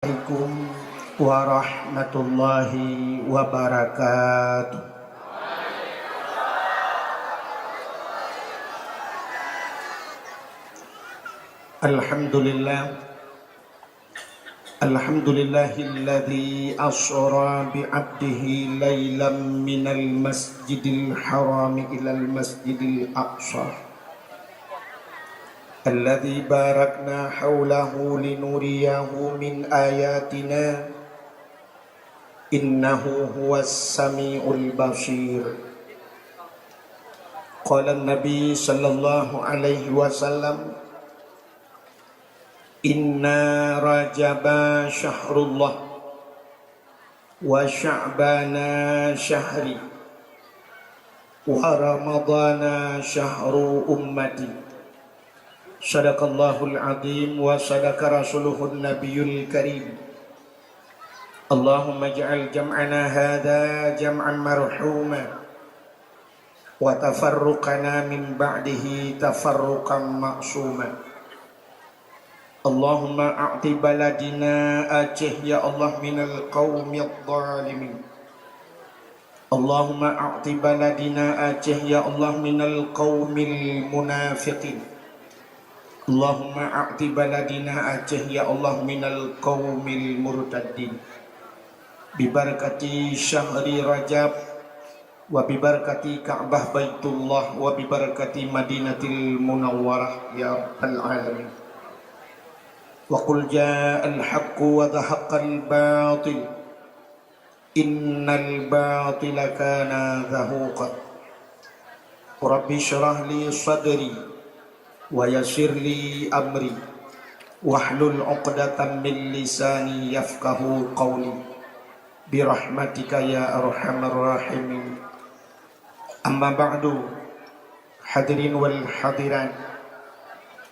Assalamualaikum warahmatullahi wabarakatuh. Alhamdulillah, alhamdulillahilladzi asra bi'abdihi laylan minal masjidil harami ilal masjidil aqsa الذي باركنا حوله لنريه من آياتنا إنه هو السميع البصير. قال النبي صلى الله عليه وسلم إن رجب شهر الله وشعبان شهري ورمضان شهر أمتي. Sadaqallahul azim wa sadaqa rasuluhun nabiyul karim. Allahumma ja'al jam'ana hadha jam'an marhuma wa tafarruqana min ba'dihi tafarruqan ma'suma. Allahumma a'ti baladina Aceh ya Allah minal qawmi adh-dhalimin. Allahumma a'ti baladina Aceh ya Allah minal qawmil munafiqin. Allahumma a'ti baladina Aceh ya Allah minal qawmil murtaddin. Bibarakati syahri Rajab wa bibarakati Ka'bah Baitullah wa bibarakati Madinatil Munawwarah ya rabbal alamin. Wa qul ja'al haqqu wa dhahaqqal batil innal batila kana zahuqa. Rabbi syrah li sadri wa yassir li amri wahlul 'uqdatam min lisani yafqahu qawli birahmatika ya arhamar rahimin. Amma ba'du, hadirin wal hadirat,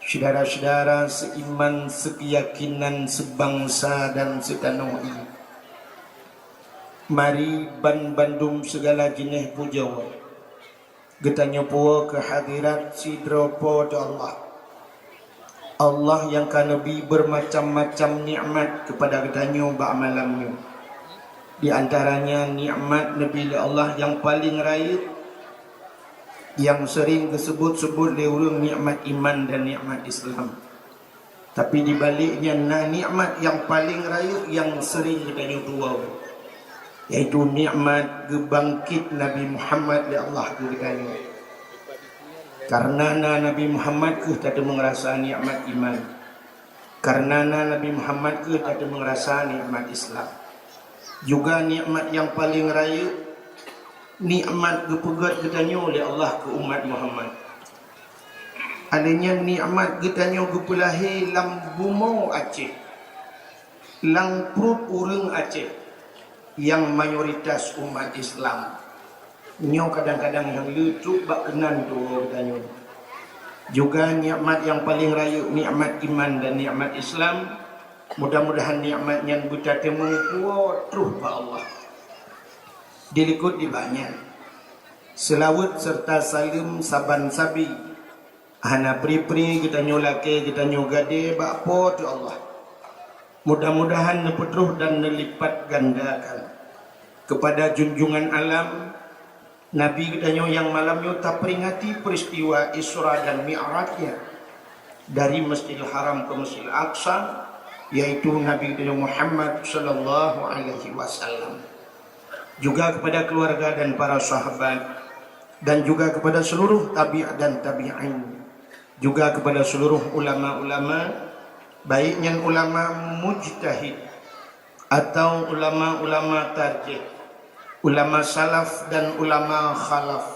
saudara-saudara seiman, sekeyakinan, sebangsa dan setanah ini, mari Bandung segala jenis puja getanya pua kehadirat sidropo Allah. Allah yang kanabi bermacam-macam nikmat kepada getanya bak malamnya. Di antaranya nikmat Nabi Allah yang paling raya, yang sering disebut-sebut oleh orang nikmat iman dan nikmat Islam. Tapi di baliknya nikmat yang paling raya yang sering getanya dua, yaitu nikmat gebangkit Nabi Muhammad ya Allah kepadanya. Karena Nabi Muhammad ke tak mengerasa nikmat iman. Karena Nabi Muhammad ke tak mengerasa nikmat Islam. Juga nikmat yang paling raya, nikmat gepegat getanya oleh Allah ke umat Muhammad. Adanya nikmat getanya gepelahi lam bumau Aceh, lang perut urang Aceh, yang mayoritas umat Islam. Nyo kadang-kadang yang lucu bak kenan tu katanya. Juga nikmat yang paling raya, nikmat iman dan nikmat Islam. Mudah-mudahan nikmat yang buta temu kuat terus ba Allah. Dilikut di banyak. Selawat serta salim saban sabi. Hana pri-pri kita nyolake, kita nyogade bak apa tu Allah. Mudah-mudahan nepetruh dan nelipat gandakan kepada junjungan alam Nabi katanya yang malamnya tak peringati peristiwa Isra dan Mi'rajnya dari Masjidil Haram ke Masjidil Aqsa, yaitu Nabi katanya Muhammad sallallahu alaihi wasallam. Juga kepada keluarga dan para sahabat, dan juga kepada seluruh tabi' dan tabi'in, juga kepada seluruh ulama-ulama, baiknya ulama mujtahid atau ulama-ulama tarjih, ulama salaf dan ulama khalaf,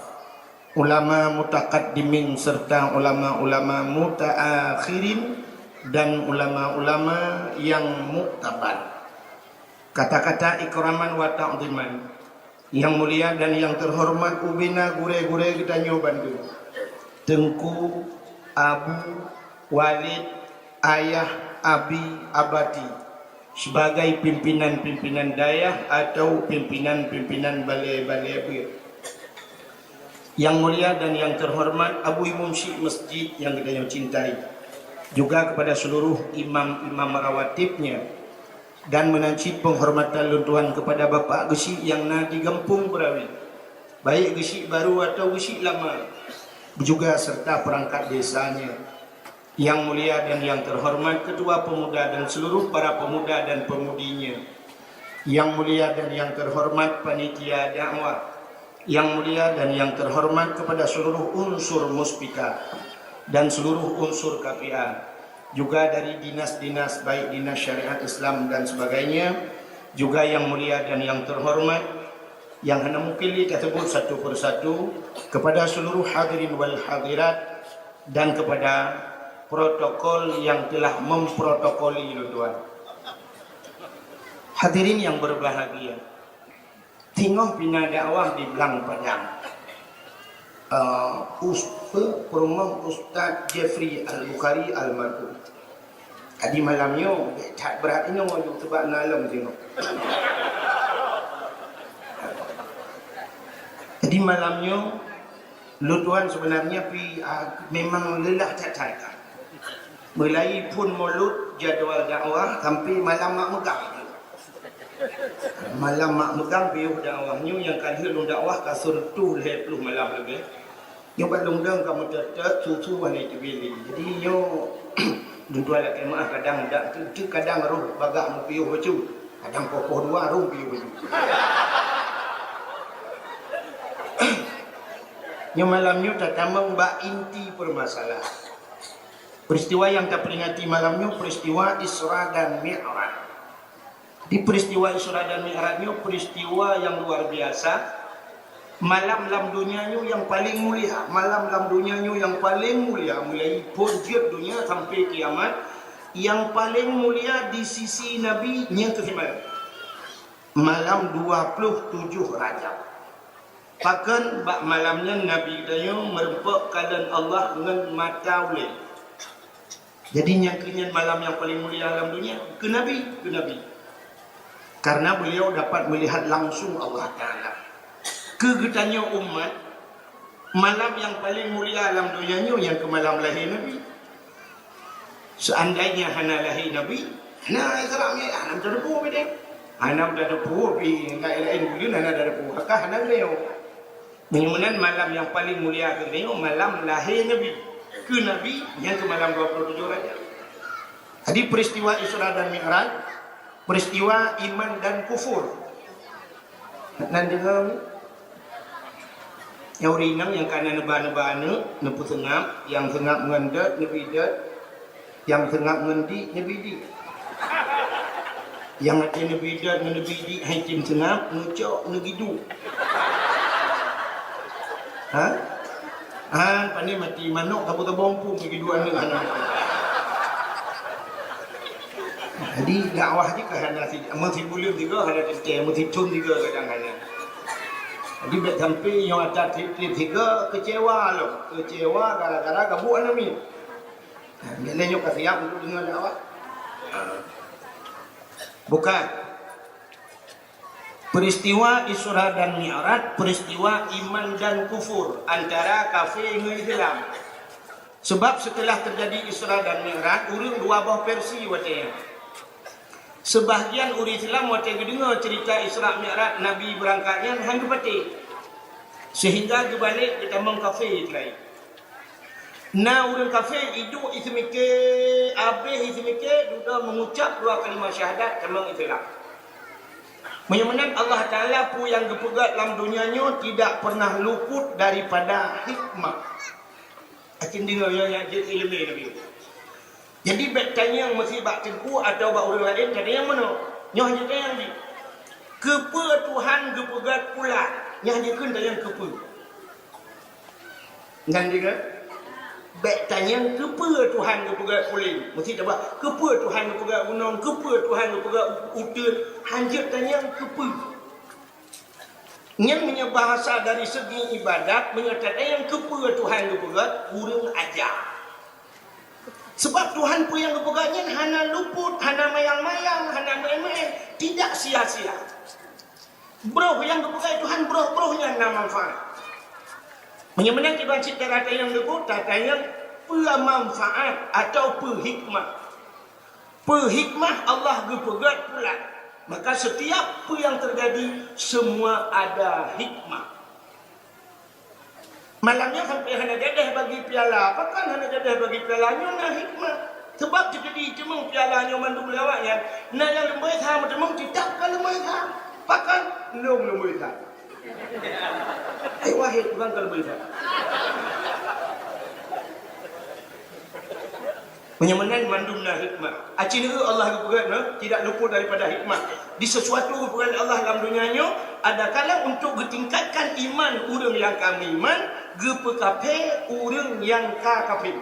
ulama mutaqaddimin serta ulama-ulama mutaakhirin dan ulama-ulama yang muktabar. Kata-kata ikraman wa ta'ziman yang mulia dan yang terhormat ubina gure-gure kita nyobandu Tengku, Abu, Walid, Ayah, Abi, Abati sebagai pimpinan-pimpinan dayah atau pimpinan-pimpinan balai-balai yang mulia dan yang terhormat Abu Munsyid Masjid yang kita cintai, juga kepada seluruh imam-imam rawatibnya, dan menancip penghormatan luntuhan kepada Bapak Gesi yang na digempung Berawi, baik Gesi baru atau Gesi lama, juga serta perangkat desanya. Yang mulia dan yang terhormat Ketua Pemuda dan seluruh para pemuda dan pemudinya. Yang mulia dan yang terhormat panitia dakwah. Yang mulia dan yang terhormat kepada seluruh unsur Muspika dan seluruh unsur KPA. Juga dari dinas-dinas baik dinas syariat Islam dan sebagainya. Juga yang mulia dan yang terhormat yang hendak mungkin kita sebut satu persatu, kepada seluruh hadirin wal hadirat dan kepada protokol yang telah memprotokoli tuan. Hadirin yang berbahagia, tengok bina dakwah di Belang Padang. Perumah Ustaz Jeffrey Al-Bukhari almarhum. Tadi malamnya tak berat ini wajib sebab nalam tengok. Tadi malamnya lu tuan sebenarnya memang lelah tak. Mulai pun mulut jadual dakwah sampai malam mak megang. Malam mak megang piuh dakwahnya yang kali lu dakwah kasur tu 20 malam lebih. Yang balung dang kamu tetap susu wanai tebili. Jadi yo tuan lah maaf kadang dak tu kadang roh bagak mu piuh baju. Kadang kokoh dua roh piuh baju. Yang malamnya tak tambang bak inti permasalahan. Peristiwa yang kita peringati malamnya peristiwa Isra dan Mi'raj. Di peristiwa Isra dan Mi'rajnya peristiwa yang luar biasa. Malam dalam dunianya yang paling mulia, malam dalam dunianya yang paling mulia, mulai punjat dunia sampai kiamat, yang paling mulia di sisi Nabi yang ke-9. Malam 27 Rajab. Bahkan bak malamnya Nabi dia merempak keadaan Allah dengan mata ulil. Jadi nyangkanya malam yang paling mulia dalam dunia ke Nabi. Karena beliau dapat melihat langsung Allah Ta'ala. Kegetanya umat, malam yang paling mulia dalam dunia yang ke malam lahir Nabi. Seandainya hana lahir Nabi, hana Isra' Mi'raj, hana terdepu beda. Hana terdepu, lain beliau hana terdepu. Maka hana beliau. Menyemunan malam yang paling mulia ke beliau, malam lahir Nabi. Ke Nabi yang ke malam 27 Rajab. Jadi peristiwa Isra dan Mi'raj, peristiwa iman dan kufur. Nan dengar yang rinang yang kana neba-nebana, nepu sengap, yang sengap ngendat, nebidat, yang sengap ngendi, nebidi. Yang ada nebidat, nebidi, haitim sengap, ngecok, negidu. Ha? Pandai mati manuk tabu bompung bagi dua anak. Jadi dakwah je ke hana mesti bulim juga hana tete mesti tun juga kadang-kadang. Jadi bet sampai yang atas trip tiga kecewa lo. Kecewa gara-gara kabut nami. Bila nyok siap untuk dengar dakwah. Bukan. Peristiwa Isra dan Mi'raj, peristiwa iman dan kufur antara kafir dengan Islam. Sebab setelah terjadi Isra dan Mi'raj, urang dua buah versi watanya. Sebahagian orang Islam watanya dengar cerita Isra Mi'raj Nabi berangkatnya hang kepati. Sehingga dibalik kita mengkafir lain. Nah orang kafir hidup ismike, habis ismike sudah mengucap dua kalimah syahadat tentang Islam. Menyemenan Allah Ta'ala pun yang kepegat dalam dunianya tidak pernah luput daripada hikmah. Akin dengar yang ilmu Nabi. Jadi bertanya yang mesti bak tengku atau bak orang lain kata yang mana? Yang hanya yang ni. Kepa Tuhan kepegat pula. Yang hanya kena yang kepa. Dan juga bertanya kepa Tuhan kepegat kuling. Mesti tak buat kepa Tuhan kepegat gunung, kepa Tuhan kepegat utut. Hanjat tanya kepa. Yang punya bahasa dari segi ibadat menyatakan yang kepa Tuhan kepegat kurang ajar. Sebab Tuhan pun yang kepegatnya hana luput, hana mayang-mayang, hana main-main, tidak sia-sia. Bro yang kepegat Tuhan bro-brohnya nak manfaat. Menyemenang kita cipta kata yang lebut, kata yang pemanfaat atau perhikmah. Perhikmah Allah gepegat pula. Maka setiap apa yang terjadi semua ada hikmah. Malamnya sampai hana jadah bagi piala. Apakah hana jadah bagi pialanya na hikmah? Sebab jadi cuma pialanya mandu lewatnya. Nah yang lembai tham macam tidak kan lembai tham. Pakan lembai tham. Wahid bukan kalau lembai tham. Menyamanan mandumna hikmah. Acina Allah berkata tidak luput daripada hikmah. Di sesuatu berkata Allah dalam dunianya ada kala untuk ditingkatkan iman orang yang kami iman, gepekape orang yang kafir.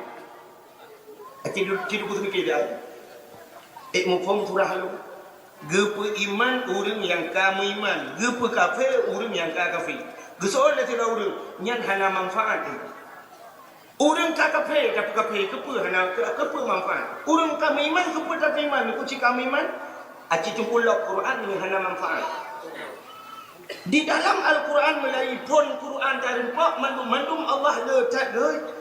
Acina buku mikir dia. Mufhum surah lu. Gepe iman orang yang kami iman, gepekape orang yang kafir. Gesoal tidak orang yang hana manfaat. Orang tak kafe, tapi kafe kepa manfaat. Orang kami iman, kepa tapi iman. Kunci kami iman, aci cumpulah Quran yang hana manfaat. Di dalam Al-Quran melalui pun Quran tarimpak mandum Allah letak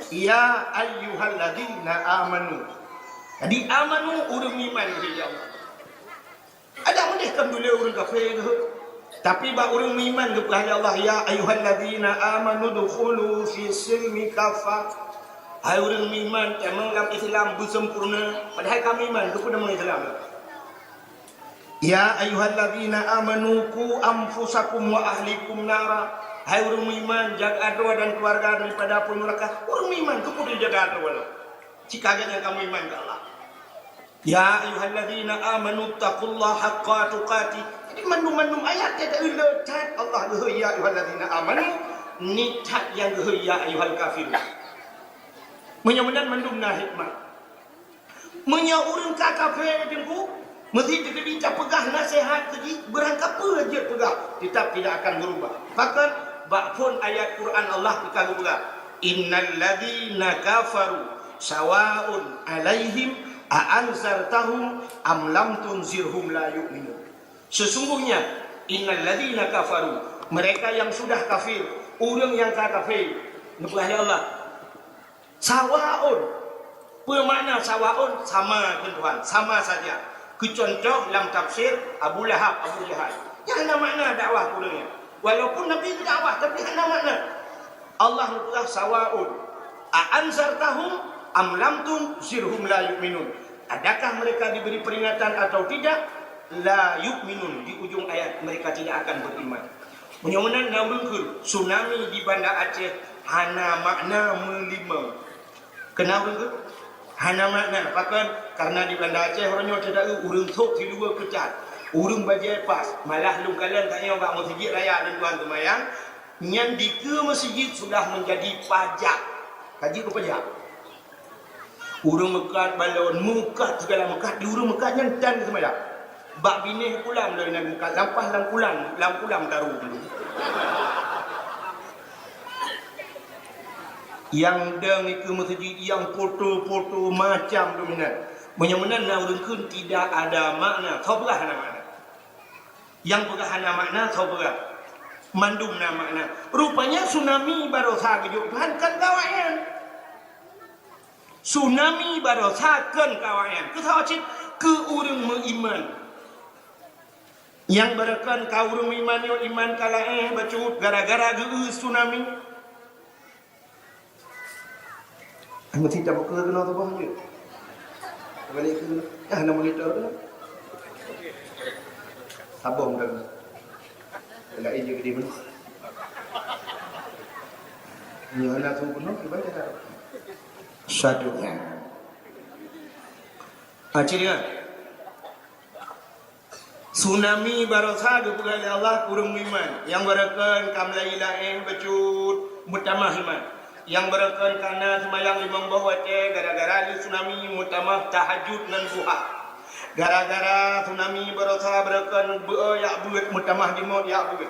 ya ayyuhalladzina amanu. Jadi amanu orang iman kepada Allah. Ada mana kan boleh orang kafe ke? Tapi bak orang iman kepada Allah ya ayyuhalladzina amanu dukhulu fi silmi kafah. Hai orang iman yang menganggap Islam bersempurna, padahal kami iman kepada Islam. Ya ayyuhalladzina amanu qu anfusakum wa ahlikum nara. Hai orang iman jaga doa dan keluarga daripada api neraka. Orang iman kepada jaga doa. Jika yang kamu iman ke Allah. Ya ayyuhalladzina amanu taqullaha haqqa tuqatih. Jadi mandum ayat tidak letak Allah ya ayyuhalladzina amanu ni tak yang ya ayyuhal kafirun. Menyamanan mandumna hikmah. Orang kafir dengku mesti kita pegah nasihat tadi berangkat apa aja pegah tetap tidak akan berubah. Bahkan bakpun ayat Quran Allah kita berubah. Innal ladzina kafaru sawaun alaihim a'anzartahum am lam tunzirhum la yu'minun. Sesungguhnya innal ladzina kafaru, mereka yang sudah kafir, orang yang kafir kepada Allah. Sawaun, bermakna sawaun sama tuan, sama saja. Kecontoh dalam tafsir Abu Lahab, Abu Jahal. Yang ada makna dakwah pulangnya. Walaupun Nabi dakwah, tapi ada makna. Allah berkata sawaun. A'anzartahum am lam tunzirhum la yu'minun. Adakah mereka diberi peringatan atau tidak? La yu'minun. Di ujung ayat mereka tidak akan beriman. Menyamanan namun tsunami di Banda Aceh hana makna melima. Kenapa ke? Hana makna. Bahkan karena di Banda Aceh orangnya tidak urung tok di luar kecat. Urung bajai pas. Malah lu kalian tanya orang masjid raya dan tuan temayang. Yang di ke masjid sudah menjadi pajak. Kaji ke pajak. Urung mekat balon, mekat segala mekat. Di urung mekatnya dan temayang. Bak binih pulang dari nak mekat. Lampah lampulang taruh dulu. Yang deng itu masjid yang foto-foto macam dominan. Menyamanan naurun tidak ada makna. Kau berah hana makna. Yang berah hana makna kau berah. Mandum na makna. Rupanya tsunami barosa kejutan kan kawayan. Tsunami barosa kan kawayan. Ketawacit ke orang mengiman. Yang berakan kau orang mengiman yo iman kala bacut gara-gara geus tsunami. Aku tidak buka kena tu bah je. Balik ke nak monitor ke? Sabong dah. Kalau ini gede mana? Ni anak tu pun kita baca tak? Satunya. Akhirnya tsunami barosa kepada Allah kurang iman. Yang berakan kamlailah becut mutamah iman. Yang berakan karena semayang limang bawah gara-gara di tsunami mutamah tahajud dan duha. Gara-gara tsunami berosa berakan ya buat mutamah di maut ya buat.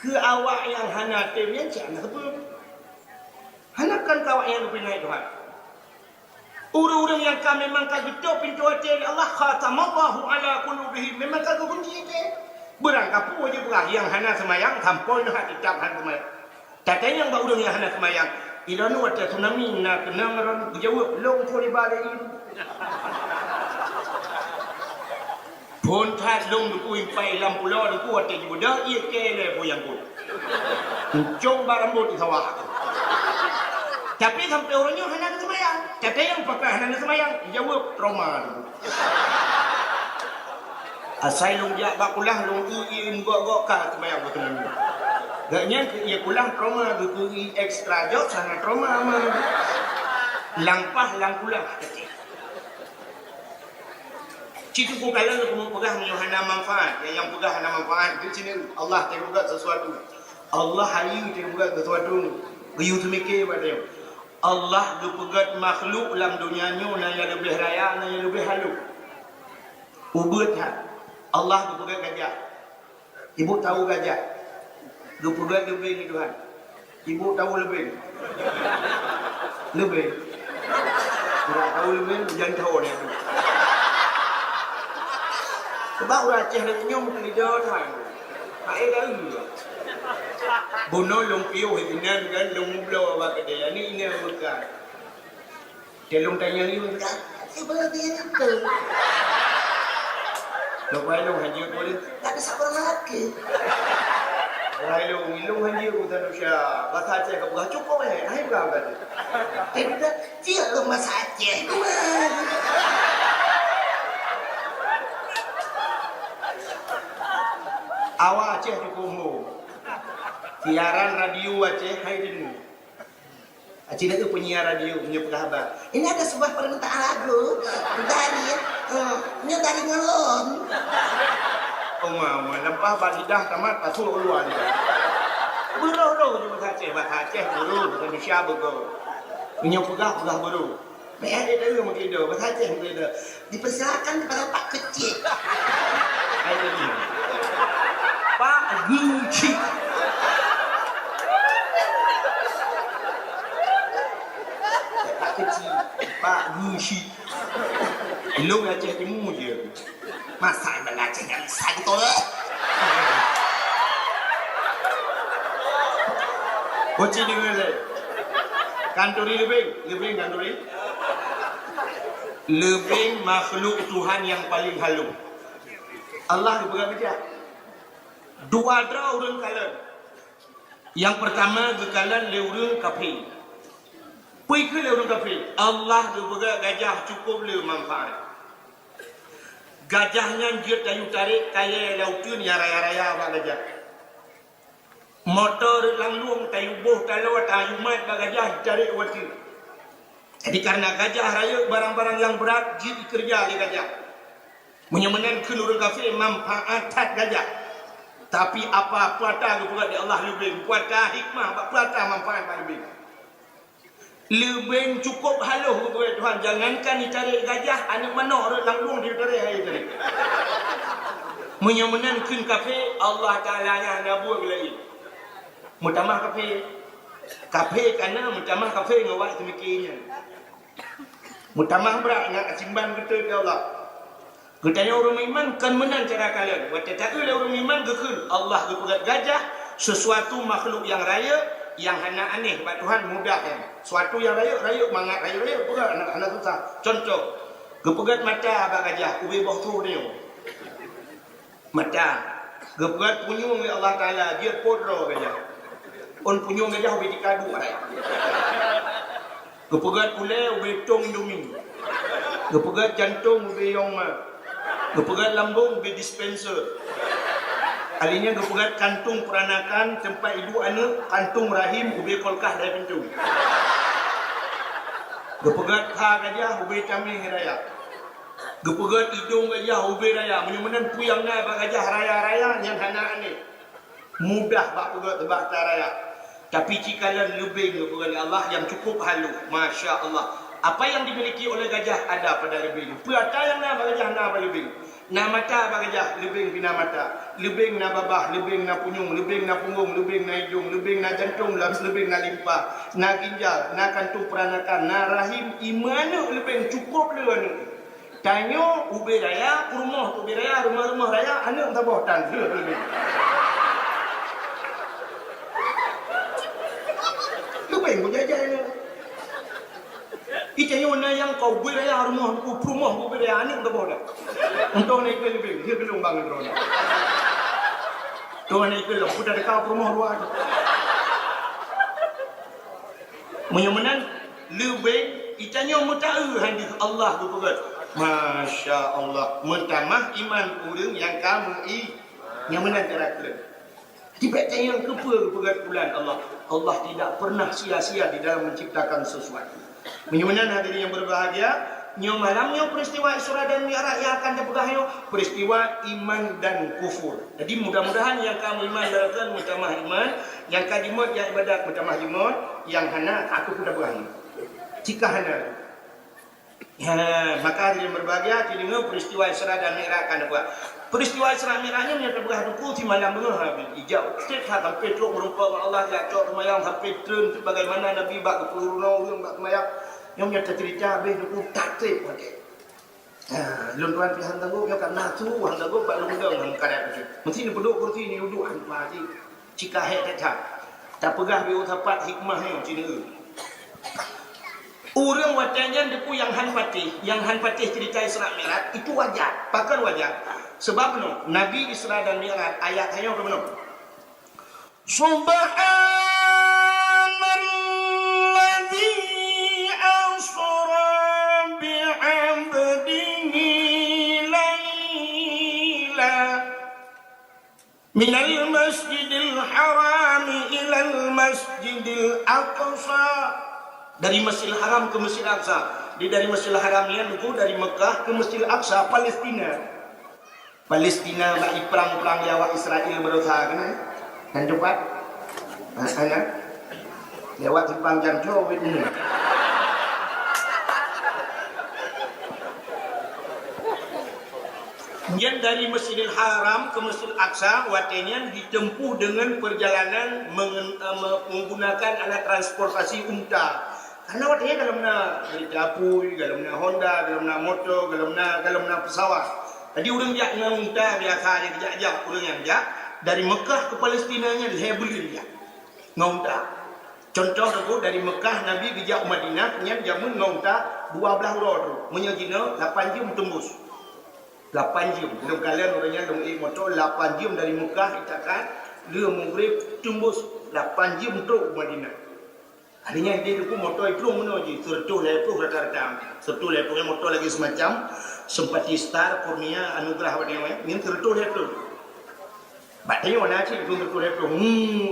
Ke awak yang hana temnya jangan sebut. Hanakan kawak yang lebih naik Tuhan. Orang-orang yang kami memang kagetok pintu hati Allah khatamallahu ala qulubihim memang kagak kunci je. Berangkat pun je berah yang hana semayang tampol nak tetap hana semayang. Tatanya yang orang yang hana semayang. Ilanu ada tsunami nak kena ngaran jawab long pun balik. Pun tak long du impai lam pulau du kuat te juda ia kele po yang pun. Cong barambut di sawah. Tapi sampai orangnya hendak semayang. Kata yang pakai hendak semayang, jawab trauma tu. Asai long jak bakulah long iin gok ka semayang betul. Gaknya ia pulang trauma tu extra job sangat trauma mah. Langpah lang pulang. Citu ko kala ko mo pegang yang hana manfaat, yang pegang hana manfaat di sini Allah terbuka sesuatu. Allah hayu terbuka sesuatu. Gayu tu mikir pada dia. Allah gepegat makhluk dalam dunia ni na yang lebih raya, na yang lebih halu. Ubud ha. Allah gepegat gajah. Ibu tahu gajah. Gepegat lebih ni Tuhan. Ibu tahu lebih. Lebih. Tidak tahu lebih jangan tahu dia tu. Sebab orang Aceh nak nyom ke lidah Tuhan. Tak ada lagi. Bono long piu hinan kan long blow apa kedai ni ini bukan. Dia long tanya ni bukan. Siapa dia nak ke? Lepas long haji boleh tak ada sabar lagi. Long haji utan Rusia. Bahasa Aceh ke bukan cukup hai bukan kan. Kita dia rumah Aceh. Awak Aceh cukup mu. Siaran radio Aceh hai dulu. Aceh itu penyiar radio, punya penghabar. Ini ada sebuah permintaan lagu dari Ngelon. Oh mama, lempah balidah tamat pasul uluan. Beru bahasa Aceh beru, bukan Indonesia beru. Punya pegah beru. Mereka ada dulu mungkin dia, bahasa Aceh mungkin dia. Dipersilakan kepada Pak Kecil. Hai dulu. Pak Guci. Kecil Pak Guci. Long Aceh Timur je. Masa yang Aceh yang santul. Koci dengar le. Kanturi lebih kanturi. Lebih makhluk Tuhan yang paling halu. Allah berkata dua dra urang kalan. Yang pertama gekalan le urang kafir. Pui ke le urang kafir. Allah tu bega gajah cukup le manfaat. Gajahnya dia tayu tarik kaya lautun ya raya-raya ba gajah. Motor langluang tayu boh kalau tayu mat ba gajah tarik wati. Jadi karena gajah raya barang-barang yang berat dia kerja le gajah. Menyemenan ke urang kafir manfaat gajah. Tapi apa puata kepada Allah lebih puata hikmah puata manfaat lebih cukup haluh kepada Tuhan. Jangankan ditarik gajah anak mana orang langluang ditarik hari tadi menyemenankan kafe Allah Ta'ala yang nabuh lagi mutamah kafe karena mutamah kafe ngawak semikirnya mutamah berat nak simban kita ke Allah. Katanya orang iman kan menang cara kalian. Waktu tak ada orang iman gekul. Allah gepegat gajah sesuatu makhluk yang raya yang hana aneh buat Tuhan mudah kan. Suatu yang raya mangat raya pula anak susah. Contoh, gepegat mata abang gajah ubi boh tu dia. Mata gepegat punyung oleh Allah Taala dia podro gajah. On punyung gajah ubi dikadu raya. Gepegat pula ubi tong Indomie. Gepegat jantung ubi Yongma. Gepegat lambung be dispenser. Alinya gepegat kantung peranakan tempat ibu anak, kantung rahim ubi kolkah dari pintu. Gepegat ha gajah ubi tamih raya. Gepegat hidung gajah ubi raya. Menyumenan puyangnya bak gajah raya-raya yang hana ni. Mudah bak pegat tebak raya. Tapi cikalan lebih gepegat Allah yang cukup halu. Masya Allah. Apa yang dimiliki oleh gajah ada pada lebih. Puata yang nak gajah nak lebih. Na mata bagajah lebih bina mata, lebih na babah, lebih na punyung, lebih na punggung, lebih na hidung, lebih na jantung, lebih na limpa, na ginjal, na kantung peranakan, na rahim, imanu lebih cukup lewan. Tanyo ubi raya, rumah ubi raya, rumah raya, anak tak bohtan lebih. Lebih berjajah ni. Kita yang mana yang kau beraya rumah ku rumah ku beraya anik tu bodoh. Untuk naik ke lebih dia belum bangun drone. Tu naik ke lebih udah dekat rumah luar. Menyemenan lebih itanya muta'u handi Allah tu pegat. Masya Allah, mentamah iman urang yang kamu yang mana karakter. Tiba-tiba yang kepegat bulan Allah. Allah tidak pernah sia-sia di dalam menciptakan sesuatu. Menyunan hadirin yang berbahagia, nyo malamnya peristiwa Isra dan Mi'raj yang akan dipegahnya peristiwa iman dan kufur. Jadi mudah-mudahan yang kamu iman dan mutamah iman, yang kadimot yang ibadat mutamah iman, yang hana aku sudah berani. Jika hana maka hadirin yang berbahagia, jadi peristiwa Isra dan Mi'raj akan dibuat. Peristiwa Isra Mi'rajnya menyatakan berah duku di malam habis hijau. Setiap sampai teruk merupakan Allah jatuh kemayang sampai turun bagaimana Nabi bak kepuluh yang bak kemayang yang menyatakan cerita habis duku tak trip pakai. Lun tuan pihak tangguh yang kan natu hang tangguh bak lungdang hang kadat tu. Mesti ni duduk kursi ni duduk hang mati. Jika hek tak pegah bi utapat hikmahnya cina. Orang watannya deku yang han patih cerita Isra Mi'raj itu wajar, bahkan wajar. Sebab no, Nabi Isra dan Mi'raj ayat hanya apa no? Subhanalladzi asra bi'abdihi layla minal masjidil haram ilal masjidil aqsa. Dari Masjidil Haram ke Masjidil Aqsa. Dari Masjidil Haram ni duku dari Mekah ke Masjidil Aqsa, Palestina. Palestina bagi perang-perang lewat Israel berusaha kena. Dan cepat. Ana lewat simpang Janjo ini. Kemudian dari Masjidil Haram ke Masjidil Aqsa watenya ditempuh dengan perjalanan menggunakan alat transportasi unta. Karena watenya dalamnya kereta api, dalamnya Honda, dalamnya motor, dalamnya pesawat. Jadi orang jak dengan unta biasa yang jak orang yang jak dari Mekah ke Palestina nya dihebulin dia. Ngonta. Contoh tu dari Mekah Nabi bijak Madinah nya jamun ngonta 12 roh. Menyajina 8 jam tembus. 8 jam. Dalam kalian orangnya dong motor 8 jam dari Mekah itakan dia Maghrib tembus 8 jam untuk Madinah. Hanya dia tu motor itu mana je sertuh lepuh rata-rata. Sertuh lepuh motor lagi semacam sempati star Kurnia anugerah apa dia ni sertuh lepuh. Batanya mana sih sertuh lepuh.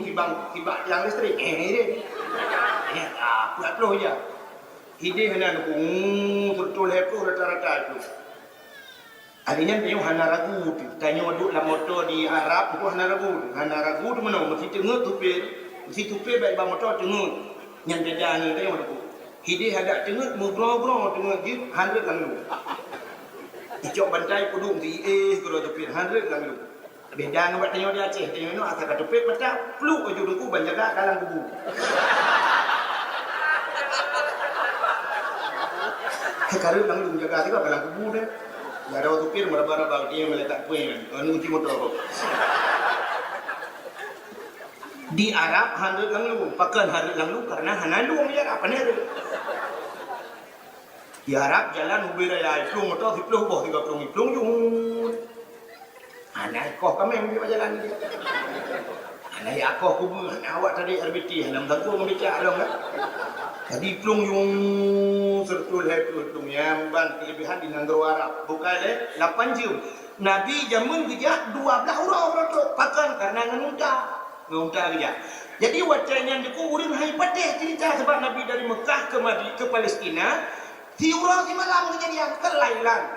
Tibang yang listrik. Dia. Ya, apa tu ya. Ide hanya tu sertuh lepuh rata-rata itu. Adanya dia hana ragu tu. Tanya duduk dalam motor di Arab tu hana ragu. Hana ragu tu mana mesti tengok tupe baik bang motor tengok. Yang beda ni dia orang tu. Hidi hadap tengok mugro-gro tengok jeep 100 lalu. Icok bantai pudung di gro tepir 100 lalu. Beda dengan tengok dia Aceh. Tengok no akak tepir patah peluk baju dengku banjaga kalang kubu. Karena langsung jaga juga kalang kubu dah. Ya ada tepir meraba-raba dia meletak puing. Anu uji motor. Di Arab handuk langlu, pakan handuk langlu karena hanalu dia apa ni ada. Di Arab jalan mobil raya itu motor 10 boh 30 jung. Anak kau kami ambil jalan dia. Anak ya kau kubu awak tadi RBT dalam tangku membaca dong kan. Jadi plung yung sertul plung yang ban kelebihan di negara Arab bukan 8 jam. Nabi jamun dia 12 orang tu pakan karena ngunta kerja. Jadi wacanya itu urang hai patih cerita sebab Nabi dari Mekah ke Palestina, tiurang di malam kejadian kelailan.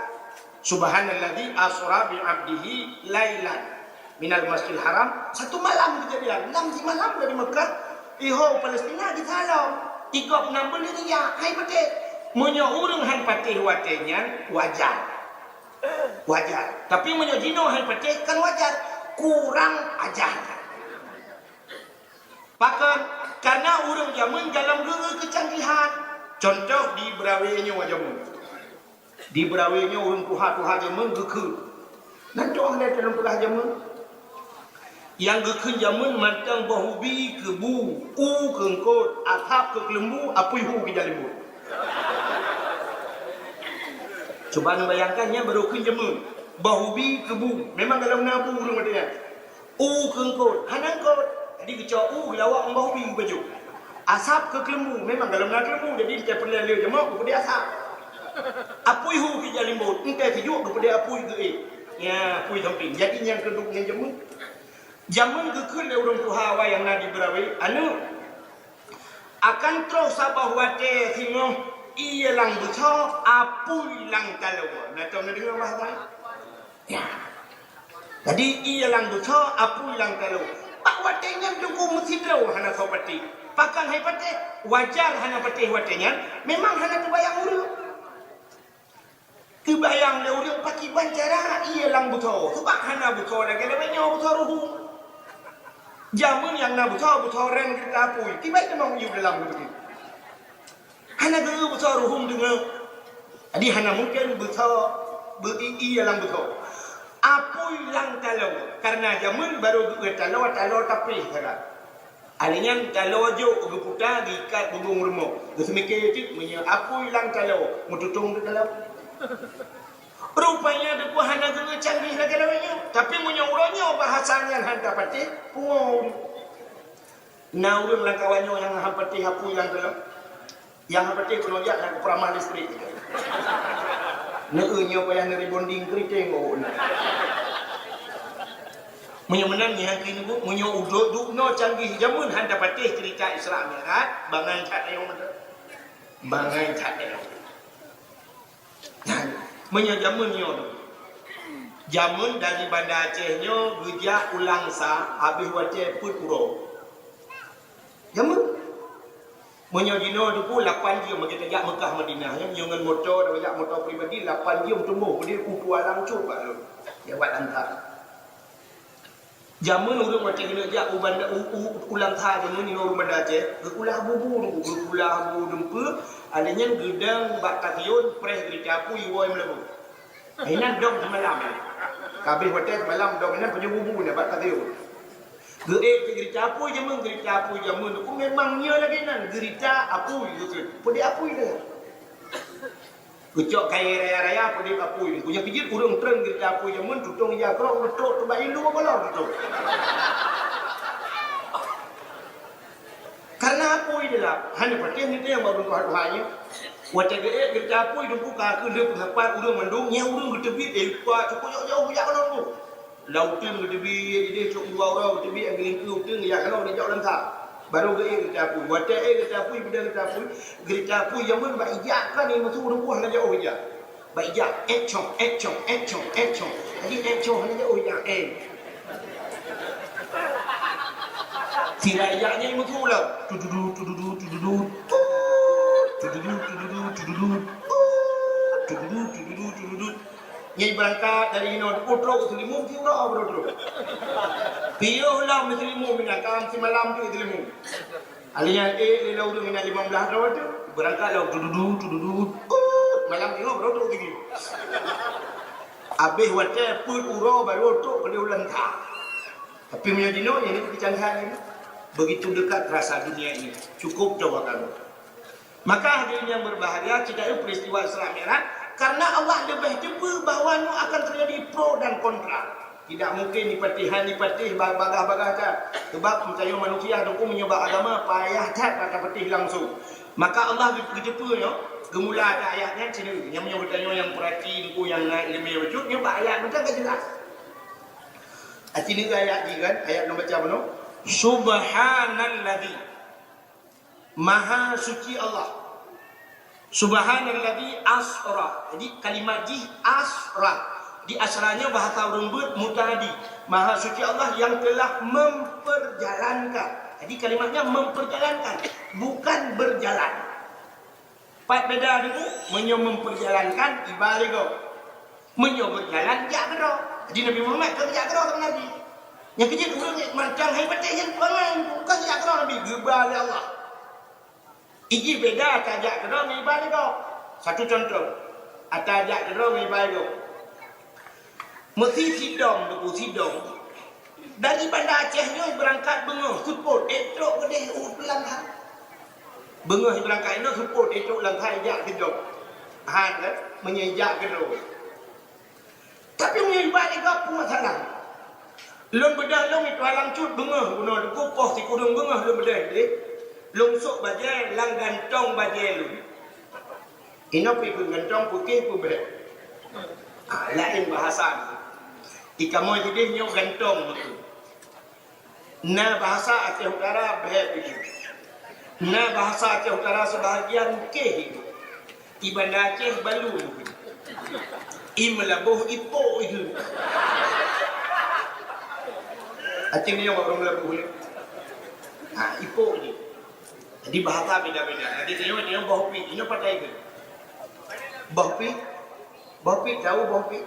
Subhanalladzi asra bi 'abdihi lailan minal Masjidil Haram, satu malam kejadian. 6 malam dari Mekah iho Palestina di salam. 36 bulan dia hai patih. Munyo urang hai patih watenya wajar. Wajar. Tapi munyo jino hai patih kan wajar. Kurang ajar. Bahkan karena orang zaman dalam dua kecanggihan. Contoh di berawainya wajamun. Di berawainya orang tuha zaman geke. Nanti orang lihat dalam tuha zaman. Yang geke zaman matang bahubi ke bu, u ke engkot, atap ke kelembu, apuihu ke jalimbu. Cuba anda bayangkannya baru kun jemun. Bahubi kebu. Memang dalam nabu rumah dia. Kengkot. Hanangkot. Jadi kecoa gelawak bahubi baju. Asap ke kelembu. Memang dalam nak kelembu. Jadi dia pernah lihat jemak kepada asap. Apui hu ke jalimbut. Entah kejuk kepada apui ke ya, apui samping. Jadi yang kedua yang jemun. Jamun kekul le urang tuha wa yang nadi berawi anu akan terus sabah wate singo iya lang buco apui lang kalau na tahu nak dengar bahasa ya jadi iya lang buco apui lang kalau pak watenya dukung musidro hana sobati pakan hai pate wajar hana pate watenya memang hana terbayang urang kebayang le urang paki bancara iya lang buco sebab hana buco lagi le banyak buco ruhu jamun yang nak buta ren kita apui tiba dia mau hidup dalam begitu hana guru buta ruhum dengar jadi hana mungkin buta beri dalam buta apui lang talau karena jamun baru talau tapi kira alinya talau jo geputa diikat bubung rumah gesmike itu punya apui lang talau mututung dalam rupanya depu hana guru canggih lagi lawanya tapi punya urangnya bahasanya handa pati pungau na urang langkawannya yang hampati hapu yang dalam yang hampati kuno ya yang pramah listrik neunya payah neri bonding keriting punya menangnya kini bu punya uduk dukno canggih jamun handa pati cerita Isra Mi'raj bangai tak ayo bangai tak ayo menyajamun nyo jamun dari Banda Aceh nyo geja ulang sa habis wace put uro jamun menyodino duku 8 jam kita jak Mekah Madinah yang dengan motor dan motor pribadi 8 jam tumbuh dia kuku alang coba lu dia buat antar jamun urang wace kena jak ulang sa jamun ni urang Banda Aceh gekulah bubu gekulah bu dempe adanya gedang bak takyun preh gerita apui woi melebu ina dong semalam kabeh hotel semalam dong ina punya bubu na bak takyun gede gerita apui jamun aku memangnya lagi nan gerita apui gitu podi apui dah kucok kaya raya-raya podi apui punya pijit urang treng gerita apui jamun tutong ya kro betul tu bayi lu bolong tu karena apui dia hanya pertanyaan itu yang baru tuhan-tuhannya wajah dia kerja apui dia buka ke dia pengapat urang mendung yang urang gedebit cukup jauh-jauh ya kan tu lautin gedebit dia cukup dua orang gedebit yang gelingku tu ya kan dia jauh lengkap baru dia kerja apui wajah kerja apui benda kerja apui yang pun baik ijak kan ni mesti urang buah nak jauh ijak baik ijak chong jadi chong hanya jauh ijak tirainya ini betul lah. Tududu. Nyai berangkat dari Hino, utro ke Selimum, si urang bro. Piyuh lah mesti Selimum, minakam si malam tu Selimum. Alinya lila urang mina 15 tahun tu, berangkat lah tududu. Malam ni bro tu tinggi. Habis wadah pun urang baru tu kena ulang tak. Tapi punya dino yang ini kecanggihan ini. Begitu dekat rasa dunia ini cukup coba kamu maka hadirin yang berbahagia tidak ada peristiwa Isra Mi'raj karena Allah lebih jumpa bahawa akan terjadi pro dan kontra tidak mungkin dipatih bagah-bagah tak sebab percaya manusia itu menyebab agama payah tak kata patih langsung maka Allah berjumpa gemula ada ayatnya sini yang menyebutnya yang perhati yang naik lebih wujud nyoba ayat betul tak jelas sini ayat ni kan ayat nombor berapa no Subhanalladzi Maha suci Allah Subhanalladzi asra jadi kalimat ji asra di asranya bahasa lembut mutadi Maha suci Allah yang telah memperjalankan jadi kalimatnya memperjalankan bukan berjalan pat beda dulu memperjalankan ibalik berjalan ya kero jadi Nabi Muhammad kerja kero sama Nabi yang kecil urang macam hai pati yang pangan bukan jak kena Nabi gebal Allah. Iji beda tajak kena ngai balik kau. Satu contoh. Atajak kena ngai balik. Mesti sidong depu sidong. Dari Banda Aceh ni berangkat bengoh support etrok gede ulang ha. Bengoh berangkat ini support etrok lang hai jak sidong. Ha kan? menyejak gedung. Tapi menyebab ni apa masalah? Long bedah long itu alang cut bengah guna kupoh si kudung bengah long bedah dia. Long sok bajai lang gantong bajai lu. Ino pi gantong putih pu bedah. Lain bahasa. Ika mo jadi nyok gantong tu. Na bahasa Aceh Utara bedah itu. Na bahasa Aceh Utara sebahagian ke itu. Iban Aceh balu. Imlabuh ipo itu. Aceh ni yang orang Melayu ni. Ipo ni. Jadi bahasa beda-beda. Jadi dia bahpi, ini pakai ke? Bahpi. Bahpi tahu bahpi.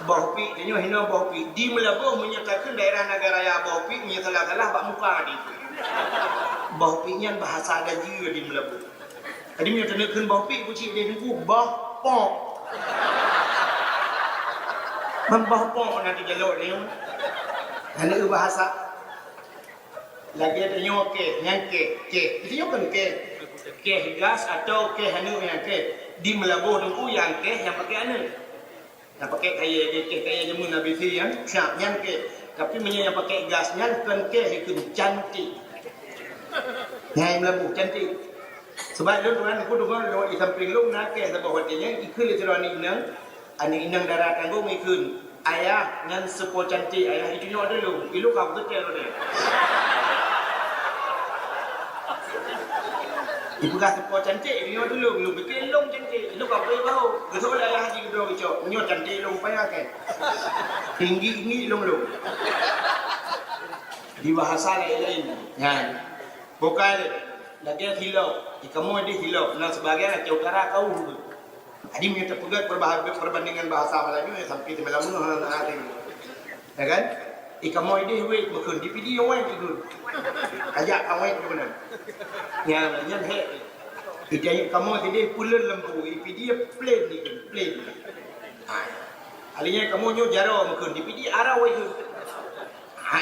Bahpi, dia hina bahpi. Di Melayu menyatakan daerah negara ya bahpi nya salah-salah bak muka di. Bahpi nya bahasa gaji di Melayu. Jadi menyatakan bahpi kucing dia tunggu bahpok. Membahpok nanti jalur ni. Hanya bahasa lagi ada nyoke, nyangke, ke. Itu nyokan ke gas atau ke hanya yang ke di Melabuh dulu yang ke yang pakai anu, yang pakai kaya jamun Nabi Fian, siap nyangke. Tapi yang pakai gasnya kan ke itu cantik, yang Melabuh cantik. Sebab lu tuan aku dengar lu di samping lu nak ke sebab hatinya ikut itu ani inang darah tanggung ikut. Ayah ngan sepo cantik ayah itu nyo dulu ilu kau betul dia ibu kah sepo cantik nyo dulu lu betul long cantik ilu kau boleh bau betul ayah haji kedua kicau nyo cantik long payah kan tinggi ini long di bahasa lain kan bukan lagi hilau di kamu ada hilau nah sebagian Aceh Utara kau Adi punya terpegat perbandingan bahasa Melayu sampai di Melayu ada ya kan? Ika mau ide wait mungkin di video wait itu ajak awet tu benar yang he ide kamu ide pulen lembu video plain ni plain alinya kamu nyu jaro mungkin di video arah wait itu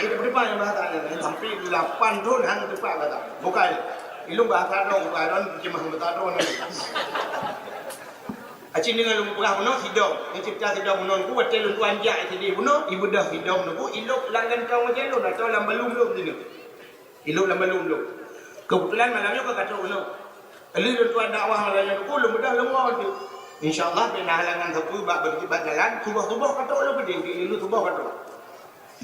itu berapa yang bahasa sampai 8 tahun hang depan kata bukan ilmu bahasa dong bukan cuma bahasa dong Acing dengan lu pernah menang hidung, mencipta hidung menang ku betul lu anjak itu dia menang, ibu dah hidung lu ilok langgan kau macam lu atau lambalum lu ni. Ilok lambalum lu. Kebetulan malamnya kau kata menang. Lu tuan dakwah malamnya ku lu dah lemah tu. Insya-Allah bina halangan satu bab berjalan, subah-subah kata lu berdiri, lu subah kata.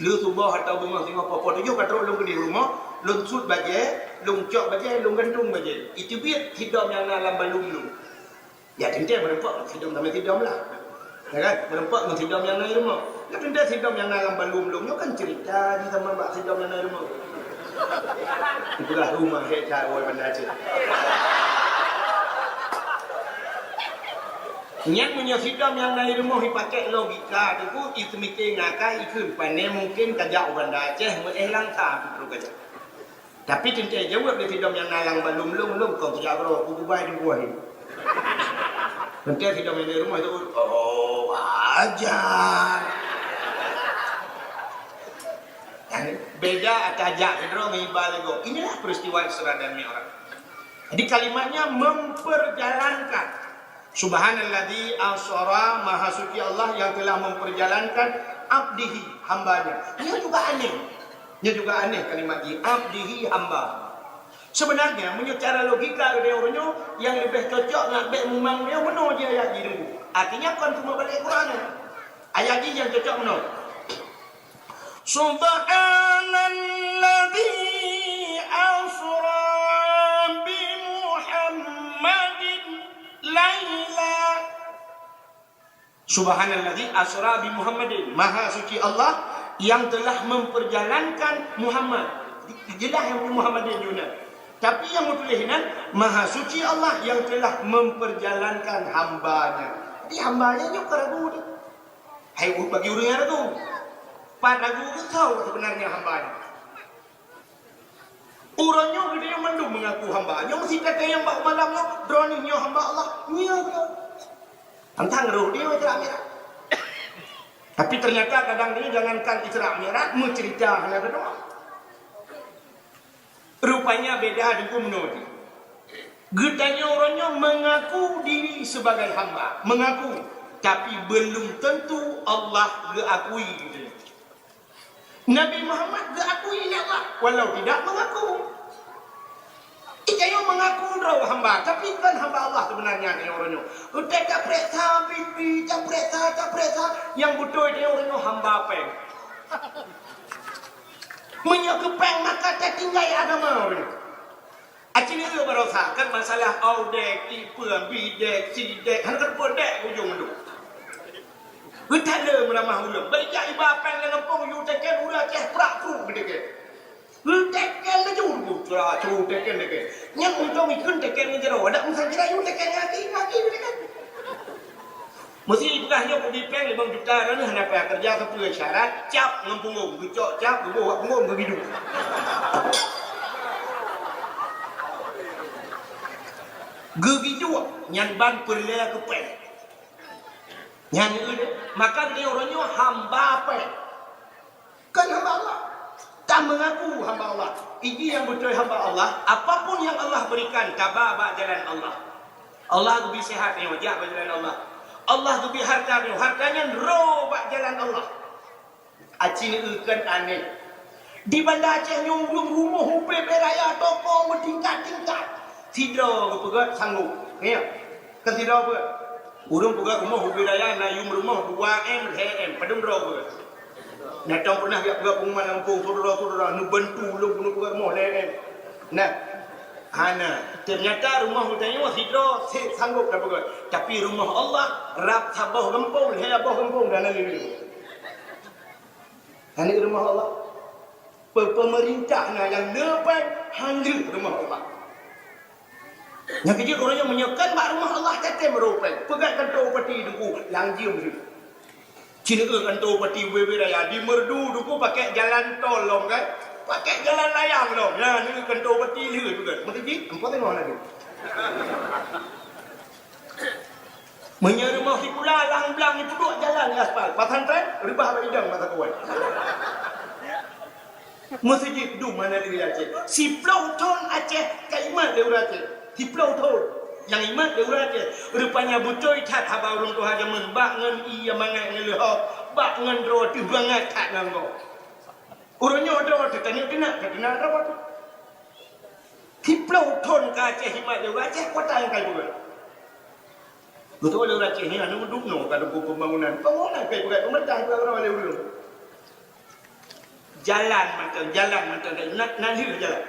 Lu subah atau bunga singa popo tu kata lu di rumah, lu sud baje, lu cok baje, lu gantung baje. Itu biar hidung yang lambalum lu. Ya tentu merempak hidung sama hidung lah. Ya kan? Merempak hidung yang naik rumah. Ya tentu hidung yang dalam balum-balum itu kan cerita di sama mbak hidung yang naik rumah. Itulah rumah hecat awal benda aja. Yang punya hidung yang naik rumah dipakai logika itu mikir ngakai itu pandai mungkin kajak benda Aceh mengelang tak itu kajak. Tapi tentu jawab di hidung yang nalang balum-balum kau tidak berapa kububai di buah ini. Nanti kita main di rumah itu, oh wajar. Beda atajak kedua mengibaligo. Inilah peristiwa Isra dan Mi'raj. Jadi kalimatnya memperjalankan. Subhanalladzi asra maha suci Allah yang telah memperjalankan abdihi hambanya. Ini juga aneh. Ini juga aneh kalimat ini. Abdihi hamba. Sebenarnya menurut cara logika dia orangnya yang lebih cocok nak baik memang dia benar dia ayat ini. Artinya kan cuma balik Quran. Ayat ini yang cocok benar. Subhanalladzi asra bi Muhammadin laila. Subhanalladzi asra bi Muhammadin. Maha suci Allah yang telah memperjalankan Muhammad. Jelas yang Muhammadin Yunus. Tapi yang mutulihinan maha suci Allah yang telah memperjalankan hambanya. Jadi hambanya juga ragu ni. Hai bagi orang yang ragu. Pak ragu ke tahu sebenarnya hambanya. Orangnya dia mendung mengaku hambanya. Mesti kata yang bak malamnya droninya hamba Allah. Nya ke. Tentang roh dia Isra Mi'raj. Tapi ternyata kadang ini jangankan Isra Mi'raj mencerita hanya doang. Rupanya beda dengan menurut. Getanya orangnya mengaku diri sebagai hamba, mengaku, tapi belum tentu Allah geakui gitu. Nabi Muhammad geakui Allah walau tidak mengaku. Ikayo mengaku raw hamba, tapi kan hamba Allah sebenarnya ni orangnya. Udah capreta pipi, capreta yang betul dia orangnya hamba peng. Menyokepeng maka tak tinggal agama orangnya. Acini itu berosa kan masalah audek, ipang, bidek, sidek, hantar podek ujung itu. Kita ada meramah ulang. Baik ya iba peng dengan pong yu teken udah ceh prak pru gede. Teken le juru curah cu teken deke. Nyang untuk mikun teken ngejero ada musang kira yu teken ngaki gede. Mesti bukan hanya pergi peng 5 juta dan hendak kerja sampai syarat cap ngempungum, gecok cap bawa pungum ke bidung. Gegitu nyan ban perlea ke pen. Nyan ini maka dia orangnya hamba apa? Kan hamba Allah. Tak mengaku hamba Allah. Ini yang betul hamba Allah. Apapun yang Allah berikan tabah jalan Allah. Allah lebih sehat ni wajah jalan Allah. Allah lebih harta ni hartanya ro jalan Allah. Acini ikan aneh. Di Banda Aceh nyumbung rumah hupe beraya toko bertingkat-tingkat. Tidro pegat sanggup. Ya. Kan tidro pegat. Urung pegat rumah hubiraya na yum rumah 2M HM padum ro pegat. Natang pernah dia pegat pengumuman Lampung saudara-saudara nu bantu lu nu pegat rumah HM. Nah. Hana ternyata rumah hutanya tidro sanggup dah pegat. Tapi rumah Allah rap sabah gempung, hebah gempung dan lain-lain. Ini rumah Allah. Pemerintah yang lepas handle rumah Allah. Yang kecil orangnya menyekan bak rumah Allah kata merupai. Pegat kantor peti duku langjium tu. Cina ke kantor peti bebe raya di merdu duku pakai jalan tol long kan. Pakai jalan layang long. Nah ni kantor peti ni juga. Mesti ji empat tengok lagi. Menyerumah si pula lang-lang itu duduk jalan di aspal. Patan tren ribah hidang mata kawan. Masjid du mana dia Aceh. Si Plauton Aceh kaimat dia Aceh. Di Plauton yang imat dia Aceh. Rupanya betul tak haba urang tu haja men bak ngan iya mangai ngelehok, bak ngan ro tu bangat tak nganggo. Urangnya ada tanya kena apa tu? Di Plauton ka Aceh imat dia Aceh kota yang kai bukan. Betul dia Aceh ni anu duk no kada pembangunan. Pembangunan kai bukan pemerintah ke orang wale urang. Jalan macam nanti jalan.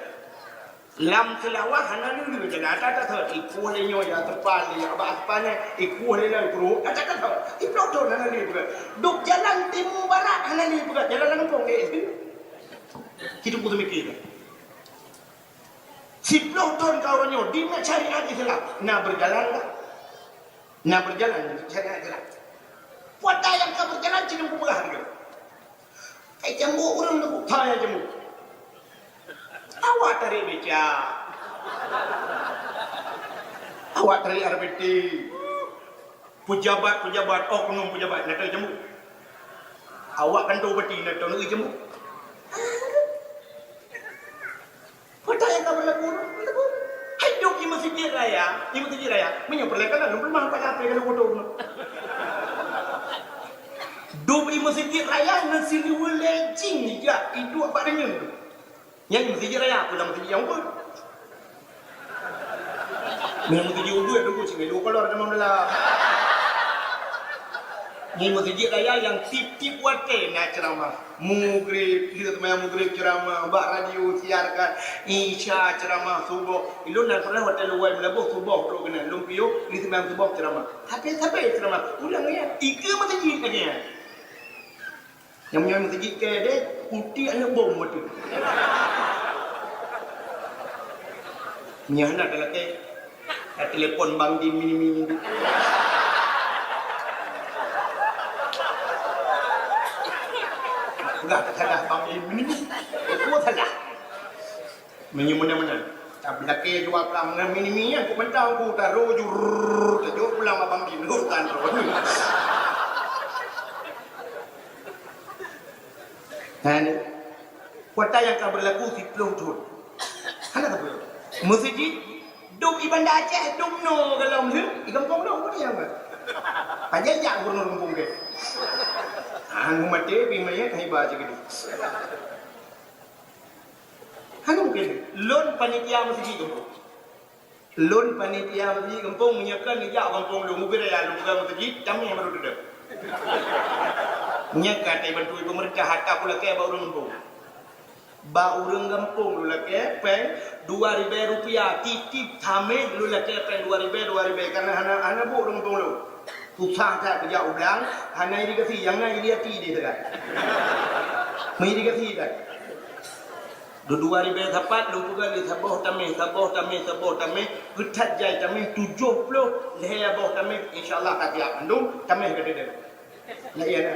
Lam selawah hana dulu jalan ada tak ikut lenyo ya terpal ya apa ni ikut lelai pro ada tak ikut tu hana ni bukan duk jalan timur barat hana ni bukan jalan Lampung kita pun mikir si Plauton kau orangnya dia nak cari lagi salah nak berjalan cari lagi salah puata yang kau berjalan cina buka harga kayak jambu orang tu saya jambu awak tarik beca awak tarik RBT pejabat oknum pejabat nak tarik jambu awak kan tahu beti nak tahu jambu kota yang kau berlaku hidup di masjid raya menyeberlakan belum mampu apa kalau bodoh dua di masjid raya nasi liwelejing juga itu apa dengan tu yang masjid raya aku dalam masjid yang pun yang masjid ubu itu aku cakap kalau ada masalah ni masjid raya yang tip-tip wate nak ceramah mugrib kita teman mugrib ceramah bak radio siarkan isya ceramah subuh ilun dan pernah hotel luar melabuh subuh tu kena lumpio kita teman subuh ceramah tapi ceramah ulang ya ika masjid lagi ya yang punya masjid ke dia putih ada bom mati nya nak dalam ke telefon bang di mini enggak salah bang di mini itu salah menyemuna tapi nak ke jual pelang dengan mini aku mentang aku taruh jur pulang abang di hutan dan kota yang kau berlaku di Plauton hana tak boleh masjid Duk di Bandar Aceh, duk no kalau ni, di kampung no pun yang apa? Aja jak guru kampung ke. Anu mati bimanya hebat je gitu. Anu mungkin lon panitia masjid kampung. Lon panitia masjid kampung menyiapkan ngejak kampung lu mobil raya lu bukan masjid, kami yang baru duduk. Menyiapkan bantu pemerintah hatta pula ke baru kampung. Ba urang kampung lu laki peng 2.000 rupiah titip tameh lu laki peng 2.000 karena hana bu urang kampung lu susah tak kerja ulang hana irigasi yang na iriati dia kan mengirigasi kan 2.000 tepat lu juga di saboh tameh getat jai tameh 70 leh boh tameh insyaallah tak dia bandung tameh gede dia ya ya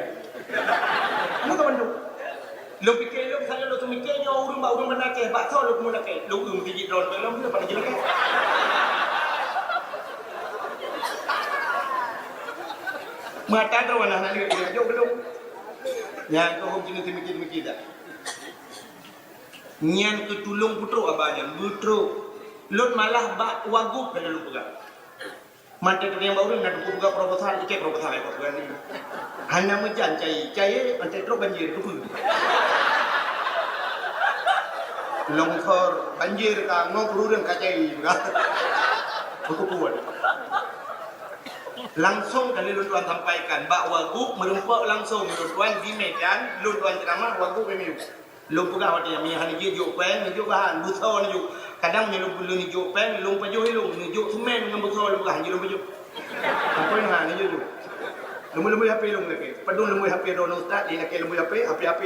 ana ka bandung lu fikir lu misalnya lu mikirnya urang ba urang benar ke bakso lu mula ke lu mesti drone belum lu pada jelas kan mata terwana nak dia jauh belum yang kau jenis mikir dah nyan ketulung putro abanya putro lot malah bak wagub kena lu pegang mata yang baru nak buka proposal ikut proposal apa kan ni hanya menjan cai antai terus banjir tu longkor banjir ka ngok rurang kacai juga aku kuat langsung kali Lutuan sampaikan Mbak Wagub merempak langsung Lutuan di Medan Lutuan ceramah Wagub pemilu lu pegah waktu yang minyak ni juk pen juk bahan busau ni juk kadang ni lu ni juk pen lu pajuh lu ni juk semen dengan busau lu bahan lu pajuh apa yang hang ni juk lu HP lu lagi padung lu HP dono ustaz dia nak lu HP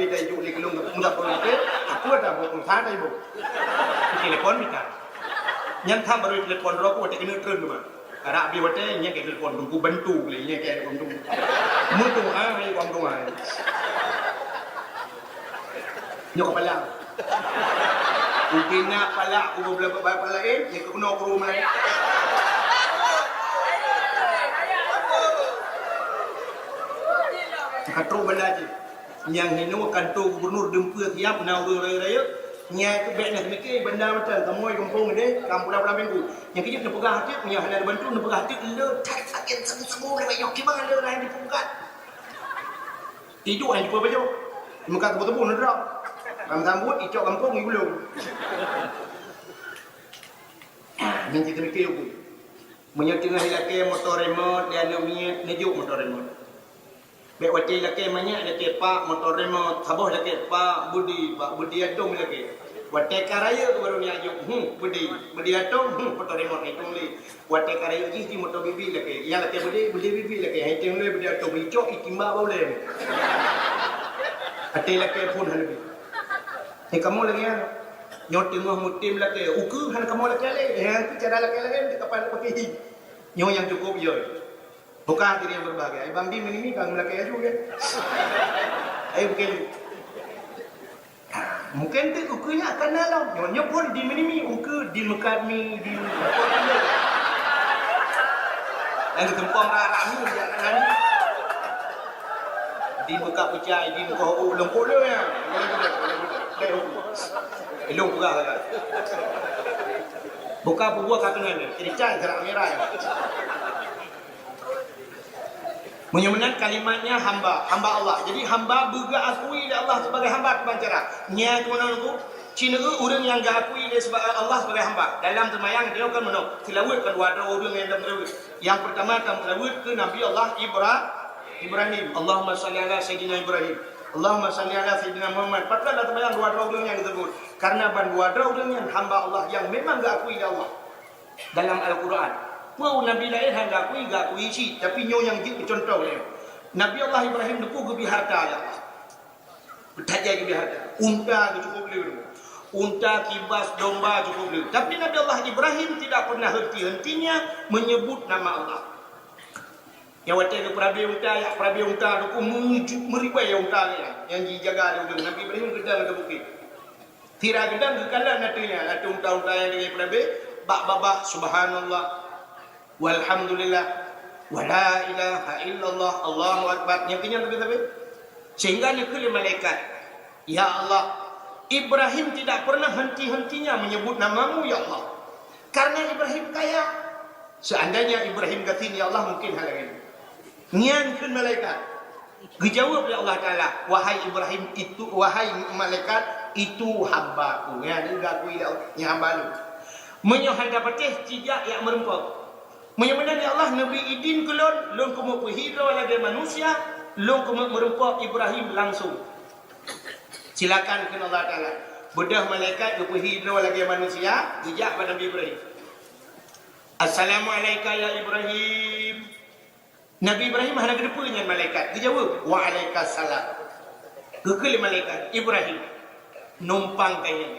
dah juk ni lu enggak perlu ke aku ada bukan sana ibu telepon kita yang tham baru telepon ro aku tak kena turun mah karena abi wate nya ke telepon tunggu bantu le nya ke bantu mutu ai wang tu ai nyok kepala ukina pala aku boleh pala yang kena ke rumah katro balaji yang hinu kantor gubernur dempur siap na raya nya ke bek nak mikir benda macam kamoi kampung ni kampung pulau minggu yang kijip nak pegah hati punya hana bantu nak pegah hati le tak sakit semua le banyak gimana le lain dipukat tidur hanya baju muka tebu-tebu nak drop Kami sambut, icok kampung ni belum. Yang kita mikir aku. Menyetengah lelaki motor remote, dia nak nejuk motor remote. Baik waktu lelaki banyak, lelaki pak motor remote. Sabuh lelaki pak Budi atom lelaki. Waktu karaya baru ni ajuk, Budi atom, motor remote hitung ni. Waktu karaya je di motor bibi lelaki. Yang lelaki Budi bibi lelaki. Hitung ni Budi atom, icok ikimba boleh. Hati lelaki pun lebih. Kamu lagi kan? Nyot tengah mutim lagi. Uku han kamu lagi lagi. Yang cara lagi kapal pakai. Nyo yang cukup je. Bukan diri yang berbahagia. Bang di ini kamu lagi aja kan? Mungkin. Mungkin tu ukunya akan dalam. Nyo pun di ini uku di mekami di. Yang tempong rami jangan. Di muka pecah, di muka lengkuk dia ya. Elong pegah kan. Buka buah katungan dia. Jadi cai gerak merah ya. Menyemenang kalimatnya hamba Allah. Jadi hamba juga akui Allah sebagai hamba kebancara. Nya tu mana tu? Cina orang yang gak akui dia sebagai Allah sebagai hamba. Dalam semayang dia kan menang. Tilawatkan dua orang yang dalam tilawat. Yang pertama dalam tilawat ke Nabi Allah Ibrahim. Allahumma salli ala Sayyidina Ibrahim. Allahumma salli ala Sayyidina Muhammad. Patutlah terbayang dua orang yang disebut. Karena dua orang yang hamba Allah yang memang gak akui Allah. Dalam Al-Quran. Mau Nabi lain yang gak akui isi. Tapi nyo yang contoh dia. Nabi Allah Ibrahim depu ke biharta ya. Bertajai ke biharta. Unta cukup beli. Unta, kibas, domba cukup beli. Tapi Nabi Allah Ibrahim tidak pernah henti-hentinya menyebut nama Allah. Yang waktu itu perabi unta itu meribai unta yang dijaga oleh Nabi Ibrahim gedang ke bukit. Tira gedang ke kalah nantinya ada unta-unta yang dengan perabi bak subhanallah walhamdulillah wala ilaha illallah Allahu akbar yang kenyang tapi sehingga nyekali malaikat ya Allah Ibrahim tidak pernah henti-hentinya menyebut namamu ya Allah. Karena Ibrahim kaya. Seandainya Ibrahim kata ya Allah mungkin hal ini. Nyan kun malaikat. Dijawab oleh Allah Taala, wahai Ibrahim itu, wahai malaikat itu hambaku. Ya ni aku ya hamba lu. Menyohan dapatih tidak yang merempok. Menyamanan ya Allah Nabi idin kulon, lon kumu hidro lagi manusia, lon kumu merempok Ibrahim langsung. Silakan ke Allah Taala. Bedah malaikat ku hidro lagi manusia, dijak pada Nabi Ibrahim. Assalamualaikum ya Ibrahim. Nabi Ibrahim hendak depa dengan malaikat. Dia jawab, "Waalaikumsalam." Gekali malaikat Ibrahim numpang kaya.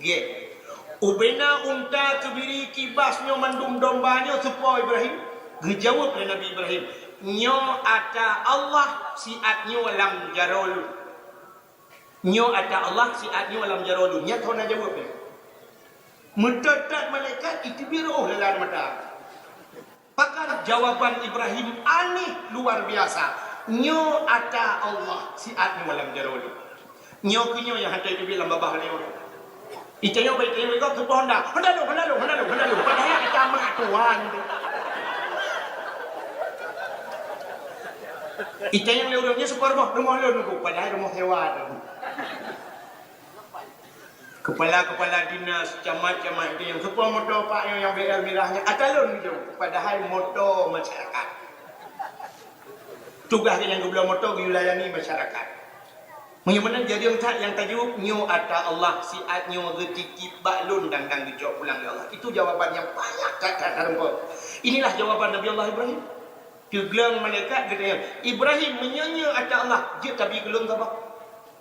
Ge. Ubena unta kebiri kibasnya mandum dombanya sepo Ibrahim. Gejawab oleh Nabi Ibrahim, "Nyo ata Allah siatnyo lam jarol." Nyo ata Allah siatnyo lam jarol. Nya thona jawab. Mendadak malaikat itu biru lalan mata. Pakar jawaban Ibrahim aneh luar biasa. Nyo ata Allah siat ni walam jaroli. Nyo kunyo yang hantai tu bilang babah leo. Icanyo baik leo kau tu honda. Honda lu. Padahal kita mak tuan. Icanyo leo nya super rumah leo nunggu. Padahal rumah hewan. Kepala-kepala dinas, camat-camat itu yang semua motor pak yang BL mirahnya atalun gitu. Padahal motor masyarakat. Tugas yang gubla motor dilayani masyarakat. Menyemenan jadi yang tajuk nyu ata Allah siat nyu getiki baklun dan dijawab pulang ya Allah. Itu jawaban yang banyak kata rempok. Inilah jawaban Nabi Allah Ibrahim. Kegelang malaikat katanya, Ibrahim menyanyi ata Allah, dia tapi gelung apa?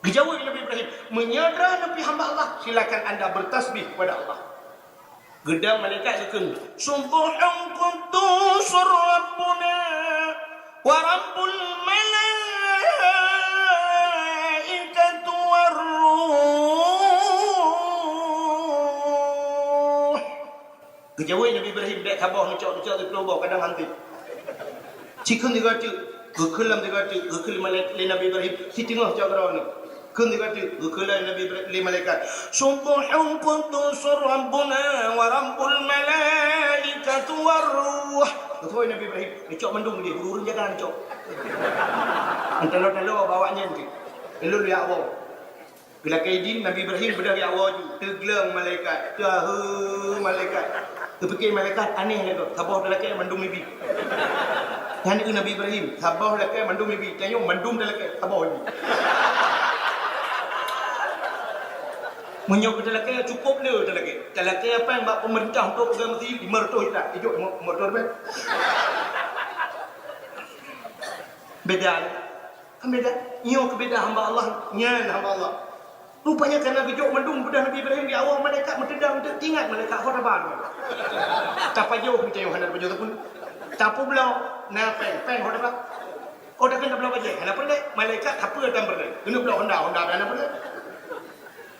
Dijawab Nabi Ibrahim, menyadar Nabi hamba Allah, silakan anda bertasbih kepada Allah. Gedang malaikat sekun, Subhan quddus Rabbuna wa Rabbul malaikatu war-ruh. Dijawab Nabi Ibrahim, dek khabah ngecok di pelubah kadang hanti. Cikun digatu, gekelam digatu, gekeli malaikat Nabi Ibrahim, si tengah cakra ni. Kun dikata gekelan Nabi Ibrahim malaikat Subhan quddus Rabbuna wa Rabbul malaikatu war-ruh. Betul Nabi Ibrahim dicok mendung dia urun jangan dicok. Antalo-talo bawanya nanti. Elul ya Allah. Bila kaidin Nabi Ibrahim berdari awal teglang malaikat. Malaikat. Terfikir malaikat aneh ni tu. Sabah dah laki mandum Nabi. Yang itu Nabi Ibrahim, sabah dah laki mandum Nabi. Tanya mandum dah laki sabah ni. Menyok telakaya cukup dia telakaya. Telakaya apa yang buat pemerintah untuk pegang mesti 500 juta. Hidup 500 juta. Beda. Kan beda. Nyo kebeda hamba Allah. Nyan hamba Allah. Rupanya kerana hidup mendung bedah Nabi Ibrahim di awal malaikat mentedang ingat malaikat khotaban. Tak jauh kita yang hendak berjauh pun. Tapu belau na pen khotaban. Oh dah kena belau aja. Kenapa ni? Malaikat apa datang berdua. Kena belau Honda dan apa ni?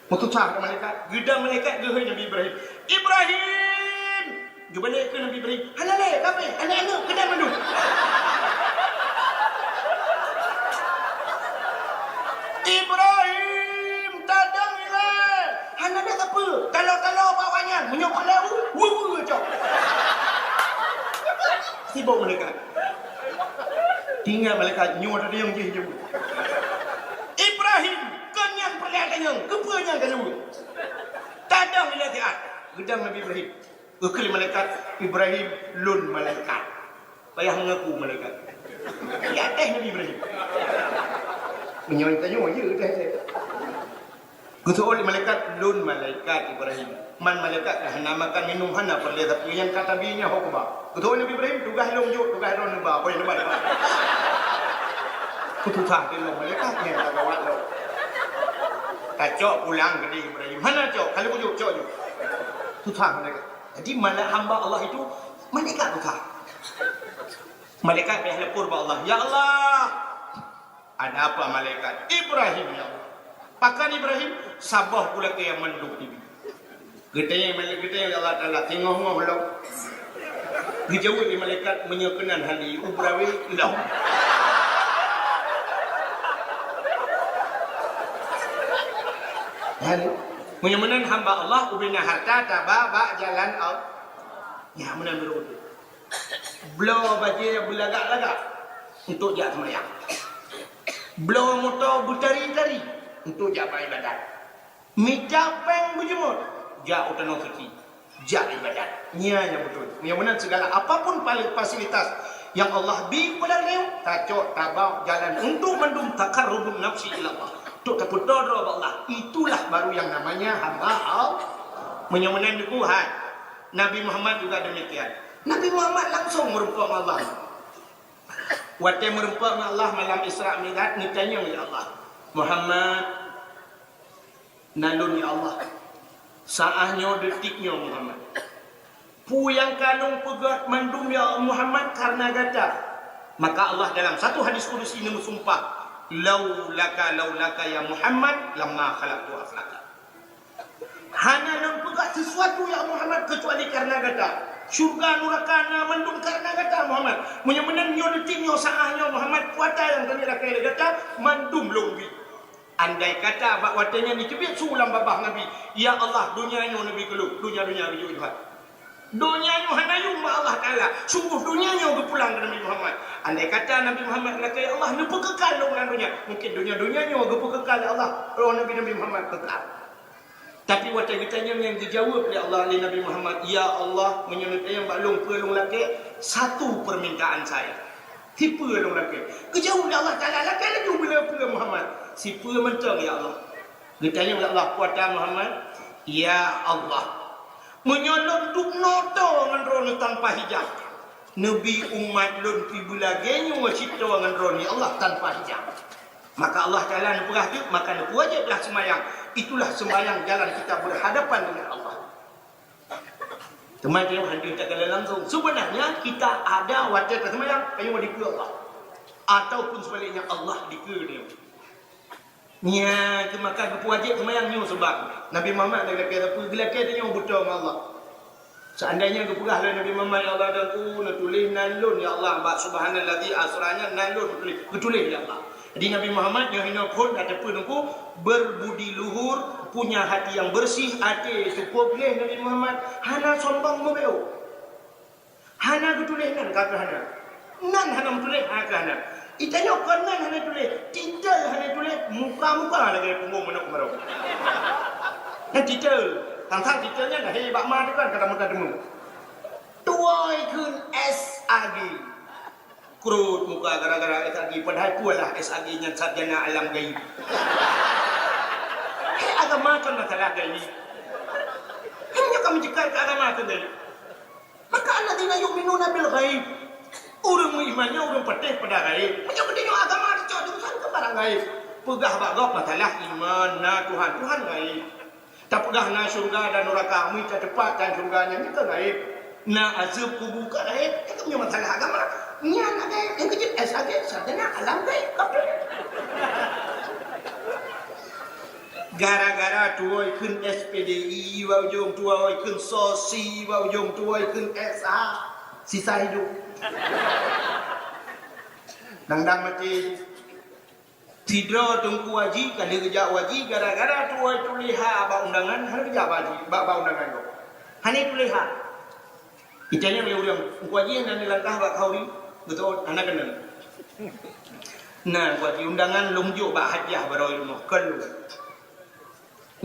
Mutucah ke malaikat, gedang malaikat ke Nabi Ibrahim. Ibrahim! Dia balik ke Nabi Ibrahim. Halale, kape? Anak-anak kedai mandu. Ibrahim, tadang ila. Halale apa? Kalau bawanya menyokok lau, wuh cok. Sibuk malaikat. Tinggal malaikat nyuar dia yang je. Ibrahim yang kepunya kalau tadang ila tiat gedang Nabi Ibrahim gekeli malaikat Ibrahim lun malaikat payah mengaku malaikat ya Nabi Ibrahim menyoy tanya je teh gutu oleh malaikat lun malaikat Ibrahim man malaikat dah namakan minum hana perli tapi yang kata binya hokba gutu Nabi Ibrahim tugas longjut tugas ron ba apa yang ba gutu tak dia malaikatnya tak gawat lo. Kacok pulang ke dia Ibrahim. Mana cok? Kalau pujuk cok je. Tutang mereka. Jadi mana hamba Allah itu malaikat tutang. Malaikat yang lepur kepada Allah. Ya Allah. Ada apa malaikat? Ibrahim ya Allah. Pakan Ibrahim sabah pula ke yang menduk ini. Gedenya malaikat yang Allah Taala tengok lo. Dijauh di malaikat menyekenan hali ubrawi lau. Mudah-mudahan hamba Allah ubina harta tabak jalan Allah. Ya mudah beruduk. Blow baju berlagak-lagak untuk jak semayang. Blow motor bertari-tari untuk jak ibadat. Micapeng berjemur jak utano suci. Jak ibadat. Nya betul. Mudah-mudahan segala apapun fasilitas yang Allah beri kepada dia, tacok tabau jalan untuk mendum takarrubun nafsi ila Allah. Untuk terputar Allah. Itulah baru yang namanya hamba Allah. Mudah-mudahan Tuhan. Nabi Muhammad juga demikian. Nabi Muhammad langsung merumpuk Allah. Waktu merumpuk Allah malam Isra Mi'raj, ni tanya oleh Allah, Muhammad, nalun ya Allah. Saahnya detiknya Muhammad. Pu yang kanung pegat mandum ya Muhammad karena gata. Maka Allah dalam satu hadis kursi ini bersumpah, laulaka ya Muhammad lamma khalaqtu aflaka. Hana nan pegat sesuatu ya Muhammad kecuali karena gata. Syurga nurakana mandum karena gata Muhammad. Munya-munya nyo detiknya saahnya Muhammad kuata yang kami rakai gata mandum lombi. Andai kata bak watanya ni cebit sulam babah Nabi, ya Allah dunianya Nabi keluk, dunia biju Tuhan. Dunianya hanayu ma Allah Taala, sungguh dunianya berpulang ke Nabi Muhammad. Andai kata Nabi Muhammad rakai Allah nepu kekal dalam dunia, mungkin dunianya gepu kekal Allah, roh Nabi Muhammad kekal. Tapi waktu ditanya yang dijawab oleh Allah oleh Nabi Muhammad, ya Allah menyuruh yang baklung pelung laki satu permintaan saya. Tipu long laki. Kejauh oleh Allah Taala laki lagi bila Muhammad. Si pula mentang ya Allah. Ditanya oleh Allah kuasa Muhammad, ya Allah. Menyolong duk noto dengan rono tanpa hijab. Nabi umat lun pi bulagenyo cerita dengan rono Allah tanpa hijab. Maka Allah Taala nak perhati, maka nak wajiblah sembahyang. Itulah sembahyang jalan kita berhadapan dengan Allah. Teman-teman hadir tak kala langsung. Sebenarnya kita ada wajib sembahyang kayu di Allah. Ataupun sebaliknya Allah dikir dia. Nya maka wajib sembahyang nyu sebab Nabi Muhammad dah kata apa gelakkan dia betul dengan Allah. Seandainya keperah lah Nabi Muhammad ya Allah dan nak tulis nalun ya Allah bak subhanallazi asranya nalun tulis ya Allah. Jadi Nabi Muhammad yang hina pun ataupun aku berbudi luhur, punya hati yang bersih, hati cukup boleh Nabi Muhammad. Hana sombong membeu. Hana tulis nan kata hana. Nan hana tulis kata hana. Itanya kanan hana tulis, titel hana tulis, muka-muka lagi punggung menak marau. Nan titel, tang-tang titelnya dah hebat mah tu kan kata muka demu. Tuai kun SAG. Kurut muka gara-gara SAG padahal pualah SAG nya sarjana alam gaib. Agama kan masalah gaib. Hanya kami cakap ke agama tu tadi. Maka alladzina yu'minuna bil ghaib. Orang imannya orang patih pada gaib. Macam pentingnya agama dicok urusan ke barang gaib. Pegah bagok masalah iman na Tuhan gaib. Tak pegah na syurga dan neraka minta cepat dan syurganya ni ke gaib. Na azab kubur ke gaib. Itu punya masalah agama. Ni anak gaib yang kecil SAG sarjana alam gaib kabeh. Gara-gara tuai kun SPDI wau jom tuai kun SOSI wau jom tuai kun SA sisa hidup. Dang-dang mati tidro tungku waji kali kerja waji gara-gara tuai tuliha ba undangan har kerja waji ba undangan ko. Hani tuliha. Itanya me urang waji nan langkah ba kauri betul anak kenal. Nah waji undangan lungjuk ba hadiah baroi mo kelu.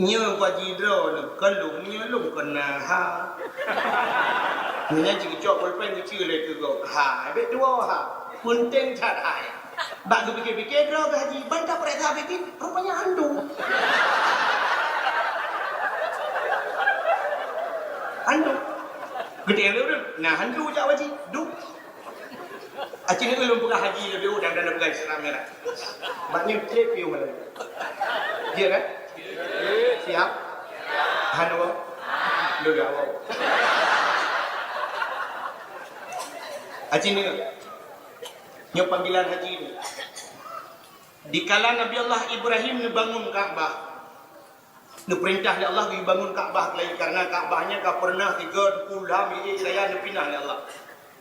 Nya waji dro le kelu nya lung kena ha. Nya ji cok pulpen kecil le tu go. Ha bet dua ha. Punting cat ai. Bak tu fikir-fikir dro haji bantah pereta fikir rupanya handu. Handu. Gede le tu. Nah handu jak waji duk. Acing ni belum pernah haji lebih dan pergi Islam merah. Baknya cek piu mana. Dia kan? Siap? Hanu? Lega awak. Haji ni nyo panggilan haji ni. Di kala Nabi Allah Ibrahim ni bangun Kaabah. Ni perintah oleh Allah dibangun Kaabah lagi karena Kaabahnya ka pernah 30 mili saya ni pindah oleh Allah.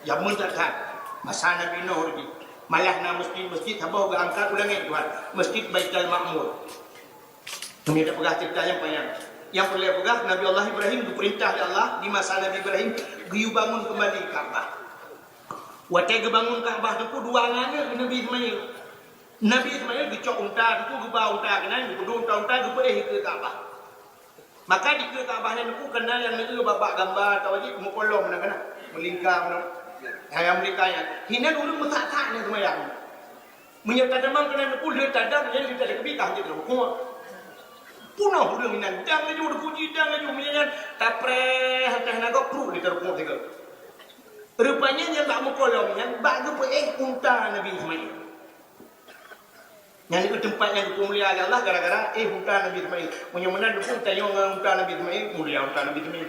Ya mentakkan masa Nabi Nuh lagi. Malah na masjid habau ga angkat ulangi Tuhan. Masjid Baitul Ma'mur. Kami dah pegah cerita yang panjang. Yang boleh pegah Nabi Allah Ibrahim diperintah oleh Allah di masa Nabi Ibrahim giu bangun kembali Kaabah. Watai bangun Kaabah tu dua anaknya Nabi Ismail. Nabi Ismail dicok unta tu gubah unta kanan duduk unta gubah ke Kaabah. Maka di ke Kaabah ni aku kenal yang ni babak gambar atau lagi mukolom nak kena melingkar nak. Yang mereka yang hina dulu mutak-tak ni semayang. Menyerta demam kena aku le tadam yang kita kebikah je tu. Punah udah minan dang lagi udah puji dang lagi minyan tapre hantar naga pru di teruk tiga. Rupanya yang tak mukolom yang bak ke unta Nabi Ismail. Yang itu tempat yang mulia Allah gara-gara unta Nabi Ismail. Punya mana dukung tayong unta Nabi Ismail mulia unta Nabi Ismail.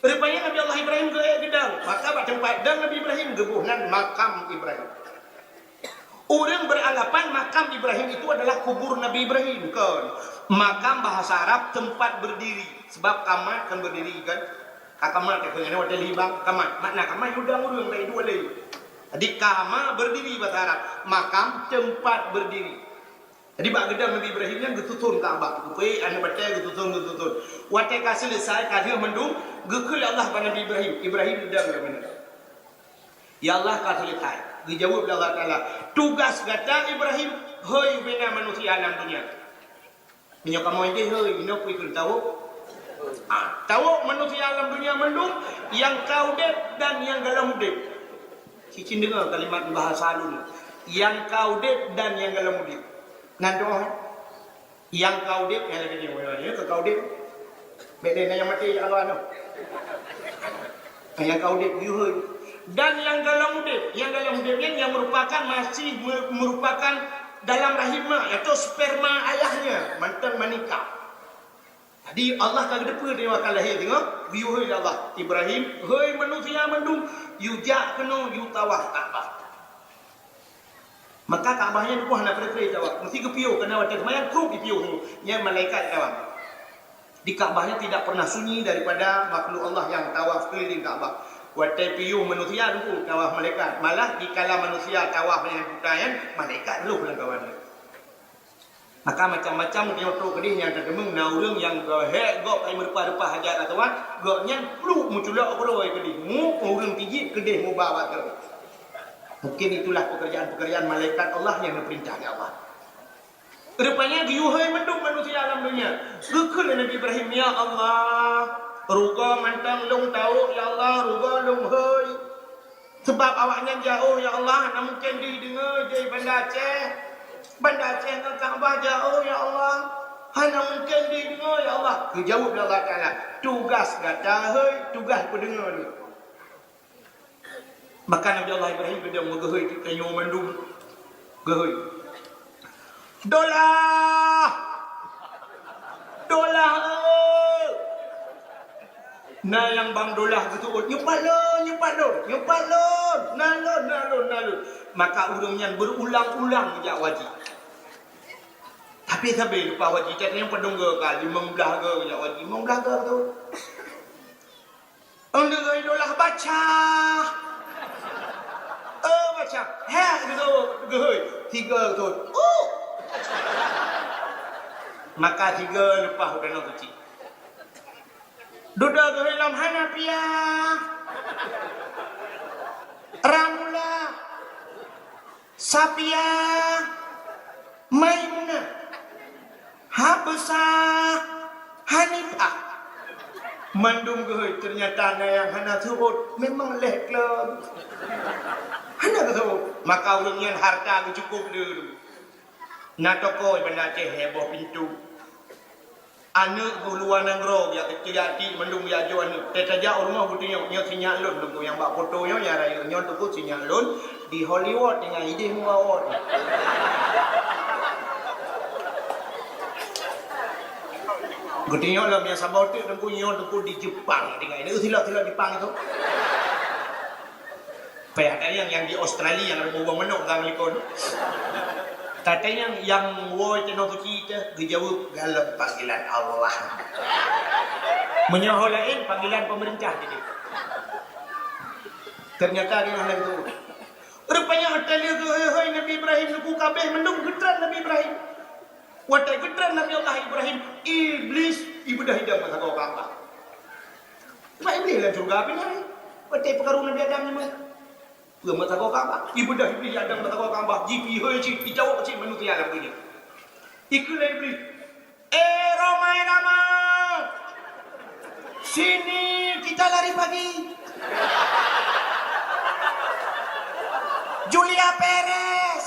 Rupanya Nabi Allah Ibrahim ke gedang. Maka pada tempat dan Nabi Ibrahim gebuhnan makam Ibrahim. Orang beranggapan makam Ibrahim itu adalah kubur Nabi Ibrahim. Bukan. Makam bahasa Arab tempat berdiri. Sebab kamat kan berdiri kan. Kamat tak kena ada libang kamat. Makna kamat udang-udang dari dua lagi. Jadi kama berdiri bahasa Arab. Makam tempat berdiri. Jadi bak gedang Nabi Ibrahim yang getutun Kaabah. Kupai anda baca getutun. Watai kasih selesai kasih mendung. Gekul Allah pada Nabi Ibrahim. Ibrahim gedang ke mana? Ya Allah kata lihat. Dijawab oleh Allah Ta'ala. Tugas kata Ibrahim. Hei bina manusia alam dunia. Minyak kamu ini hei. Ini aku ikut tahu. Tahu manusia alam dunia mendung. Yang kau dek dan yang galau dek. Cicin dengar kalimat bahasa halus. Yang kau dek dan yang galau dek. Nanti yang kau dek. Yang lagi dia. Ke kau dek. Bedanya yang mati. Yang kau dek. You hei. Dan yang dalam mudib yang merupakan masih merupakan dalam rahimah atau sperma ayahnya mantan menikah. Jadi Allah kata depa dia akan lahir tengok biuhai Allah Ibrahim hei manusia mendung you jak kena you tawaf Kaabah. Maka Kaabahnya buah nak pergi tawaf mesti ke piu kena wadah semayang kru di piu tu yang malaikat tawaf. Di Kaabahnya tidak pernah sunyi daripada makhluk Allah yang tawaf keliling Kaabah. Watai piu manusia dulu tawaf malaikat. Malah di kala manusia tawaf dengan putayan malaikat dulu pulang kawan. Maka macam-macam nyoto kedih yang terkemung naurung yang gehek gok ai merupa-rupa hajat atauan goknya perlu muculak beroi kedih mu urang tinggi kedih mu bawa ke. Mungkin itulah pekerjaan-pekerjaan malaikat Allah yang diperintah oleh Allah. Rupanya diuhai mendung manusia alam dunia. Gekul Nabi Ibrahim ya Allah. Ruga mantang long tahu ya Allah ruga long hei sebab awaknya jauh ya Allah nak mungkin didengar di Banda Aceh ke Kaabah jauh ya Allah hanya mungkin didengar ya Allah dijawab oleh Allah Ta'ala tugas kata hei tugas pendengar ni maka Nabi Allah Ibrahim dia menggehoi tanyo mandum gehoi dolah nah yang bang dolah gitu nyepat lon nalon maka urungnya berulang-ulang jak wajib tapi sampai lupa wajib tak yang pedungga kali membelah ke jak wajib membelah ke tu anda dolah baca gitu gehoi tiga tu maka tiga lepas udah nak kecil Duda ke dalam Hanafiah Ramula Safiah Maimunah Habsah Hanifah mandum ke ternyata ada yang hana sebut memang lehklah hana sebut maka urangnya harta cukup dulu nak toko Banda Aceh heboh pintu anak luar negara yang kecil hati mendung ya jo anak tetaja rumah putihnya nyo sinyak lun tu yang bak fotonya ya raya nyo tu sinyak lun di Hollywood dengan ide muawat getinya lah yang sabau tu nyo tu di Jepang dengan ini silap-silap Jepang itu kayak ada yang di Australia yang ada bawang menuk kang likon katanya yang woi teno kita dijawab dalam panggilan Allah. Menyohol lain panggilan pemerintah jadi. Ternyata dia hal itu. Rupanya hotel itu hei Nabi Ibrahim nuku kabeh mendung gedran Nabi Ibrahim. Watai gedran Nabi Allah Ibrahim, iblis ibadah hidang masa kau Kaabah. Sebab iblis lah surga apa ni? Watai pengaruh Nabi Adam ni mana? Pura masa kau Kaabah, ibadah iblis Adam masa kau Kaabah. GP hoi dijawab cik manusia lah punya. Ikulah iblis. Roma, sini kita lari pagi. Julia Perez,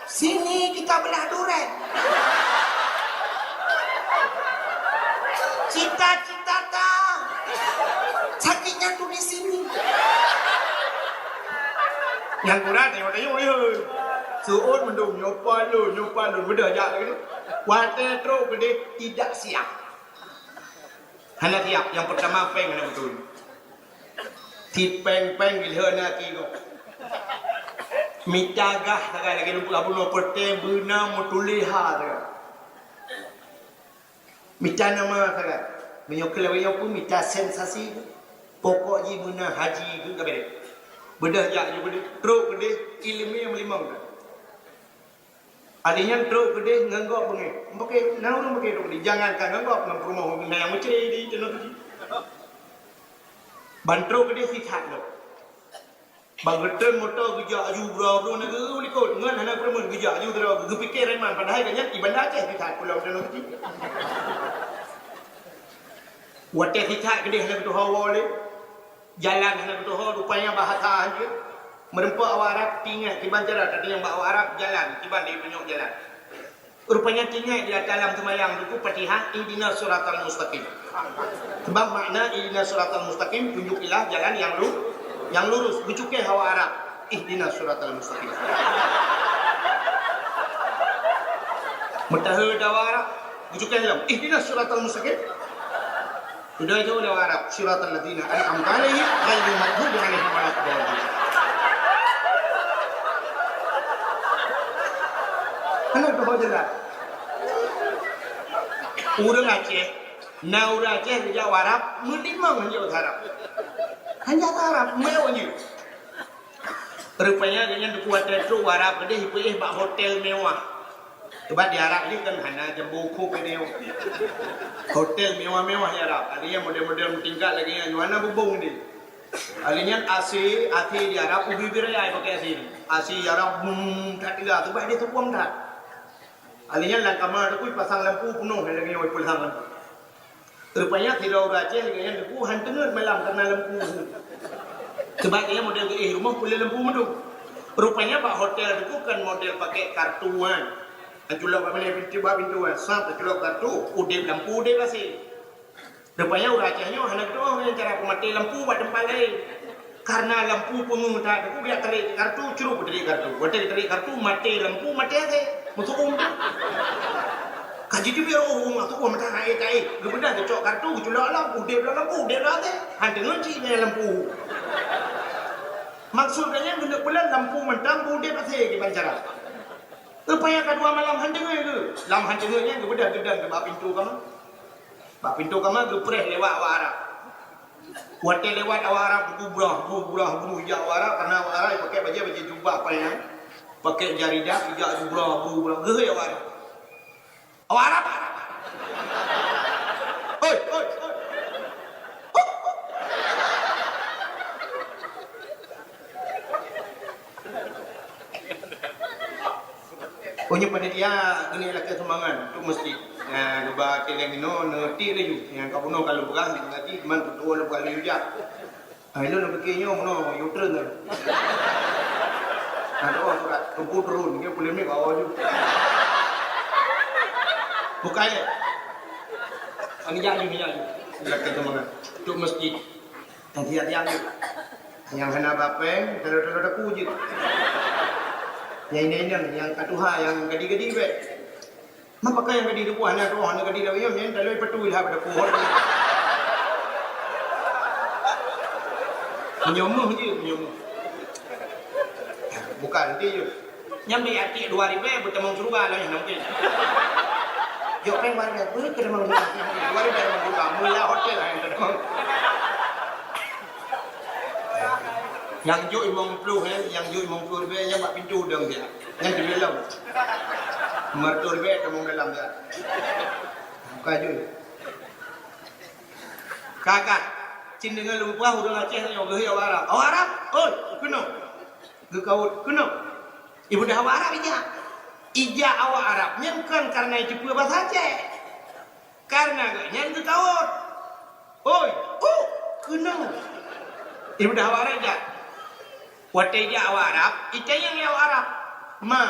sini kita belah duren. Cita-cita tak, sakitnya tuh di sini. Yang kurang tengok. Suun mendung nyopan lu beda aja gitu. Wadah teruk gede tidak siap. Hanya siap yang pertama peng hanya betul. Ti peng giliran nanti kok. Mitagah tagay lagi lumpuh abu no perte bena mutuliha tagay. Mita nama tagay. Menyokil pun mita sensasi. Pokok ji bena haji ke kabeh. Beda aja beda teruk gede ilmu yang melimang. Adanya teruk gede nganggok bengi. Pakai nauru pakai dok di jangan kan nganggok nang rumah yang menceri di tenok di. Bantro gede sihat lo. Banggetan motor geja aju bro naga ulikot ngan anak perempuan geja aju bro gepikir reman padahal kan ibadah Aceh sihat pulau tenok di. Wate sihat gede anak tu hawa le. Jalan anak tu hawa rupanya bahasa aja. Merempak awak Arab tinggal di bandara tadi yang bawa Arab jalan tiba di penyok jalan. Rupanya tinggal di dalam semayang buku Fatihah ihdinas siratal mustaqim. Sebab makna ihdinas siratal mustaqim tunjukilah jalan yang lurus. Bucuke hawa Arab ihdinas siratal mustaqim. Mutahe hawa Arab bucuke dalam ihdinas siratal mustaqim. Sudah jauh hawa Arab siratal ladzina an'amta alaihim ghairil maghdubi alaihim waladdallin. Anak tu jalan. Orang Aceh, orang Aceh dia Arab, melimang hanya Arab. Hanya Arab, mewahnya. Rupanya dengan kuat itu Arab dia hidup bak hotel mewah. Sebab di Arab ni kan hanya jambu ku pedeo. Hotel mewah-mewah ya Arab. Ada yang model-model tingkat lagi yang mana bubung ni. Alinya AC di Arab ubi birai pakai AC Arab tak tiga sebab dia tu pun tak. Alinya langkama tu pasang lampu penuh lagi oi pasang lampu. Rupanya tidak orang Aceh lagi yang tu hantengat malam karena lampu. Sebab dia model rumah boleh lampu mendung. Rupanya pak hotel tu kan model pakai kartuan. Anculok apa pintu sah anculok kartu udip lampu dia kasih. Rupanya orang Acehnya anak tu yang cara pemati lampu buat tempat lain. Karena lampu penuh tak aku biar tarik kartu curug tarik kartu. Wadah tarik kartu mati lampu mati aja. Masuk kaji tu biar masuk mata naik. Kemudian dia cok kartu culok lampu dia lampu dia aja. Hantar ngunci ni lampu. Maksudnya guna bulan lampu mentang dia pasal gimana cara? Rupanya kedua malam hantar ke? Lam hantarnya kemudian gedang ke pintu kamu. Bak pintu kamu gepreh lewat awak Arab. Wadah lewat awak Arab buruh hijau awak Arab karena awak Arab pakai baju jubah apa yang pakai jaridah hijau buruh geh awak Arab. Awak Arab. Oi. Punya panitia gini laki sumbangan tu mesti lupa keleng ino ngerti lagi yang kau puno kalau bukan ngerti man betul lo kalau juga ayo lo begini puno yutren tu ada orang surat tumpu turun dia boleh make awal juga bukan ya ini jadi laki sumbangan tu mesti hati-hati yang hendak bapeng terus puji yang ini yang katuha yang gadi-gadi be. Mapakah yang gadi tu hanya tu hanya gadi dah yang dalam petu ilha pada pohon. Menyomuh je. Bukan dia je. Nyambi hati 2000 bertemu surga lah yang mungkin. Jok peng warga boleh terima 2000 surga mula hotel lah yang terima. Yang jo imong puluh yang jo imong puluh be yang bak pintu dong dia. Yang di dalam. Mertur be temu dalam dia. Kaju. Kakak, cin dengan lupa udah Aceh yang geuh awak Arab. Awak Arab? Oi, kuno. Geuh kaut kuno. Ibu dah awak Arab ija. Ija awak Arab nyengkeun karena itu bahasa Aceh. Karena nyen geuh kaut. Oi, kuno. Ibu dah awak Arab ija. Wate ija awak Arab, ija yang awak Arab. Ma.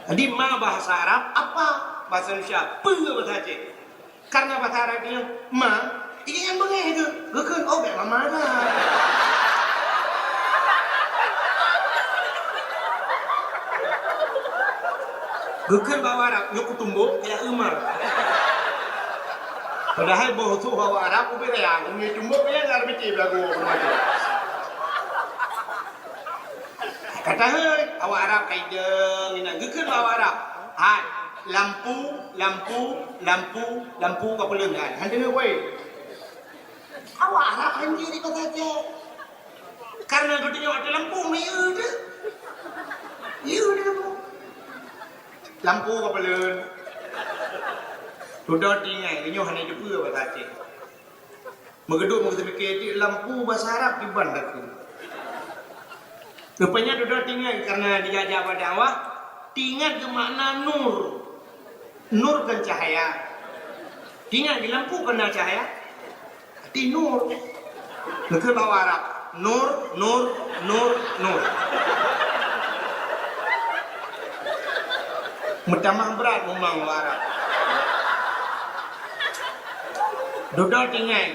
Jadi ma bahasa Arab apa? Bahasa Indonesia, bahasa Aceh. Karena bahasa Arab yang ma, ini yang bengeh itu, geukeun oh kayak mana? Geukeun bawa Arab, nyok tumbuk kayak Umar. Padahal bahasa bawa Arab ubi reang, ini tumbuk kayak ngar biti belagu macam. Kata heuy, awak Arab kaideng, ina geukeun bawa Arab. Hai, lampu kapaleun kan. Hande we. Awak Arab hanje di kota Aceh. Karena gedenya ada lampu meu deh. Ieu deh lampu. Lampu kapaleun. Sudah tinggal dinyo hanya di pura bahasa Aceh. Megeduk mikir lampu bahasa Arab di bandaku. Rupanya sudah tinggal karena dijajah pada awak. Tinggal ke makna nur. Nur kan cahaya. Tinggal di lampu kena cahaya. Di nur. Negeri bawa Arab. Nur. Mutamah berat memang Arab. Duduk tinggal.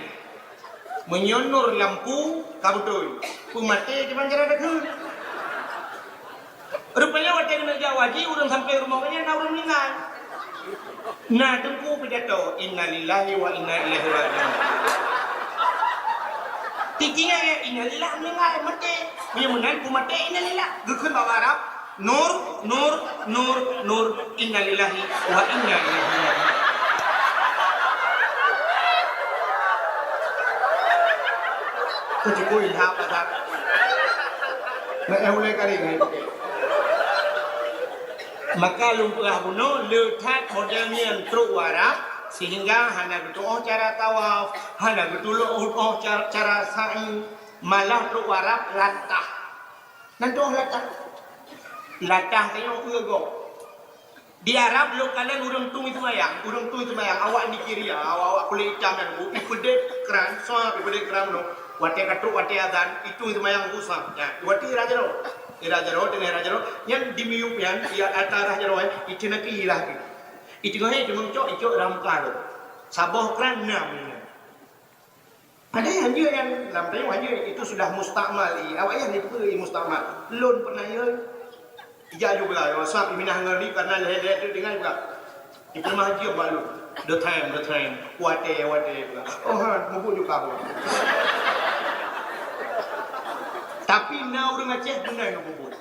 Menyonur lampu kabutui. Pemati di mana ada ke? Rupanya waktu kena jawaji orang sampai rumahnya nak orang meninggal. Nah, tunggu pidato innalillahi wa inna ilaihi raji'un. Tikinya ya innalillahi meninggal mati. Yang menang ku mati innalillah. Geukeun bawa Arab nur innalillahi wa inna ilaihi raji'un. Kecikui hap atak. Boleh kali ni. Maka lumpur bunuh letak modelnya truk Arab sehingga hanya betul cara tawaf, hanya betul cara sa'i, malah truk Arab latah. Nanti latah tengok urgo. Di Arab lo kalian urang tu itu mayang, awak di kiri awak kulit hitam dan bu, ikude keran, soal ikude keran lo. Wate katruk wate adan itu mayang usah. Ya, wate rajaro. Rajaro yang dimiup yang ia atas rajaro itu nak ilah. Itu kan itu muncul itu ramkal. Sabah keran enam. Ada yang dia yang lampai wajib itu sudah mustakmal. Awak yang diperi mustakmal. Lon pernah ya. Ija juga ya. Sebab minah ngeri karena leher itu dengan juga. Itu mah dia balu. The time. Wate juga. Oh, mumpuk juga. Tapi na orang Aceh benar nak bubur.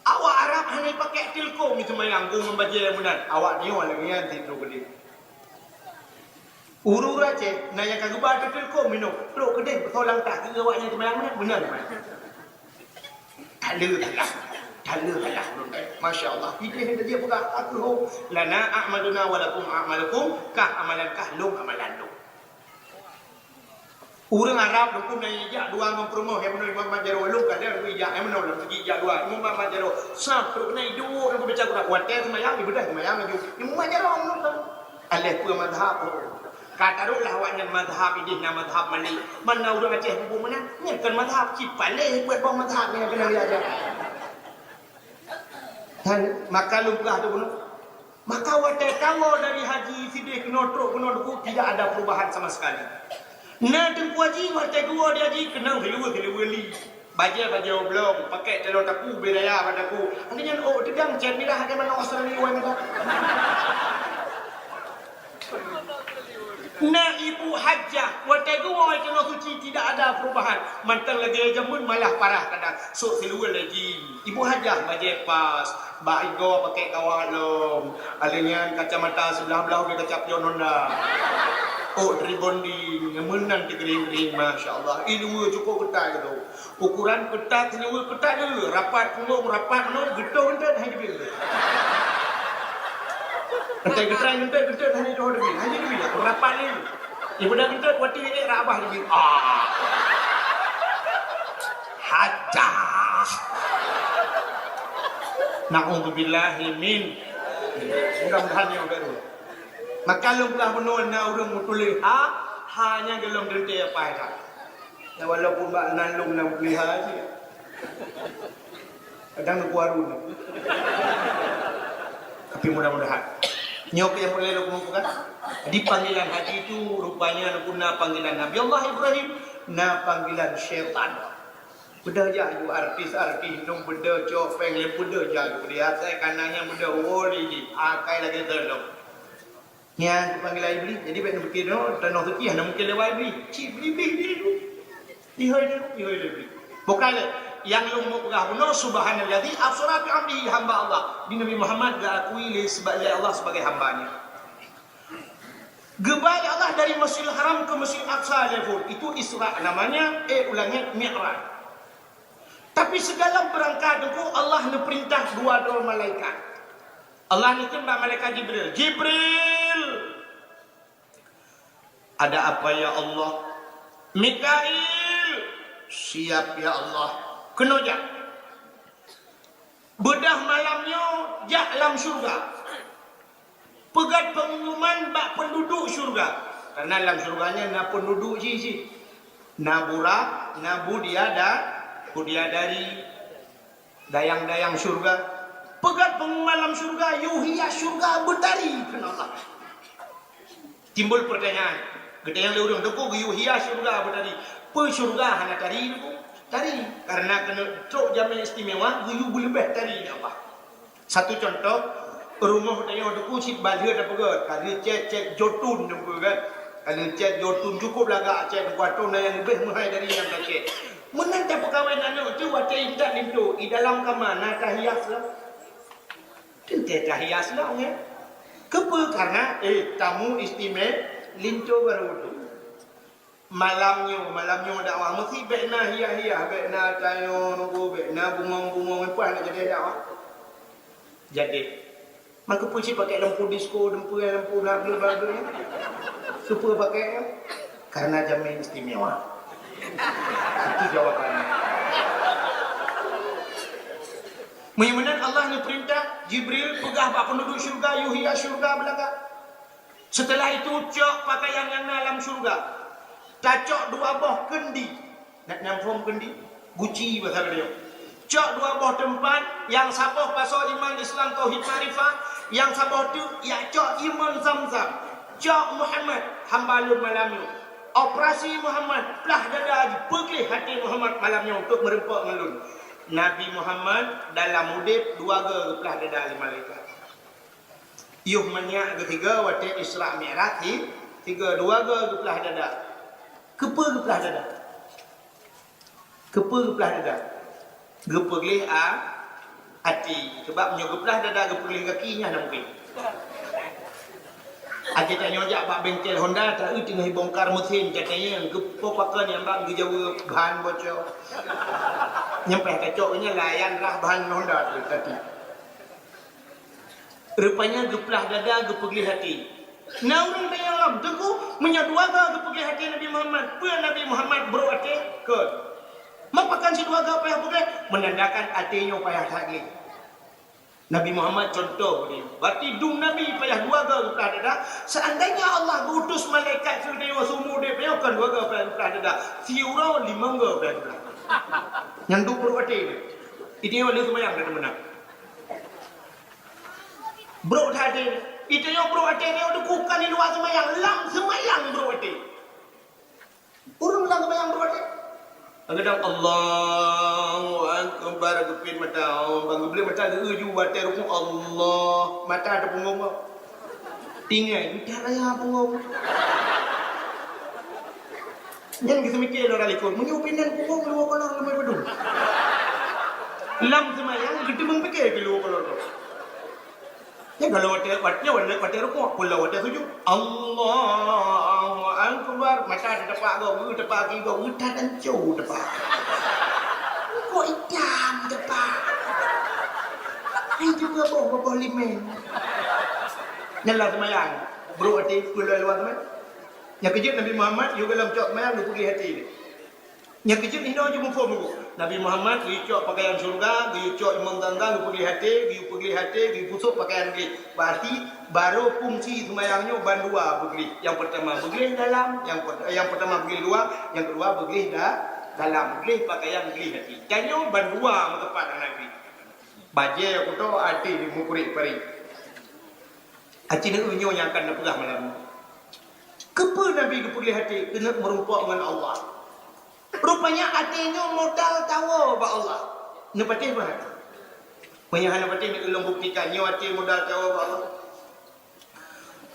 Awak Arab hanya pakai telkom itu mayang gong membaca yang benar. Awak ni orang yang tidur gede. Uru Aceh na yang kagak baca telkom minum. Teruk gede bertolak tak ke awaknya itu mayang benar. Talah. Masya Allah. Itu yang dia buka aku. Lana a'maluna walakum a'malukum kah amalan lum amalan lum. Orang Arab dukung naik ijak dua mempromo yang menurut Imam Majaro lu kan dia ijak yang menurut segi ijak dua Imam Majaro satu naik dua orang berbicara kurang kuatnya semayang ibu dah semayang lagi Imam Majaro menurut alih pun madhab kata rulah awaknya madhab ini nama madhab mana orang Aceh buku mana nyekan madhab cipaleh buat bawang madhab yang kena dia dan maka lumpah tu pun maka wadah kamu dari haji sidih kena duku tidak ada perubahan sama sekali. Nah, tengku haji, wartai dua dia haji, kenang kelua li. Baja belum, pakai telur taku, beraya padaku. Nantinya, tegang, cek bila ada mana osra ni, wai mata. Nah, ibu hajjah, wartai dua, kena suci, tidak ada perubahan. Mantan lagi jamun, malah parah kadang. So, kelua lagi. Ibu hajjah, baja pas. Baigo pakai kawalom. Alingnya kacamata sebelah-belah, dia kacap yononda. Oh, rebonding, menang di kering-kering, Masya Allah. Ilmu cukup ketat gitu. Ukuran ketat, ilmu ketat dulu. Rapat, getong ketat, hanya bila. Entai getrai gentut hanya doh debi. Hanya debi dah rapat ni. Ibu dah gentut wati ni rabah debi. Hajah. Na'udzubillahi min. Mudah-mudahan yang baru. Maka lu belah menun na urang mutulih hanya gelong dente apa dah. Ya walaupun bak nalung nak pelihara je. Kadang nak warun. Tapi mudah-mudahan nyok yang boleh lu kumpulkan di panggilan haji itu rupanya guna panggilan Nabi Allah Ibrahim na panggilan syaitan. Benda jayu artis-artis nung benda copeng le benda jayu dia saya kanannya benda woli di akai lagi terlok. Nya panggilan iblis jadi baik nak fikir no tanah tu kiah nak mungkin lewat iblis. Cik iblis dia. Ihoi. Bukan yang lu mau pegang no subhanallazi asra bi abdi hamba Allah. Di Nabi Muhammad diakui sebagai Allah sebagai hambanya. Gebalik Allah dari Masjidil Haram ke Masjidil Aqsa level itu Isra namanya ulangnya Mi'raj. Tapi segala berangkat itu Allah ne perintah dua malaikat. Allah ni tembak malaikat Jibril. Jibril. Ada apa ya Allah? Mikail. Siap ya Allah. Kena jak. Bedah malamnya jak dalam syurga. Pegat pengumuman bak penduduk syurga. Karena dalam syurganya na penduduk si. Na burak, na budiadari, dayang-dayang syurga. Pegat pengumuman dalam syurga, yuhiya syurga bertari. Kenapa? Timbul pertanyaan. Gedayang leurung deku yuhiya syurga bertari. Pe syurga hana tari deku. Tari karena kena cok jamin istimewa guyu lebih tari apa. Satu contoh rumah tanya deku sit balir ada pegat. Kali cek jotun deku kan. Kali cek jotun cukup lagak cek kuatun yang lebih mahal dari yang cek. Menanda perkahwinan itu wate indak lintu di dalam kamar nak hias lah. Tente hias lah ya. Kepa karena tamu istimewa lintu baru tu. Malamnya dakwah mesti bekna hiah bekna tayo nunggu bekna bungong apa nak jadi dakwah. Jadi maka puji pakai lampu disco, lampu lagu super pakai karena jamin istimewa. Itu jawabannya. Menyemenan Allah ni perintah Jibril pegah bak penduduk syurga yuhiya syurga belaka. Setelah itu cok pakaian yang dalam syurga. Cacok dua boh kendi. Nak nyamfom kendi? Guci bahasa beliau. Cok dua boh tempat yang saboh pasal iman Islam tauhid marifah, yang saboh tu ya cok iman Zamzam. Cok Muhammad hambalun malamnya. Operasi Muhammad pelah dada pergi hati Muhammad malamnya untuk merempak melun. Nabi Muhammad dalam mudib dua ge pelah dada lima malaikat. Yuh menyak ketiga wate Isra Mi'raj tiga dua ge pelah dada. Kepa gepelah dada. Gepa gelih hati. Sebab punya gepelah dada, gepa gelih kakinya nak mungkin. Kita nyojak bak bengkel Honda tak tengah bongkar mesin katanya gepa pakai yang bak gejawa bahan bocor. Nyampai kacoknya layan lah bahan Honda tu tadi. Rupanya gepelah dada, gepa gelih hati. Naurung tanya Allah teguh menyaduaga ke pergi hati Nabi Muhammad. Pada Nabi Muhammad berhati ke mapakan si duaga payah pergi menandakan hatinya payah lagi. Nabi Muhammad contoh dia. Berarti dung Nabi payah duaga ke dada. Seandainya Allah utus malaikat sudah wasumuh dia payahkan duaga ke dada. Siurau limangga ke dada. Yang duk berhati dia. Itu yang boleh semayang dan menang. Bro hati itu yang bro hati dia udah bukan di luar semayang bro hati. Urung lang semayang bro hati. Kadang Allahu Akbar gepin mata, bang beli mata uju hati rukun Allah, mata ada punggung. Tinggal kita raya punggung. Jangan kita mikir orang likut, menyupinan punggung luar kolor lemai bedung. Lam semayang kita mengpikir ke luar kolor. Ya kalau wate rukuk pula wate sujud Allahu Akbar mata ada tepak go tepak ki go udah dan jauh tepak kok hitam tepak ai juga boh limen Nyala semayang. Bro hati keluar teman. Yang kejut Nabi Muhammad juga dalam cok semayang dia pergi hati ni. Yang kejut ini aja mufum dulu. Nabi Muhammad dia cok pakaian surga, dia cok imam tangga, dia pergi hati, dia pusuk pakaian dia. Berarti baru fungsi semayangnya bandua pergi. Yang pertama pergi dalam, yang pertama pergi luar, yang kedua pergi dalam, pergi pakaian pergi hati. Jangan bandua tepat Nabi. Baje aku tu hati di mukurik pari. Acina unyo yang akan napugah malam. Kepa Nabi pergi hati kena merumpak dengan Allah. Rupanya hatinya modal tahu ba Allah. Ni patih bah. Punya hana patih ni ulung buktikan nyo hati modal tahu ba Allah.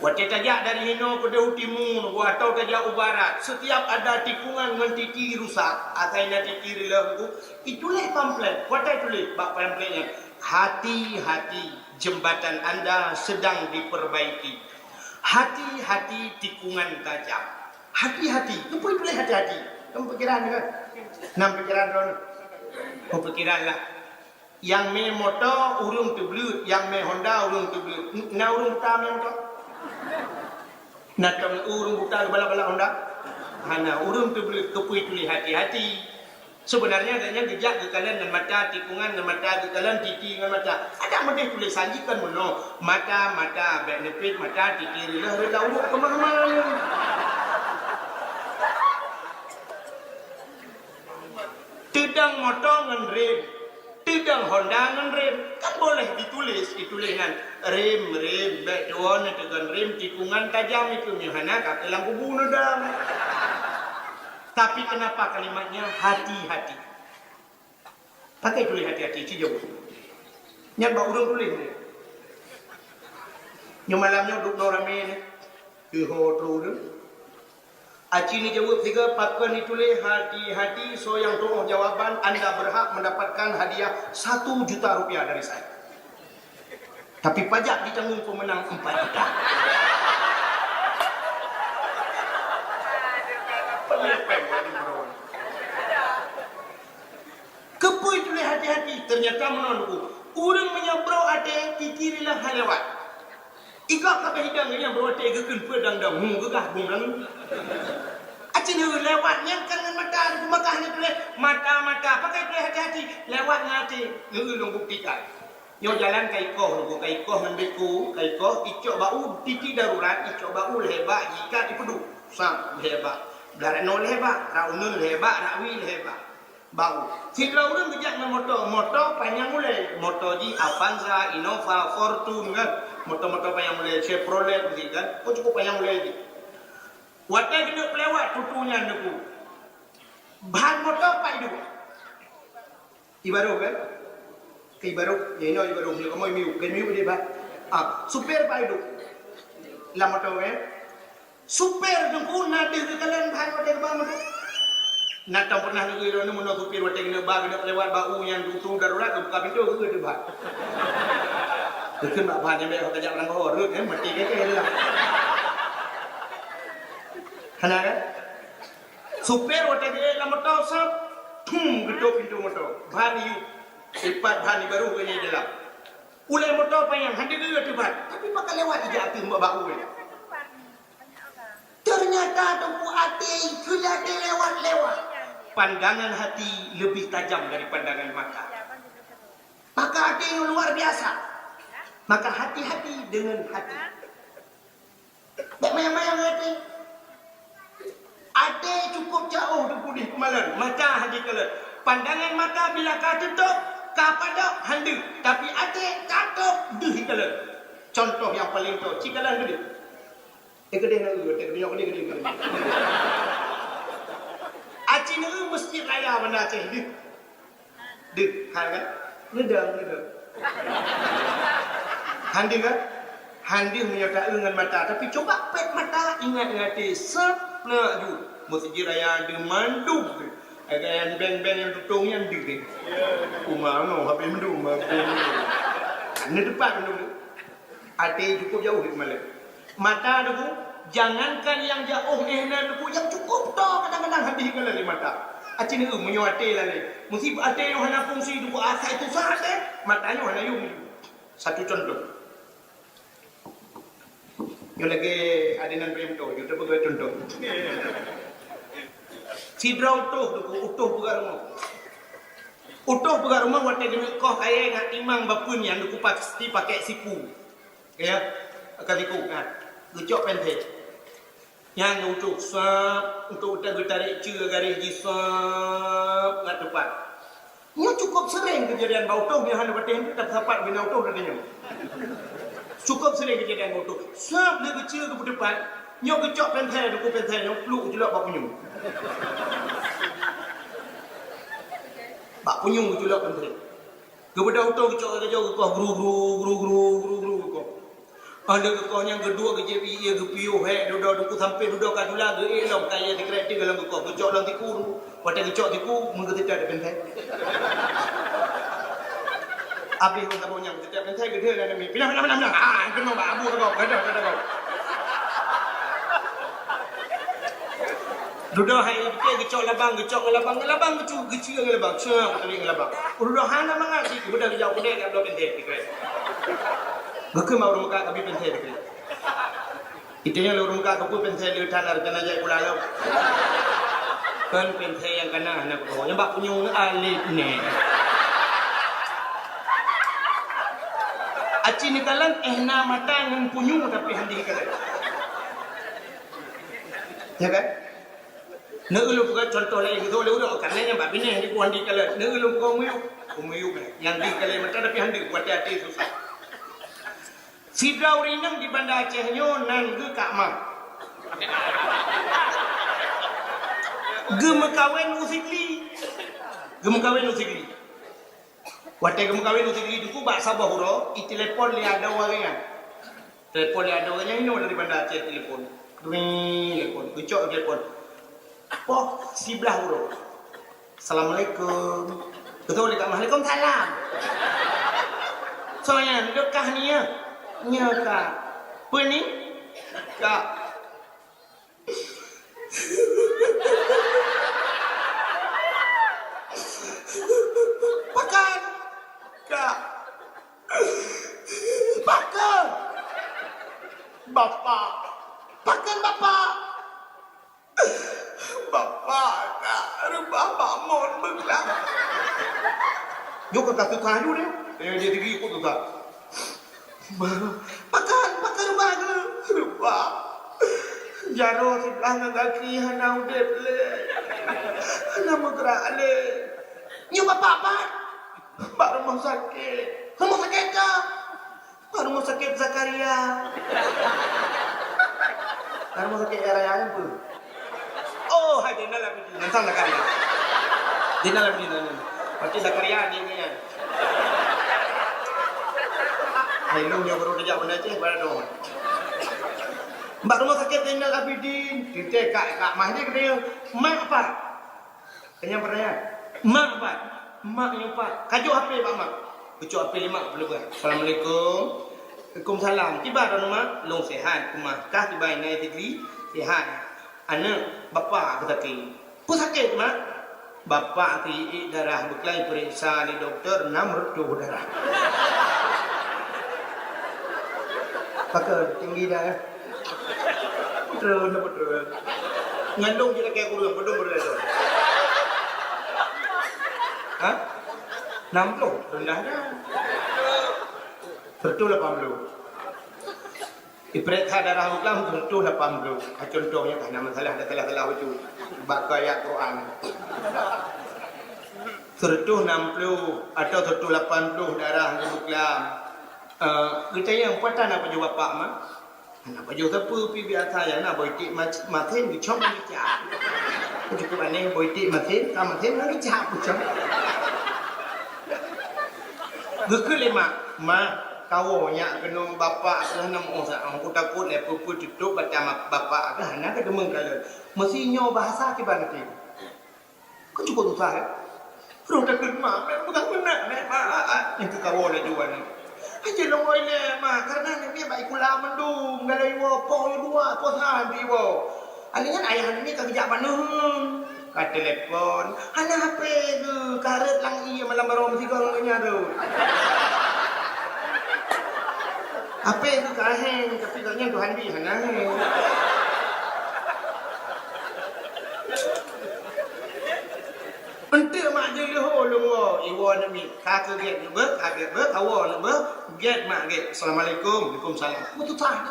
Wate tajak dari hino ke deu timur, atau tajak barat. Setiap ada tikungan dengan titi rusak, asalnya titi rilangku, itulah pamflet. Wate tulis bab pamfletnya. Hati-hati jembatan Anda sedang diperbaiki. Hati-hati tikungan tajam. Hati-hati. Apa itulah hati-hati? Kamu pikiran kan? Nam pikiran dong. Kau pikiran lah. Yang me motor urung tu belut, yang me Honda urung tu belut. Na urung buta me motor. Na tam urung buta bala-bala Honda. Hana urung tu belut kepui tulis hati-hati. Sebenarnya adanya gejak gekalan dan mata, tikungan dan mata, gekalan titi dengan mata. Ada model tulis sajikan mono. Mata, benefit, mata, titi, rilah, urung kemana-mana. Tidang motor dengan rem, tidang Honda dengan rem, kan boleh ditulis dengan rem, backdoor dengan rem, tikungan tajam itu mihana kata lampu bunuh dam. Tapi kenapa kalimatnya hati-hati? Pakai tulis hati-hati, cijau. Nyan bau urang tulis ni. Nyo malamnya duduk norame ni, keho terus. Aci ni jawab 3 pakan ditulis hati-hati. So yang tolong jawaban anda berhak mendapatkan hadiah 1 juta rupiah dari saya. Tapi pajak ditanggung pemenang 4 juta. Kepui tulis hati-hati. Ternyata menunggu. Orang menyabrau ada kikirilah halawat. Ikak kabeh hidang ni yang berwate gekeun pedang dah gegah bumlang. Acin lewat yang kan mata di Mekah ni tulis mata pakai tulis hati-hati lewat ngati ngeulung buktikan. Nyo jalan kaikoh ngan beku kaikoh icok bau titi darurat icok bau hebat jika dipedu sam hebat. Darano hebat, raunun hebat, rawi hebat. Bau. Sidra urang gejak dengan motor panjang mulai. Motor di Avanza, Innova, Fortune kan. Motor-motor panjang mulai Chevrolet begitu kan. Oh cukup panjang mulai ni. Watai kena pelewat tutunya neku. Bahan motor apa itu? Ibaru kan? Ke ibaru, ya ini ibaru. Kamu miu dia bah. Super apa itu? Lah motor kan? Super jengku nade ke kalian bahan motor bang motor. Natang pernah negeri orang ni menurut supir watak kena bag kena lewat bau yang tutup darurat buka pintu ke tu bah. Kekin bak bahan yang baik kajak orang kau rut kan mati ke lah. Hana kan? Supir watak dia dalam motor sap, ketuk pintu motor. Bahan you sifat bahan baru ke ni dalam. Ulai motor payang handi ke tu bah. Tapi pakai lewat ijak tu mbak bau ni. Ternyata tempuh hati sudah lewat. Pandangan hati lebih tajam dari pandangan mata. Maka hati yang luar biasa. Maka hati-hati dengan hati. Tak mayang-mayang hati. Hati cukup jauh dipudih kemalan. Mata hati kalah. Pandangan mata bila kau tutup, kau padak handu. Tapi hati tutup duh kalah. Contoh yang paling tu, cikalan gede. Gede nak gede. Acing ni mesti raya mana acing ni. Dek, kan? Ngedang. Handi kan? Handi menyertai dengan mata. Tapi coba pet mata ingat sepna ju. Mesti raya di manduk. Agan beng-beng yang tutung yang dik. Umano habis mendung. Ni depan dulu. Hati cukup jauh di malam. Mata dulu. Jangankan yang jauh ehna tu yang cukup dah kadang-kadang hati kala di mata. Acin ni menyuati lah ni. Mesti ada yang hana fungsi tu akal tu sah matanya hana yung. Satu contoh. Yo lagi adinan pemto, yo dapat gue contoh. Sidra utuh bukan rumah. Utuh bukan rumah waktu ini kau kaya ngat imang bapun yang aku pasti pakai siku. Ya, akan siku. Nah, gecok pentet. Yang untuk sap, untuk udah tarik cia garis gisap ngat depan. Nya cukup sering kejadian bau tuh yang hendak bertemu tak sapat bina tuh katanya. Cukup sering kejadian bau tuh. Sap dia kecil ke depan, nya gecok pentet, aku pentet, nya peluk jelak bak punyung. Bak punyung jelak pentet. Kepada auto gecok ke jauh kau gru kau. Ada kau yang kedua ke JPI ke PO duduk sampai duduk kat dula ke elok kaya di kereta dalam kau gecok dalam tiku pada gecok tiku menggetik ada pentai habis orang tahu yang getik pentai gede dan demi pindah kena babu kau ada kau duduk hai ke gecok labang kecil labang siapa kali labang duduk hana mangati budak jauh gede kat dua pentai di kereta Bukan mau rumah kami pensai dekri. Itunya lu rumah kami pensai di tanah kena jaya pulau. Kan pensai yang kena anak kau. Yang bak punyung alit ni. Aci ni kalan mata yang punyung tapi handi kalan. Ya kan? Nelu bukan contoh lain itu lu udah karena yang bak bini di handi kalan. Nelu kau muyuk yang di kalan mata tapi handi buat hati susah. Sidra urinang di Banda Aceh nyo nan ke Kak Mak. Gemekawin usikli. Waktu gemekawin usikli itu bak sabah huro, i telepon li ada waringan. Telepon li ada waringan ini dari Banda Aceh telepon. Telepon, gecok telepon. Oh, sebelah huro. Assalamualaikum. Betul Kak Mak. Waalaikumsalam. Soalnya dekah ni ya. Nya kak, apa ni? Kak. Pakan. Kak. Pakan. Bapak. Pakan bapak. Bapak kak, rumah bangun begelang. Yo kata tukang dulu deh. Dia tinggi ikut tukang. Pakan rupa jaro sebelah ngagaki hana udep le hana menggerak le nyoba apa pak rumah sakit ke pak rumah sakit Zakaria rumah sakit Raya pun oh hai dina lah biji nanti Zakaria dina lah biji nanti Zakaria ni kan Hello, yang baru kerja Banda Aceh, pada dong. Mbak rumah sakit Zainal Abidin, ditek kak Mahdi katanya, mak apa? Tanya pertanyaan, mak apa? Mak yang apa? Kajuk HP pak mak? Kajuk HP 5 perlu kan? Assalamualaikum. Waalaikumsalam. Tiba dah mak, long sehat. Kumakah tiba ini tigri sehat. Anak bapa ketaki. Ku sakit mak? Bapa ti darah berkelahi periksa di dokter 6 darah. Pakai tinggi dah. Betul. Ngandung kita kayak kurang, betul tu. Hah? 60 rendah dah. Betul 80. Iperiksa darah Islam betul 80. Contohnya karena masalah ada salah itu. Baca ayat Quran. Sertuh 60 atau sertuh 80 darah Islam. Kita yang patan apa jawab Pak Mak? Apa jawab apa pi biasa yang nak boitik maten di chong di cap. Cukup aneh boitik maten, maten lagi cap chong. Gekul mak kau nya kena bapa kena masa aku takut le pupu tutup baca bapa ke hana ke demeng kala. Mesti nyo bahasa ke banati. Kau cukup susah. Perlu takut mak, bukan benar mak. Yang kau le jual ni. Aja longoi le mak karena ni baik kula mendung galai wo po dua po sandi wo. Alingan ayah ni kerja panun. Ka telepon, hana HP ke karet lang iya malam barom si kau nya tu. Apa itu kaheng tapi katanya Tuhan di mana? Ente mak je leho lungo iwo nami ka ke get be kawo be get mak get assalamualaikum waalaikumsalam tu tah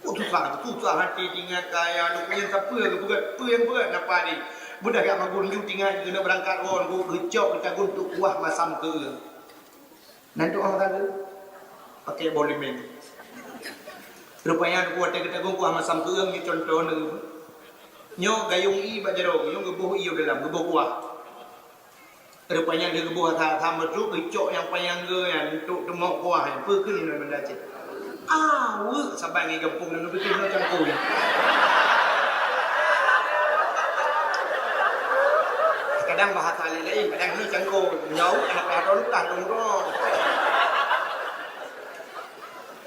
tu tah hati tinggal kaya lu punya apa ke bukan yang buat apa ni budak kat magun lu tinggal kena berangkat on ku gecok kita gun tu kuah masam ke nanti orang kata pakai bolimen rupanya aku ada kita gun kuah masam ke ni contoh ni nyo gayung i bajaro nyo gebuh iyo dalam gebuh kuah rupanya dia gebuh sama tu gecok yang payang ge yang untuk demok kuah yang pekin ni benda cik sabar ni kampung ni betul macam kau ni kadang bahasa lain kadang ni cangkau nyau anak adon tak dongro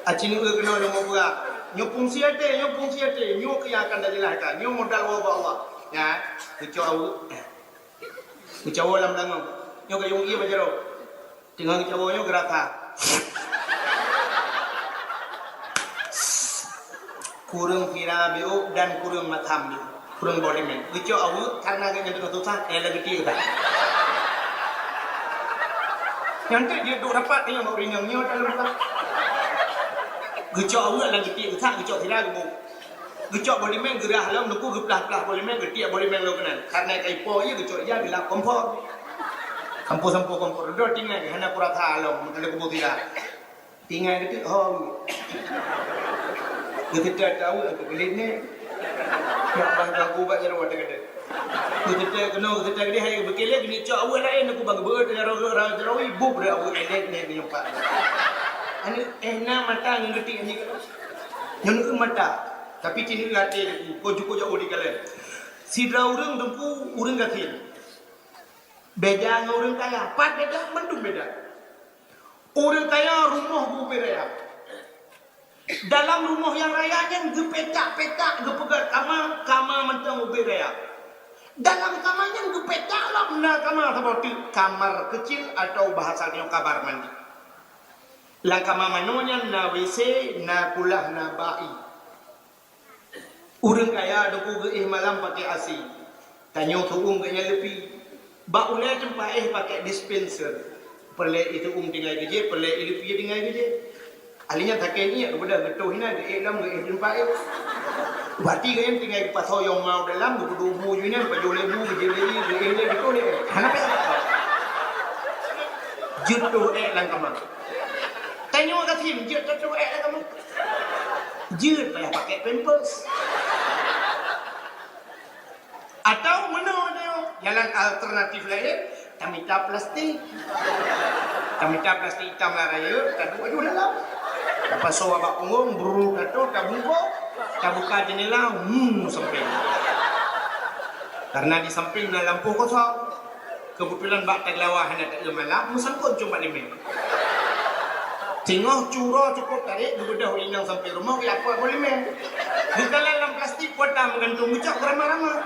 acini ge kena nombor buat nyo fungsi ate nyo kaya akan dijelaskan nyo modal wa Allah ya kecau lam dango nyo gayung iya bajaro tinggal kecau nyo geraka kurang kira biu dan kurang matam biu kurang bolimen kecau karena ganya tu susah lagi tiga nanti dia duk dapat tengok mau ringan nyo dalam tak gecok awak lagi tiap tak gecok tidak gemuk gecok bolimen gerah lam nuku geplah bolimen getiak bolimen lo kenan karena kaipo ye gecok ya bila kompor kompor do tinggal hana puratha lam kalau kubu tidak tinggal gitu kita tahu aku gelit ni nak bang ku ba jero wada gede kita gede hai bekele gini cok awak lain aku bang beut jero ibu ber awak elet ni nyempak ani ehna mata ngerti ni kan nyun mata tapi cini lati ko juko jo odi kale sidra urang dempu urang gatin beda urang kaya pat beda mendung beda urang kaya rumah bu beraya dalam rumah yang rayanya gepetak-petak gepegat kama mentang bu beraya dalam kamarnya gepetak lah na kamar seperti kamar kecil atau bahasanya kamar mandi langkah mamanonya na WC na kulah na bai urang kaya doku ge malam pakai AC tanyo tuung ge lepi ba ulai tempat pakai dispenser perle itu tinggal geje perle lepi tinggal geje alinya takeni kepada geto hina ge lam ge tempat berarti ge yang tinggal pasau yang mau dalam ge dubu yunan pa jole bu ge le geto le hanape juto langkah tanya kat tim jut tu kamu jut payah pakai pampers atau mana jalan alternatif lain tamita plastik hitam lah raya tak baju dalam apa so abak punggung buru kata tak buka jendela samping karena di samping na lampu kosong kebetulan bak taglawah hendak tak malam musangkut cuma limit tengok curah cukup tarik bebedah inang sampai rumah ya apa boleh men di dalam plastik potong menggantung ucap ramah-ramah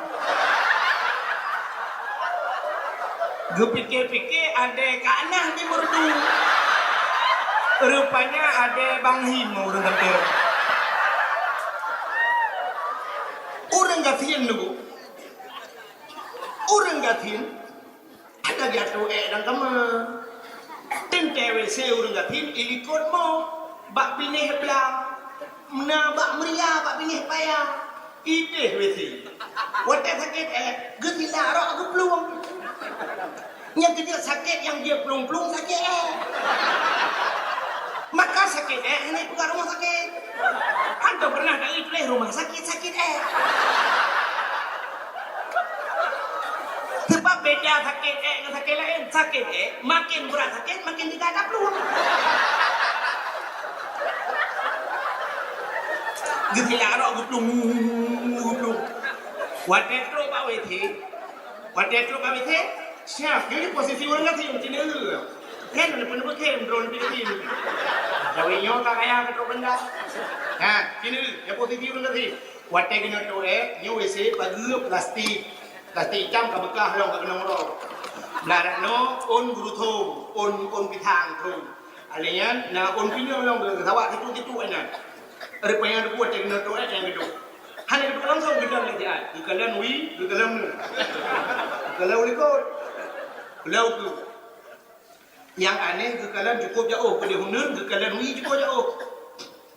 gue pikir-pikir ada kanah di merdu rupanya ada Bang Him orang sampai orang gatin dulu orang gatin ada jatuh dan kamar tente WC urang gatin ilikot mo bak pinih belang mena bak meriah bak pinih payah iteh WC watak sakit getila rok aku pelung yang dia sakit yang dia pelung-pelung sakit maka sakit ini bukan rumah sakit anda pernah dari rumah sakit sebab beda sakit dengan sakit lain sakit makin berat sakit makin tidak ada peluang gila arok guplung watetro pak wete siap jadi posisi orang ngerti macam ni kan depan drone pilih Jawi nyo tak kaya ketok benda. Nah, kini ya posisi orang ngerti watek kena tu nyo WC bagi plastik hitam ke bekah long ke kena moro. Larat no on guru thong on pitang thong. Alian na on pino long tawa gitu ana. Rupanya ada buat yang nato yang gitu. Hanya itu langsung gedang lagi ah. Kalian wi, kalian ikut. Kalau tu yang aneh kalian cukup jauh pada hunun, kalian wi cukup jauh.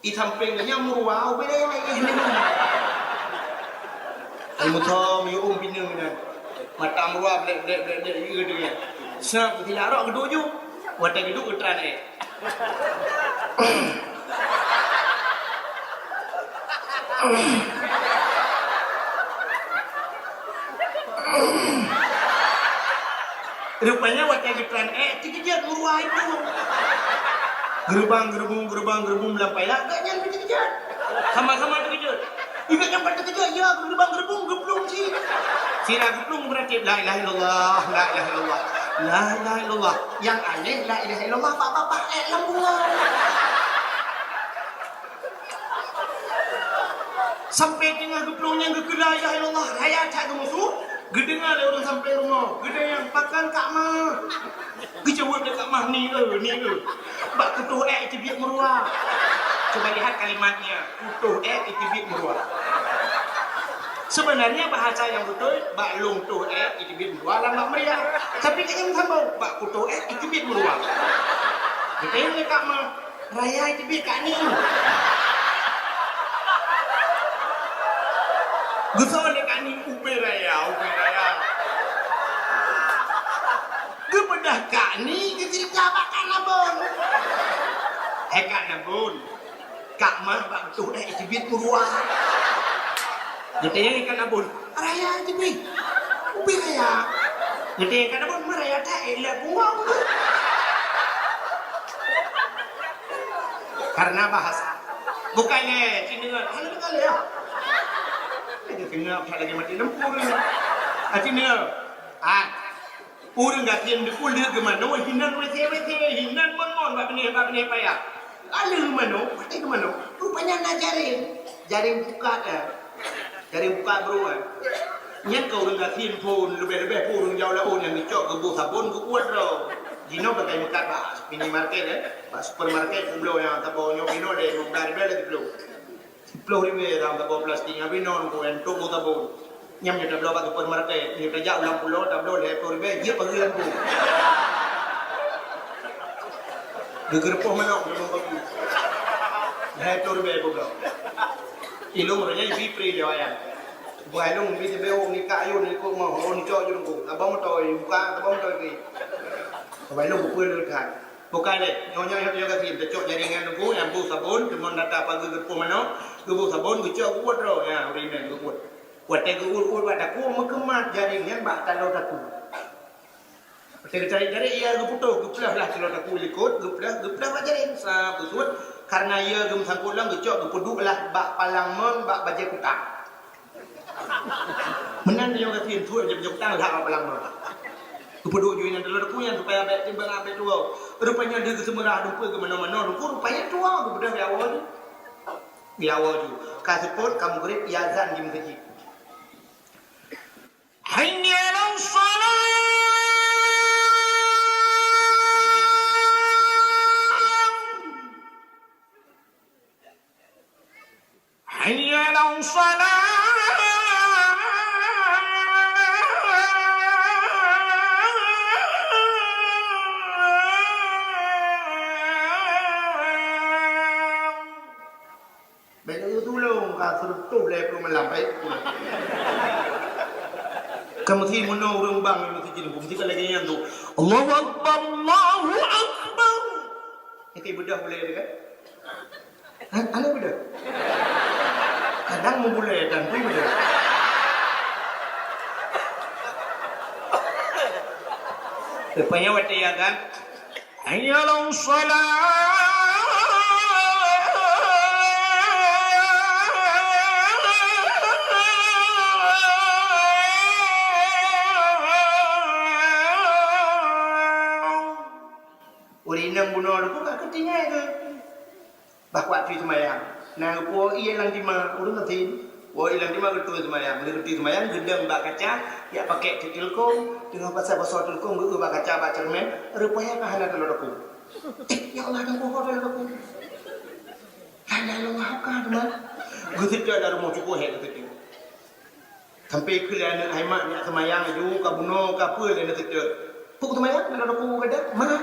I sampingnya murwau beda yang ini. Ai mutom yu pinang ni. Mata murwau blek dia. Sab tidak rak gedu ju. Wata gedu utran rupanya wata getran dikejar murwah itu. Gerbang lampai lah gak nyampe dikejar. Sama-sama dikejar. Ingat nyampe dikejar ya gerbang sih. Sira geblung berarti la ilaha illallah, la ilaha illallah. La ilaha illallah. Yang aneh la ilaha illallah apa-apa lambungan. Sampai tengah geblungnya ke la ilaha illallah raya tak musuh. Gedengar le orang sampai rumah. Gede yang pakan Kak Mah. Gejawab dekat Mah ni. Bak kutuh itu biak meruah. Coba lihat kalimatnya. Kutuh itu biak meruah. Sebenarnya bahasa yang betul bak long tuh itu biak meruah lambak meriah. Tapi jangan sambung bak kutuh itu biak meruah. Kita yang Kak Mah raya itu biak Kak ni. Gusau dekat ni ubi raya. Kebedah Kak ni ketika makan nabun. Kak nabun. Kak Mah bak betul itu biak meruah. Kita yang ikan nabun raya itu biak ubi raya. Kita yang ikan nabun meraya tak elak buang. Karena bahasa bukannya Cina hanya dengar ya. Dia tengah apa lagi mati lempur. Cina orang gak kian dekul dia ke mana? Hinan hinan mon bak ni payah. Lalu mana? Mati ke mana? Rupanya nak jaring buka dah. Jaring buka beruan. Nyen kau orang gak kian pun lebih pun jauh lah yang dicok ke buah sabun ke kuat ro. Jino pakai mekat bah minimarket bah supermarket belum yang tahu nyopino deh dari lagi belum. Puluh ribu dalam tabung plastik yang binon ko entuk mo tabung. Nyam yo tablo ba supermarket ni kerja ulang pulau tablo le 10 ribu dia pergi lampu. Gegerpoh manok belum bagus. Le 10 ribu pulau. Ilung ranya ibi pri dia ayam. Buai lung bi tebe ni kayu ni ko mo ni cho ju ko. Abang toy buka tabang toy ki. Buai lung ko lu kan. Bukan deh, nyonya yang kata kita cok jaringan tu, yang bu sabun, kemudian data pagi ke mana, ke bu sabun, ke cok kuat roh, ya, urinan ke kuat. Kuat teh kuat pada ku mengemat jaringan, bak talau taku. Kita cari ia ke putus, ke belah talau taku likut, ke belah bak jaring, sah busut, karena ia ke sangkulang, ke cok, ke puduk lah, bak palang mon, bak bajai kutang. Menang yang kata itu, bajai kutang lah bak palang mon. Kepeduk juin yang dalam punya supaya abek timbang abek tua. Rupanya dia kesemerah rupa ke mana-mana. Rupanya tua kepada biawal. Biawal tu. Kasipun kamu gerik yazan di masjid. Hayya 'alas salat. Hayya 'alas salat. Sertuh le belum melampai. Kamu ti mono urang bang lu ti jin bukti lagi yang tu. Allahu akbar, Allahu akbar. Itu budak boleh dekat? Ana budak. Kadang mau boleh dan pun budak. Rupanya wate ya kan. Hayya 'alas salat. Urinam bunuh aku kat ketinggai ke. Bakwat tu semayang. Nah, po iya lang di ma urang katin. Po ilang di ma ketu semayang. Beli ketu semayang gendang bak kaca, ya pakai tilkom dengan pasal-pasal tilkom geu bak kaca bak cermin, rupanya kahana telur aku. Ya Allah dah bohong dah aku. Hanya Allah kan teman. Gua ada rumah cukup hek gitu. Sampai ke anak haimat ni semayang ju ka buno ka apa dia nak cerita. Puk semayang nak aku kada mana?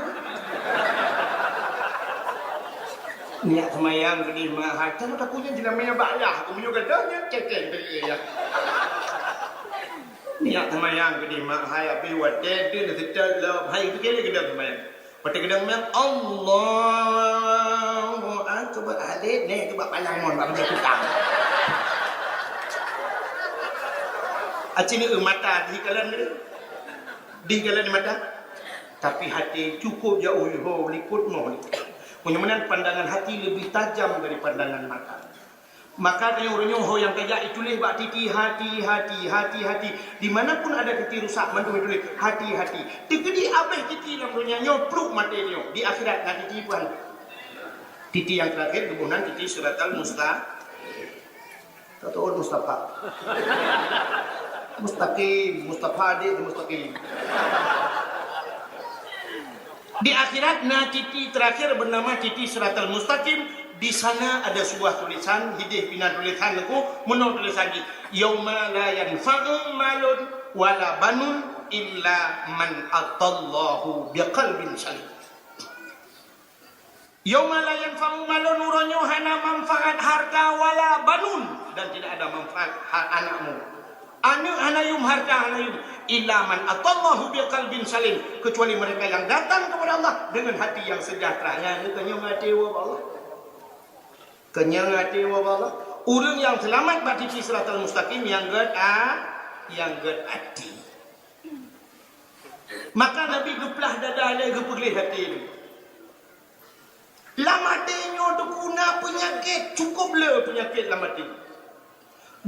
Niat semayang gini mah hata takutnya jenamanya bayah. Aku punya kadanya cekek tadi ya. Niat semayang gini mah hai api wate dia nak cerita lah hai itu kele kedang semayang. Pada kedang semayang Allahu akbar alik ni tu bab palang mon bab dia tukang. Acini mata di kalan ni. Di kalan di mata. Tapi hati cukup jauh ho likut mo. Mudah-mudahan pandangan hati lebih tajam dari pandangan mata. Maka dia orang ho yang kaya itulah bak titi hati. Dimanapun ada titi rusak mantu tulis hati. Tegedi abeh titi namanya nyopruk mata dia. Di akhirat nak titi puan. Titi yang terakhir kemudian titi suratul Mustafa. Mustafa dia mustaqim. Di akhirat titi terakhir bernama titi siratal mustaqim. Di sana ada sebuah tulisan hidih bina tulisan aku menurut tulisan ini yauma la yanfa'u malun wala banun illa man atallahu biqalbin salim. Yauma la yanfa'u malun uronyo hana manfaat harta wala banun dan tidak ada manfaat anakmu. Anayum harta anayum illa man atallahu biqalbin salim, kecuali mereka yang datang kepada Allah dengan hati yang sejahtera. Yang kenyang hati wa Allah. Kenyang hati wa Allah. Orang yang selamat bagi siratal mustaqim yang hati. Maka Nabi geplah dada dia gepulih hati ini. Lama denyo tu kuna penyakit cukup le penyakit lama denyo.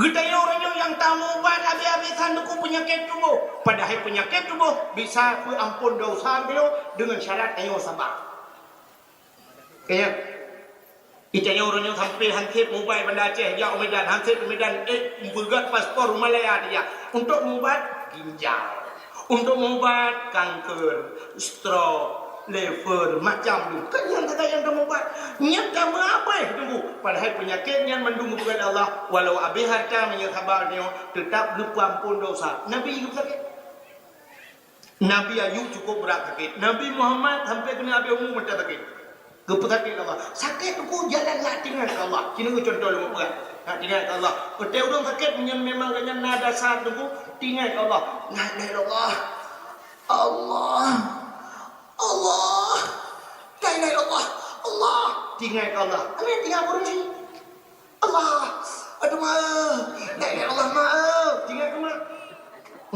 Gedaya orang yang tamu ban habis-habisan aku penyakit tubuh. Padahal penyakit tubuh bisa ampun dosa dia dengan syarat ayo sabar. Kaya itanya orang yang sampai hansip mobile Banda Aceh ya Medan hansip Medan bergat paspor Malaya dia untuk mengubat ginjal, untuk mengubat kanker, stroke, lever macam tu. Kan yang kata yang kamu buat niat kamu apa tunggu padahal penyakit yang mendunggu kepada Allah walau abi harta menyabarnya tetap lupa ampun dosa. Nabi Ayub sakit, Nabi Ayub cukup berat sakit, Nabi Muhammad sampai kena Nabi umum macam sakit sakit Allah sakit tu jalan nak tinggal ke Allah. Kini aku contoh lu berat nak tinggal ke Allah. Betul orang sakit memang kena nada dasar tu tinggal ke Allah. La ilaha illallah Allah Allah, la ilaha illallah, Allah, tinggal ke Allah. Apa yang tinggal burung sini? Allah, aduh maaf, la ilaha illallah maaf, tinggal ke mana?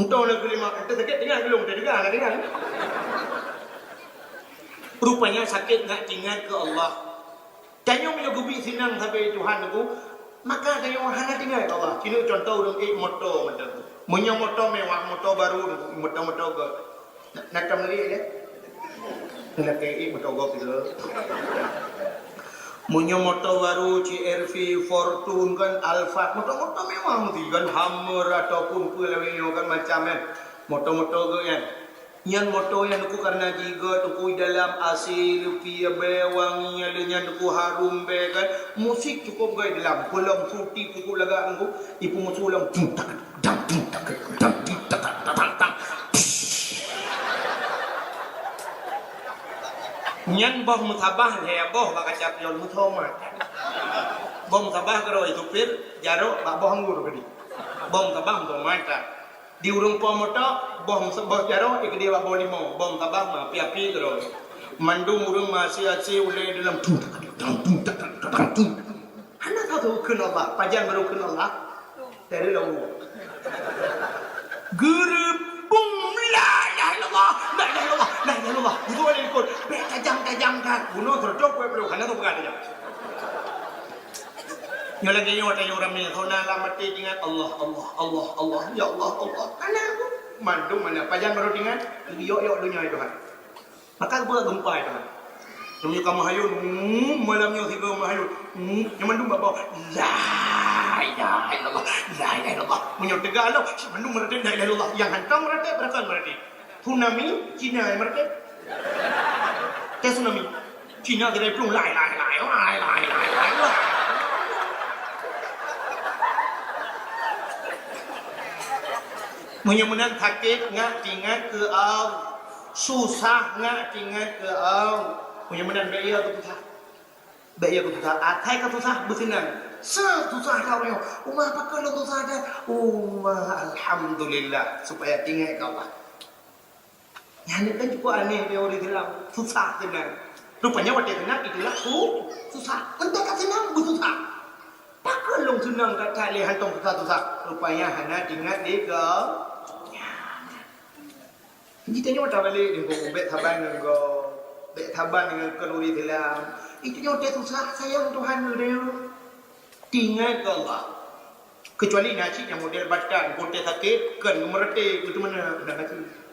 Untuk nak kelima, kita sakit tinggal belum? Kita dengar, nak dengar. Rupanya sakit nak tinggal ke Allah. Tanya punya gubi senang sampai Tuhan aku, maka tanya hana tinggal ke Allah. Kini contoh orang motor macam tu. Punya motor mewah, motor baru, motor ke. Nak kembali dia. Nak kayak motor gop itu. Punya motor baru CR-V, Fortune kan, Alfa, motor-motor mewah mesti kan, Hummer ataupun pelawinyo kan macam kan, motor-motor ke kan. Yang motor yang aku karena juga aku dalam asil piye wangi adanya aku harum be kan, musik cukup gay dalam kolam suti cukup laga aku, ibu musulam tung tak dang tung tak dang tung tak tak. Nyan boh mutabah le boh baka cap yon mutoma. Boh mutabah karo itu pir jaro bak boh ngur kedi. Boh mutabah to mata. Di urung pomoto boh sebah jaro ik dia bak boh limo. Boh mutabah ma pi karo. Mandung urung masih aci ule dalam tung tak tung. Hana tahu kun Allah, pajan baru kun Allah. Dari lalu. Gerbung la ilaha illallah, la ilaha illallah, la ilaha illallah. Itu ada ikut. Tajam kan. Bunuh tercok kue perlu karena tu bukan dia. Yang lagi yang ada orang ni, kau nak mati dengan Allah, ya Allah. Karena aku mandu mana pajan baru dengan yok dunia itu kan. Maka aku gempa itu kan. Namanya kamu hayun, malamnya tiga mahayun. Yang mandu bawa la ilaha illallah. Menyok tegak Allah, si mandu merati la ilaha illallah. Yang hantam merati, berkan merati. Tsunami Cina yang merati. แต่สึนามิCina kedai pelung lai. Menang takut ngak tinggal ke au, susah ngak tinggal ke au. Menang bayar tu susah, bayar tu susah. Atai tu susah bersenang. Susah kau ni. Umah pakai lo susah dah. Alhamdulillah supaya tinggal kau lah. Yang ni kan cukup aneh dia orang dalam susah senang. Rupanya waktu senang itulah susah. Entah kat senang bersusah. Pakai long senang kat tak boleh hantar susah-susah. Rupanya hana ingat dia ke. Jadi tanya macam balik dengan bet taban dengan kalori dalam. Itu yang dia susah sayang Tuhan dia. Tinggal ke Allah. Kecuali nasi yang model badan, kote sakit, kan merete itu mana nak kasi.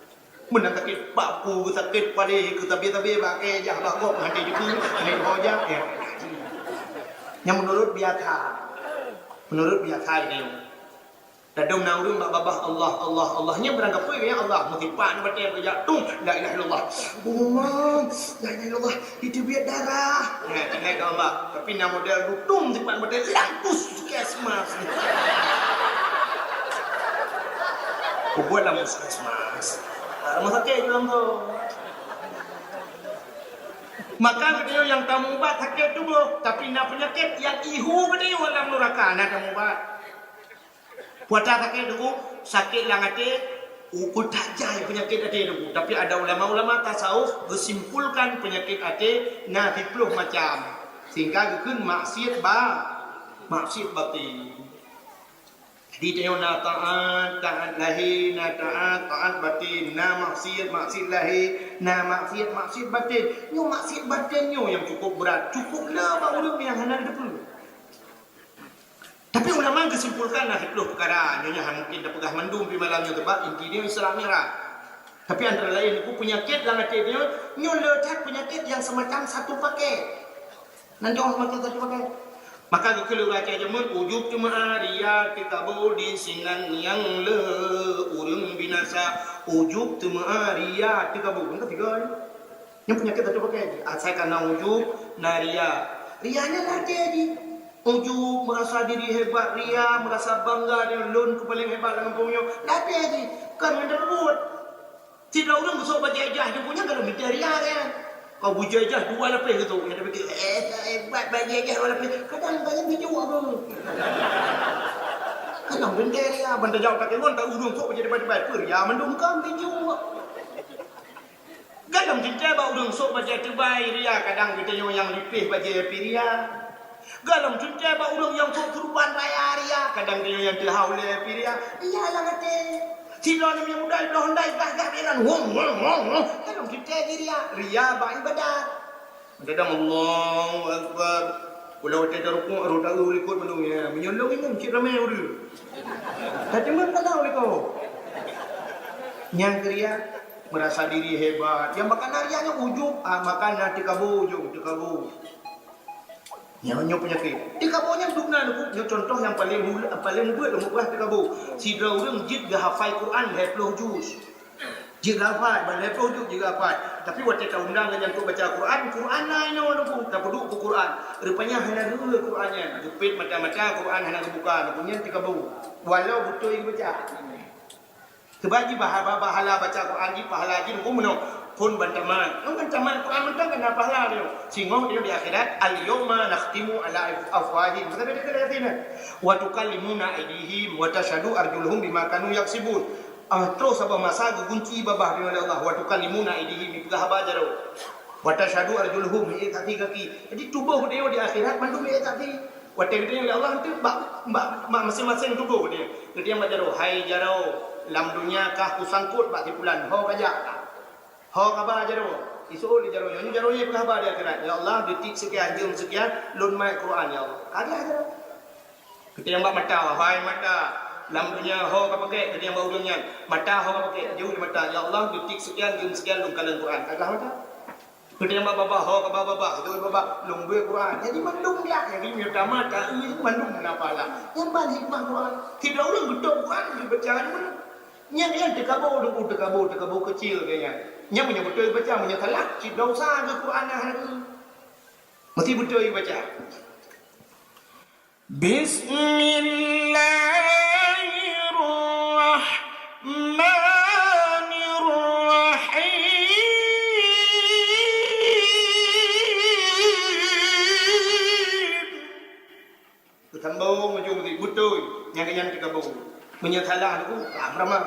Menang sakit papu sakit pada ke tabi-tabi pakai jah bakok hati juga ni hoja ya. Yang menurut biasa ini. Dadum naurun mak babah Allahnya berangkat pun ya Allah mutipan batin kerja tung la ilaha illallah. La ilaha illallah itu biar darah. Ini ke Allah. Tapi nama model dutung tipan batin lantus kesmas. Buatlah muskesmas. Rumah sakit dalam tu. Maka dia yang tamu ubat sakit tu tapi nak penyakit yang ihu dia dalam neraka nak tamu ubat. Puasa sakit tu sakit lang hati ukut tajai penyakit hati tu. Tapi ada ulama-ulama tasawuf bersimpulkan penyakit hati na 10 macam. Sehingga keun maksiat batin. Di tengok na taat lahir, na taat batin, na maksiat lahir, na maksiat batin. Nyo maksiat batin nyo yang cukup berat, cukuplah baru yang hendak depan. Tapi ulama kesimpulkan lah 10 perkara. Nyonya mungkin dah pegah mendung di malamnya sebab inti dia Islam merah. Tapi antara lain itu penyakit dalam hati dia, nyo letak penyakit yang semacam satu paket. Nanti orang semacam satu paket. Maka keluar baca jamun ujub cuma ria kita bodin sinan yang le urung binasa ujub cuma ria kita bodin ketiga ni yang penyakit itu pakai asal karena ujub naria rianya lah dia ni ujub merasa diri hebat ria merasa bangga dia lon paling hebat dengan punya lah dia ni kan menderut tidak orang besok baca ijah dia punya kalau minta ria kan. Kau bujajah 2 lapis gitu. Yang dia fikir, hebat bajajah 2 lapis. Kadang-kadang dia jawab apa? Kadang benda dia. Benda jawab tak kira, tak urung sok baca debat-debat. Ya, mendungkam dia jawab. Kadang cinta bawa urung sok baca terbaik dia. Kadang kita yang lipih baca ria. Galam cinta bawa urung yang sok kurban raya ria. Kadang dia yang terhaul ria. Iyalah kata. Sila ni yang muda dah handai gagak dia kan. Kalau kita ria baik badan. Dadam Allahu akbar. Kalau ada rukuk roda ikut menu ya. Menyolong ini cik ramai orang. Tapi mana tahu kau. Yang ria merasa diri hebat. Yang makan rianya ujub, makan nanti kabu ujub, kabu. Nyo penyakit. Di kabunya dukna nyo contoh yang paling mudah lumubah di kabu. Si orang jid dah hafal Quran 20 juz. Jid hafal 20 juz juga hafal. Tapi waktu kita undang yang tu baca Quran lain orang tak duduk ke Quran. Rupanya hanya dulu Qurannya. Jepit macam-macam Quran hanya dibuka punya di kabu. Walau betul baca. Sebagi bahala baca Quran di pahala jin umno. Pun bantaman Quran mentang kena pahala dia. Singgung dia di akhirat al-yawma nakhtimu ala afwahihim. Kata dia kata ini. Wa tukallimuna aydihim wa tashhadu arjuluhum bima kanu yaksibun. Terus apa masa gunci babah dia oleh Allah wa tukallimuna aydihim iblah bajaro. Wa tashhadu arjuluhum kaki. Jadi tubuh dia di akhirat mandum dia kaki. Wa dia oleh Allah itu masing-masing tubuh dia. Dia bajaro hai jaro lam dunia kah kusangkut bak tipulan ho kajak. Ho khabar jaro. Isu di jaro ni khabar dia kira. Ya Allah detik sekian jam sekian lun mai Quran ya Allah. Ada jaro. Kita yang bak mata, hai mata. Lam dunia ho ka pakai, kita yang bau dunia. Mata ho ka pakai, jauh di mata. Ya Allah detik sekian jam sekian lun kalan Quran. Ada mata. Kita yang bak baba ho ka baba, jauh baba lun be Quran. Jadi mandung dia. Yang ini pertama tak mandung kenapa lah. Yang balik hikmah Quran. Tidak orang betul Quran dibaca ni mana. Yang tekabur tekabur kecil kayaknya. Nya punya betul baca, punya salah. Cik dosa ke Quran hari. Mesti betul baca. Bismillahirrahmanirrahim. Sambung macam tu betul. Yang kita bawa. Punya salah tu ramai.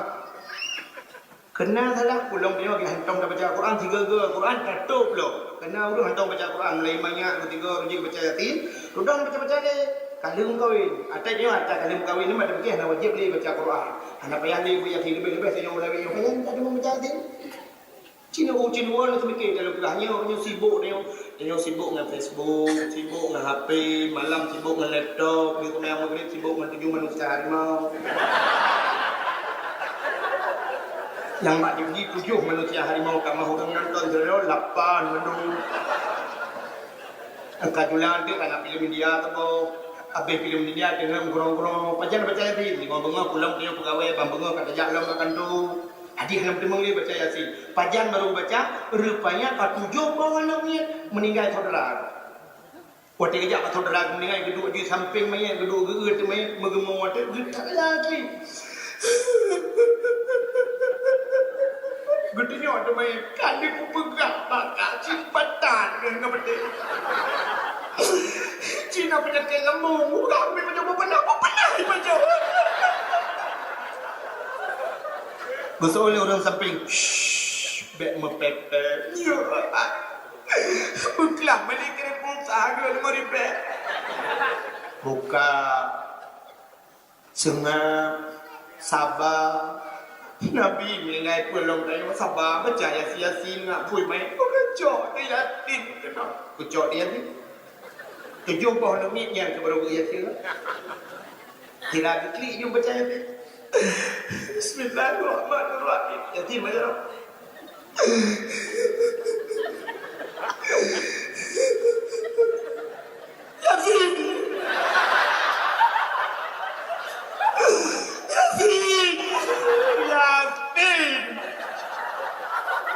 Kena salah pulang dia pergi hantam dah baca Quran 3 Quran katup lo. Kena udah hantam baca Quran mulai banyak ketiga rujik baca yatin. Sudah baca-baca ni kalung kahwin. Ada dia ada kalung kahwin ni ada pergi nak wajib boleh baca Quran. Anak payah ni punya lebih saya ulang yang payah tak ada baca yatin. Cina ni semikir dalam belahnya orang sibuk dia sibuk dengan Facebook, sibuk dengan HP, malam sibuk dengan laptop, dia kena maghrib sibuk dengan 7 manusia harimau. Yang mak dia pergi 7 manusia harimau kat mahu orang nonton dia 8 mendung. Angkat jualan dia kan filem India tu habis filem India dengan gorong-gorong pajan baca yasin. Ni bangga pulang dia pegawai bangga kat tajak lam makan tu. Adik hendak demang dia baca yasin. Pajan baru baca rupanya kat 7 orang anaknya meninggal saudara. Waktu kejap kat saudara meninggal duduk di samping mayat duduk geger tu mayat mengemau ada getak lagi. Gedenya ada main kali ku pegang bakal cimpatan dengan benda. Cina penyakit lembung, kami mencoba benar macam. Gosok oleh orang samping. Shh, bek mepepet. Ya. Bukan balik kena pulsa ke 5 ribu. Buka. Sengap. Sabar. Nabi menilai pulang dari sabar baca yasin nak pui mai kecok dia yatin kena kecok dia ni tujuh pohon demi yang baru yasin kira klik jumpa baca yasin Bismillahirrahmanirrahim yasin baca yasin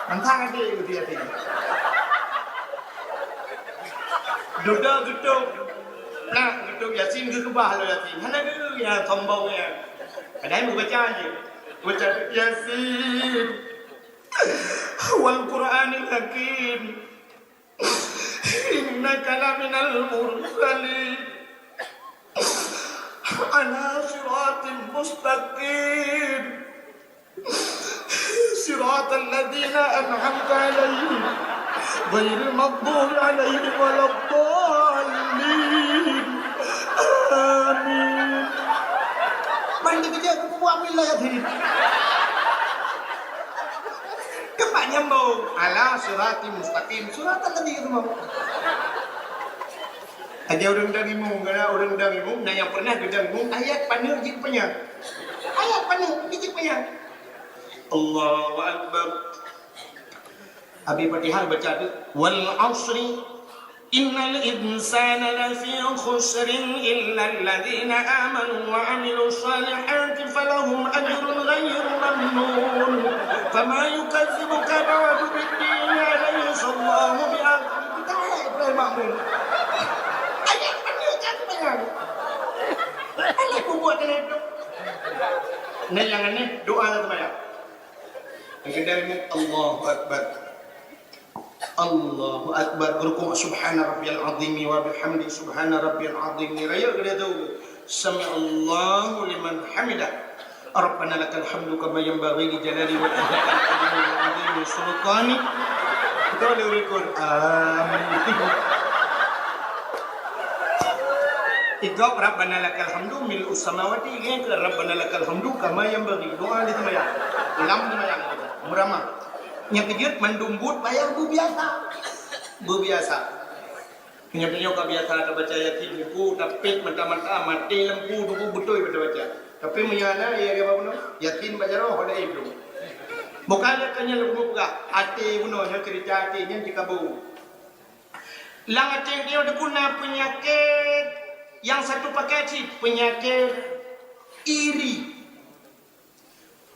Antang ada dia tadi. Duduk gedung. Nah, gedung yasin ke kebah lo yasin. Mana ke ya tombol ya. Kadang mau baca je. Baca yasin. Wal Qur'anil Hakim. Innaka laminal mursalin. Ala siratin mustaqim. صراط الذين أنعمت عليهم غير المغضوب عليهم ولا الضالين آمين. Mandi kerja aku buat ambil lah tadi. Kepak nyambung. Ala surati mustaqim. Surat tadi itu mau. Ada orang darimu, kena orang darimu. Dan yang pernah darimu ayat panjang jik panjang. Ayat panjang jik panjang. Allahu Akbar. Abi Fatihah baca tu wal asri innal insana lafi khusrin illa alladhina amanu wa amilus salihati falahum ajrun ghayru mamnun fama yukazzibuka ba'du bid-din alaysa Allahu bi'akhir ma'mun. Ayat panjang panjang. Apa buat itu? Ni yang ni doa tu banyak. Yang kedua Allahu Akbar. Allahu Akbar. Berkum subhana rabbiyal azim wa bihamdi subhana rabbiyal azim. Raya kedua tu sami'allahu liman hamidah. Rabbana lakal hamdu kama yanbaghi li jalali wajhika wa azimi sultani. Kita boleh ukur. Amin. Iqab Rabbana lakal hamdu mil'us samawati ke Rabbana lakal hamdu kama yanbaghi. Doa di sembahyang. Ulang sembahyang. Muramah. Yang kejut mendumbut bayar berbiasa. Penyok kau biasa ada baca yakin buku tapi mentah-mentah mati lempu buku betul baca. Tapi menyana ya apa pun yakin baca roh ada itu. Bukan kanya lempu gak hati punonya cerita hatinya jika bau. Lang hati dia ada guna penyakit yang satu pakai penyakit iri.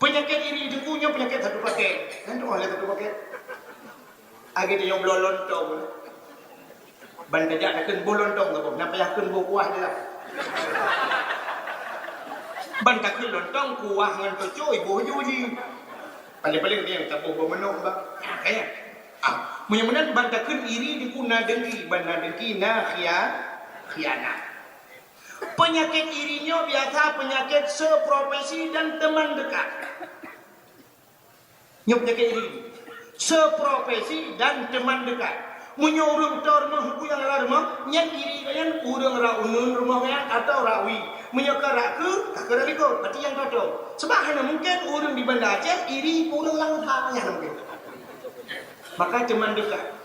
Penyakit iri itu punya penyakit satu paket. Kan tu oleh satu paket. Agi dia yang belum lontong. Ban kejak nak kena lontong tu, nak payah kena kuah dia lah. Ban tak kena lontong kuah dengan pecoh ibu juji. Paling-paling dia yang tak boleh menung bang. Kayak, mudah-mudahan ban tak kena iri di kuna dengki, ban dengki na khianat. Penyakit irinya biasa penyakit seprofesi dan teman dekat. Ini penyakit iri. Seprofesi dan teman dekat. Punya orang tor rumah aku yang larma, yang iri kan orang raunun rumah yang atau rawi. Punya karak ke ralikot, berarti yang tato. Sebab hanya mungkin orang di Banda Aceh iri orang langkah yang mungkin. Maka teman dekat.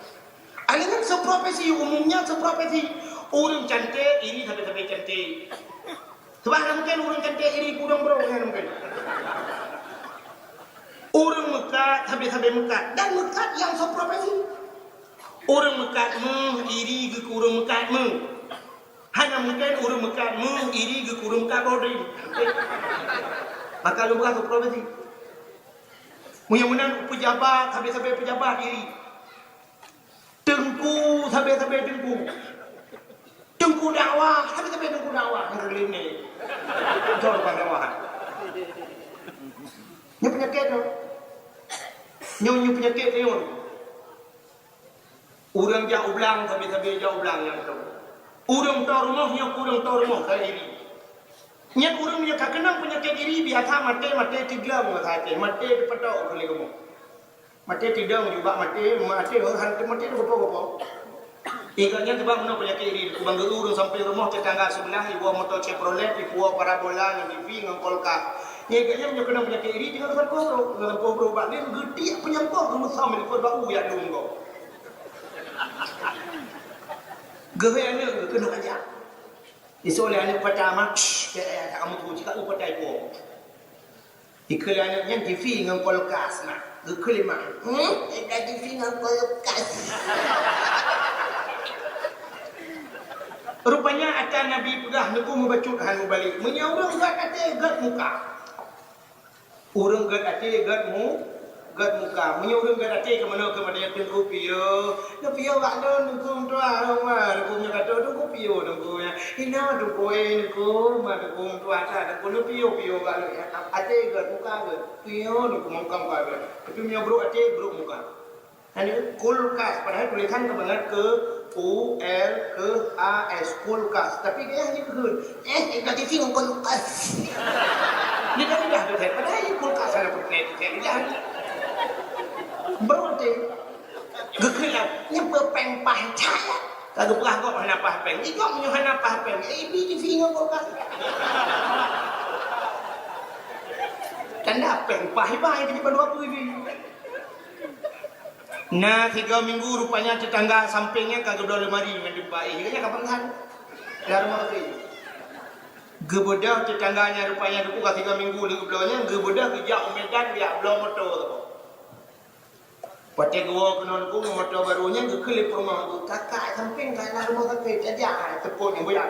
Aliran seprofesi umumnya seprofesi. Orang cantik iri sampai cantik. Sebab mungkin orang cantik iri kurang bro yang mungkin. Orang mekat sampai mekat dan mekat yang seprofesi. Orang mekat iri ke kurang mekat hanya mungkin orang mekat iri ke kurang mekat body. Maka lu bukan seprofesi. Mudah-mudahan pejabat sampai pejabat iri. Tengku sampai tengku. Tengku dakwah, tapi tengku dakwah yang keliling ni. Jauh pada dakwah. Ni penyakit tu. Ni penyakit ni. Orang jauh belang, tapi jauh belang yang tu. Orang tahu rumahnya, orang tahu rumah kaya iri. Ni orang punya kenang penyakit iri biasa mati tiga mengatakan mati dipetok oleh kamu. Mati tiga juga mati mati tu apa? Ikatnya sebab mana penyakit iri. Kubang urung sampai rumah tetangga sebelah, ibu motor Chevrolet, ibu parabola, yang TV, yang kolka. Ikatnya punya kena penyakit iri dengan kobro. Dengan kobro bak ni gede penyangkau kamu sama di bau yang dunggo. Gehanya kena aja. Isoleh anak pertama, kamu tu jika upah typo. Ikatnya yang TV dengan kolkas nak. Kelima. Ada TV dengan kolkas. Rupanya akan Nabi pedah nuku membacut hanu balik. Punya orang gad ate gad muka. Orang gad ate gad muka. Punya orang gad ate ke mana yang tengku piyo. Na piyo gak ada nuku tua rumah. Nuku nya kata nuku piyo nuku nya. Ina nuku nuku ma nuku tua ta nuku piyo gak ada. Ate gad muka gad. Piyo nuku muka gad. Tapi punya bro ate bro muka. Ini kulkas padahal tulisan kebangat ke ULKAS kulkas, tapi dia hanya ke ganti film kulkas. Ini dah betul. Padahal ini kulkas ada putih. Dia berarti gegelap ni berpempah caya. Kalau perah kau nak pahpeng, ini kau punya nak pahpeng. Ini di film kulkas. Tanda pempah ibai di depan waktu ini. Nah, 3 minggu rupanya tetangga sampingnya kagak udah lemari mendempai. Kayaknya kapan kan? Dari rumah tu. Gebedah tetangganya rupanya tu kagak 3 minggu lagi belanya gebedah kejak Medan dia belum motor tu. Pati gua kena ku motor barunya gekelip rumah tu. Kakak samping kana rumah kakak saja tepuk yang banyak.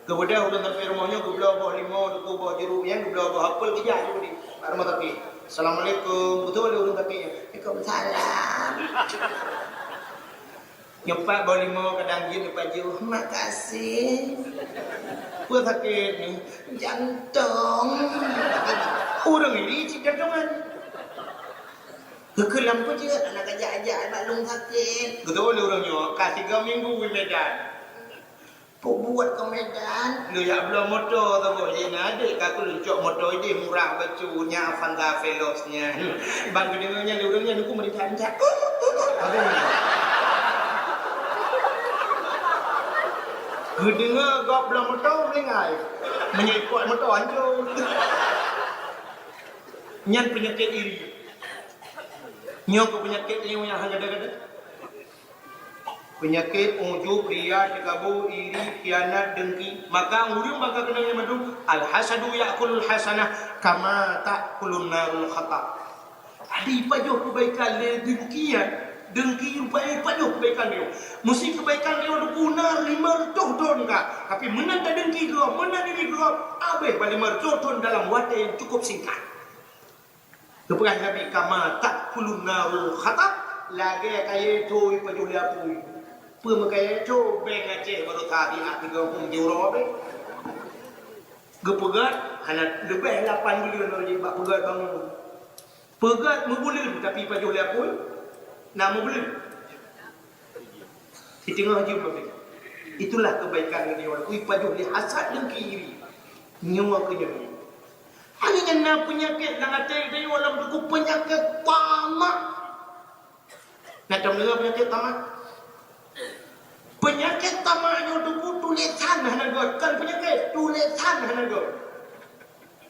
Gebedah udah sampai rumahnya gebelah bawah 5 tu bawah jeruk yang gebelah bawah apel kejak tu di rumah tapi. Assalamualaikum. Betul ada orang tapi. Waalaikumsalam. Nyopak bolimo kadang dia nyopak jauh. Makasih. Buat sakit ni jantung. Orang ini cik jantungan. Kekelam pun je anak ajak-ajak balung sakit. Betul orangnya. Kasih 3 minggu di Medan. Buat ke Medan. Lu ya belum motor tu boleh adik aku luncuk motor ini murah bacunya Avanza Velocnya. Bang kedengarnya orangnya aku merincak. Kedengar kau belum motor melingai. Menyikut motor hancur. Nyan penyakit iri. Nyok penyakit ini yang hanya ada. Penyakit ujub, ria, cekabu, iri, khianat, dengki. Maka urang maka kena yang madu al-hasadu ya'kulul hasanah kama ta'kulun narul khata. Adi pajuh kebaikan le dengki ya. Dengki rupanya pajuh kebaikan dia. Mesti kebaikan dia ada guna 500 ton kah. Tapi menanda dengki dia, menanda diri dia habis balik 500 ton dalam waktu yang cukup singkat. Kepada Nabi kama ta'kulun narul khata lagi kaya tu paju liapui. Pem kaya tu beng Aceh baru tadi hati gabung juro be. Gepegat hana lebih 8 bulan orang jadi pegat bangun. Pegat membulan tapi paju liapui. Nama bulan. Di tengah jumpa be. Itulah kebaikan dia orang. Kui paju li hasad dan kiri. Nyawa kenyang. Hanya nak penyakit yang ada di dalam buku penyakit tamak. Nak tahu dengar penyakit tamak? Penyakit tamaknya buku tulisan hana god. Kan penyakit tulisan hana god.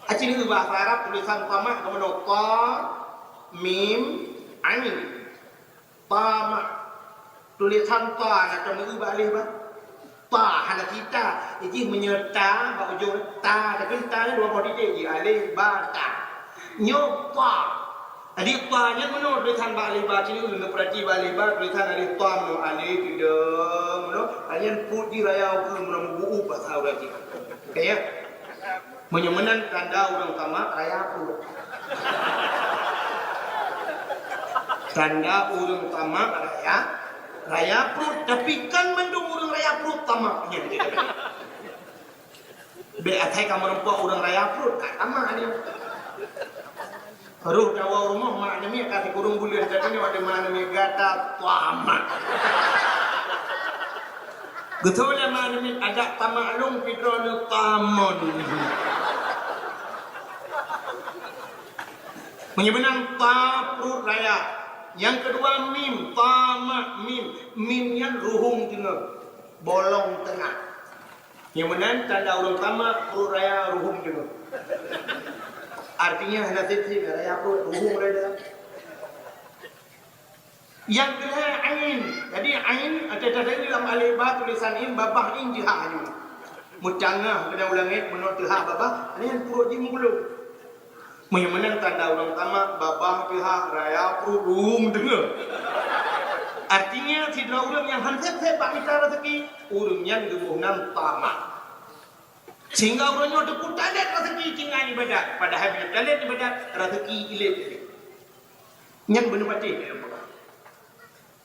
Acing itu bahasa Arab tulisan tamak kemudian ta, mim, ain. Tamak. Tulisan ta nak tahu dengar alif bah. Ta hana kita iki menyerta ba ujung ta tapi ta ni dua body dia alif ba ta nyo ta alif ta nya meno tulisan ba alif ba sini ulun perhati ba alif ba tulisan alif ta no alif tidak no alian puji raya ku meno buku bahasa Arab kita kaya menyemenan tanda orang utama raya pu tanda orang utama raya perut, tapi kan mendung orang raya perut tamaknya. Beatai kamu rempah orang raya perut, kat tamak dia. Ruh dawa rumah mak ni kata kurung bulan jadi ni ada mana ni gata tamak. Betul lah mana ni ada tamak long pidron tamon. Menyebenang ta perut raya. Yang kedua mim, tamak mim. Mim yang ruhum tengah. Bolong tengah. Yang mana tanda orang tamak, perut raya ruhum tengah. Artinya hendak sih raya perut ruhum raya. Yang kedua ain. Jadi ain ada dalam alif ba tulisan in babah in jihahnya. Mutangah kena ulangit menurut tihah babah. Ini yang perut di mulut. Menyemenang tanda orang tamak babah pihak raya perung dengar. Artinya tidak orang yang hansip sepak kita rezeki orang yang gemuhnan tamak. Sehingga orangnya ada kutalet rezeki tinggal ibadat. Padahal bila talet ibadat rezeki ilit. Yang benar mati.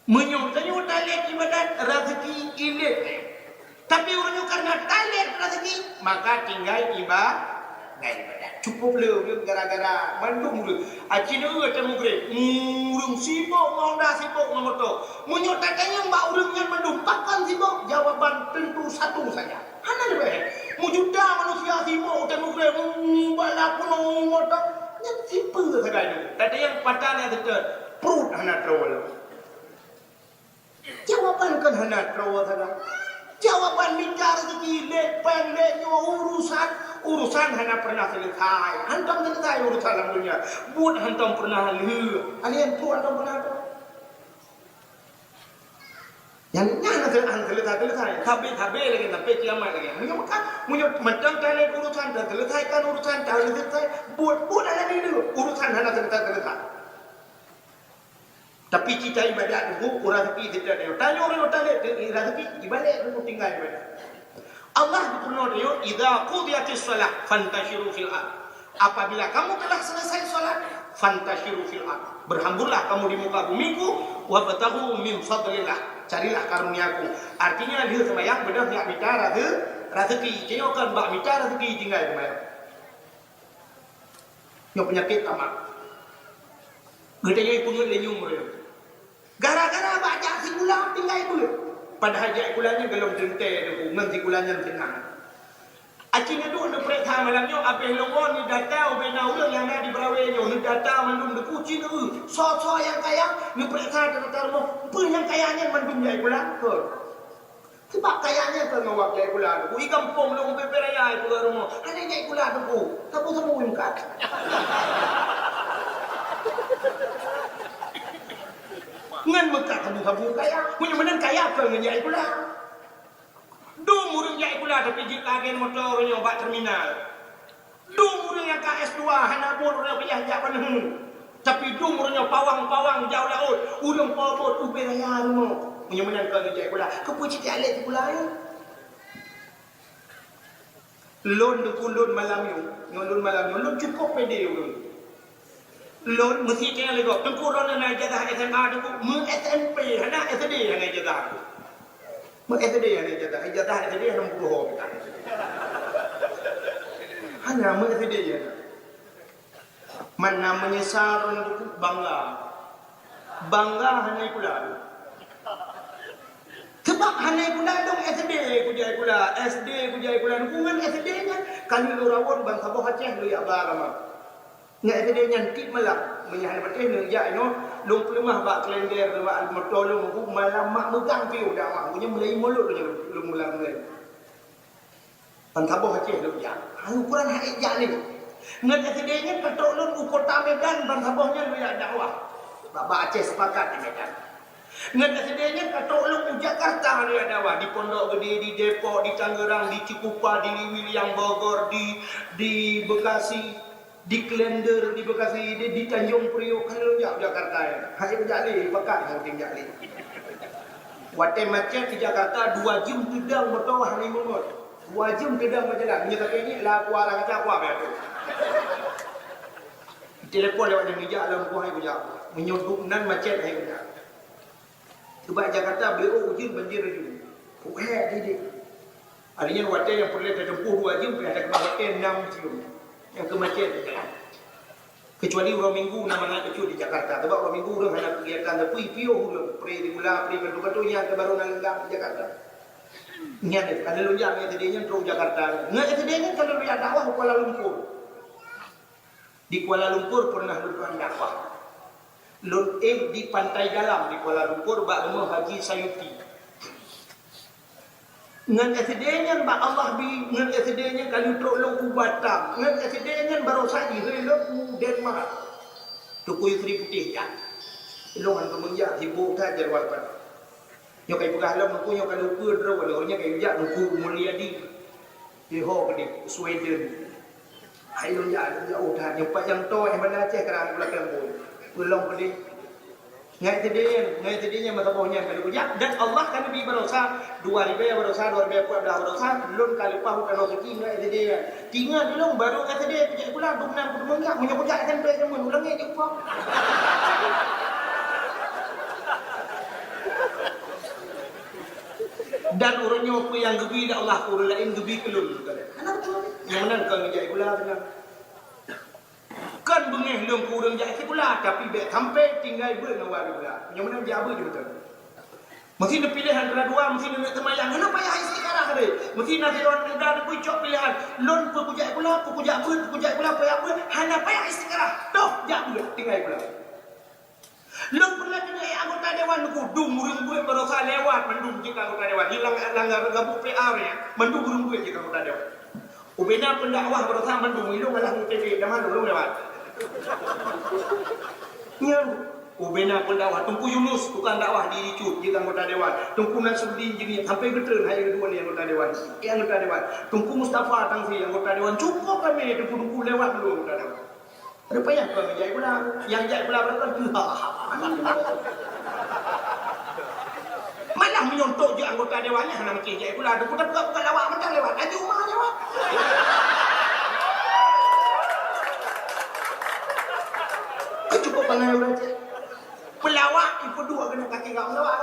Menyuruh talet ibadat rezeki ilit. Tapi orangnya karena talet rezeki maka tinggal ibadat. Cukup le gara-gara mandung le acina temu gre urung sibuk mau dah sibuk nomor tu munyot katanya mbak urung yang mandung takkan sibuk jawaban tentu satu saja hana lebih mujuda manusia sibuk temu gre balap nomor tu yang simple saja tadi yang padanya itu perut hana terowal jawaban kan hana terowal saja jawaban minta rezeki lepeng urusan hanya pernah selesai. Hantam selesai urusan dalam dunia. Buat hantam pernah lalu. Alian tu hantam pernah tu. Yang selesai. Tapi lagi sampai kiamat lagi. Munyuk macam tadi urusan dan selesaikan urusan dah selesai. Buat ada ni dulu. Urusan hanya selesai. Tapi kita ibadat dulu rezeki tidak ada. Tanya orang rezeki ibadat dulu tinggal ibadat. Allah berfirman dia, "Idza qudiyatis shalah fantashiru fil ard." Apabila kamu telah selesai salat, fantashiru fil ard. Berhamburlah kamu di muka bumiku, wabtaghu min fadlillah. Carilah karuniaku. Artinya dia sembahyang benar tidak bicara rezeki. Jangan kan bak bicara rezeki tinggal sembahyang. Yang penyakit tamak. Gedenya pun lenyum dia. Gara-gara baca sigulah tinggal itu. Padahal jai kulanya gelom jente tu, nanti kulanya tenang. Acing itu nak perintah malamnya, apa yang longon ni data, ubena ulang yang ada di berawenya, ni data mandum de kucing tu, so yang kaya, ni perintah data rumah, pun yang kayanya mandum jai kulang tu. Sebab kayanya tu ngawak jai kulang tu, ikan pom long beberaya itu rumah, ada jai kulang tu, tapi semua imkat. Ngan mekat sabu-sabu kaya, punya menan kaya ke ngejai pula. Dum urang jai pula tapi jik lagi motor nya bak terminal. Dum urang yang KS2 hana pun urang payah jak panahun. Tapi dum urang pawang-pawang jauh laut, urang pobot ube raya rumah. Punya menan ke ngejai pula. Kepuci tialet pula ya. Lon de kulun malam yo, ngolun malam yo, lon cukup pede urang. Lon mesti kena lego. Tengku orang nak jaga SMA tu, mu SMP, hana SD hana jaga. Mu SD hana jaga. Jaga SD hana buruh kita. Hana mu SD je. Man namanya sarung tu bangga. Bangga hana pula. Sebab hana pula dong SD kujai pula. SD kujai pula. Dukungan SD nya kali lorawon bang Sabah Aceh lu ya barama. Nggak ada dia nyantik malam menyahan betul ni ya no long pelemah bak kelender bak motolong ku malam mak megang piu dak mak punya mulai mulut je long mulai pan Sabah Aceh lu ya hang ukuran hak ya ni ngan ada dia nya ketok long kota Medan ban Sabahnya lu ya dakwah bak Aceh sepakat di Medan ngan ada dia nya ketok long Jakarta lu ya dakwah di Pondok Gede di Depok di Tangerang di Cikupa di Wiliang Bogor di Bekasi di Klender, di Bekasi, di Tanjung Priok, kan lu jauh Jakarta ya. Hari berjali, pakai yang tinggal ni. Watai macet di Jakarta 2 jam kedang bertawah ni mungut. 2 jam kedang berjalan. Punya kata ini lah kuara kata kuah berapa. Telepon lewat yang bijak dalam kuah yang bijak. Menyudup nan macet yang bijak. Sebab Jakarta beliau ujian banjir itu. Kuhek jadi. Artinya watai yang perlu tempuh 2 jam, ada kebahagiaan 6 jam. Yang kematian kecuali orang minggu nama nak kecuali di Jakarta sebab orang minggu orang hanya kegiatan tapi piuh orang peri di mula peri betul-betulnya ke baru nanggang di Jakarta ni ada kalau lu yang tadinya terus Jakarta nggak tadinya kalau lu dakwah Kuala Lumpur di Kuala Lumpur pernah lu dakwah lu di pantai dalam di Kuala Lumpur bak rumah Haji Sayuti ngan SDN ba Allah bi ngan SDN kali trolong ku Batam ngan SDN baru saja helok ku Denmark tu ku Sri Putih ya ilongan kemenja sibuk ta jarwal pan yo kai pegah lam ku yo kalau ku dro orangnya kai ja ku Mulyadi di ho ke di Sweden ayo ya udah nyempat yang to yang mana Aceh kerang belakang ku ulong ke di ngai tadinya matabahnya kalau ya dan Allah kan bi berosa 2000 berosa 2000 berosa lun kali pahu kan rezeki ngai tadinya tinggal dulu baru kata dia kerja pula dumnan ku menggak menyebut kan pe semua ulangnya di upah dan urutnya apa yang gebi dak Allah urut lain gebi kelun kenapa betul yang mana kau ngejai pula dengan kan bengih lung kurang jadi pula tapi bet sampai tinggal bernawar pula yang mana dia apa je betul mesti ada pilihan antara dua mesti nak temayang kenapa payah istiqarah tadi mesti nak orang muda ada pucuk pilihan lon pukujak pula payah apa hanya payah istiqarah doh jak pula tinggal pula lon pernah kena anggota dewan kudung urung duit berosa lewat mendung jika anggota dewan hilang langgar gabuk PR ya mendung urung duit jika anggota dewan ubena pendakwah berosa mendung ilung alah TV dah malu urung lewat yang ubena pendakwah Tungku Yunus tukang dakwah di Ricut di anggota dewan Tungku Nasruddin jadi sampai geter hari kedua ni anggota dewan Tungku Mustafa Tangsi anggota dewan cukup kami tungku lewat dulu anggota dewan ada payah kau menjai pula yang jai pula berapa malah menyontok je anggota dewannya hanya mungkin jai pula ada bukan lawak mentang lewat aja rumah lewat cukup panggil baca pelawak ikut dua kena kaki kau melawak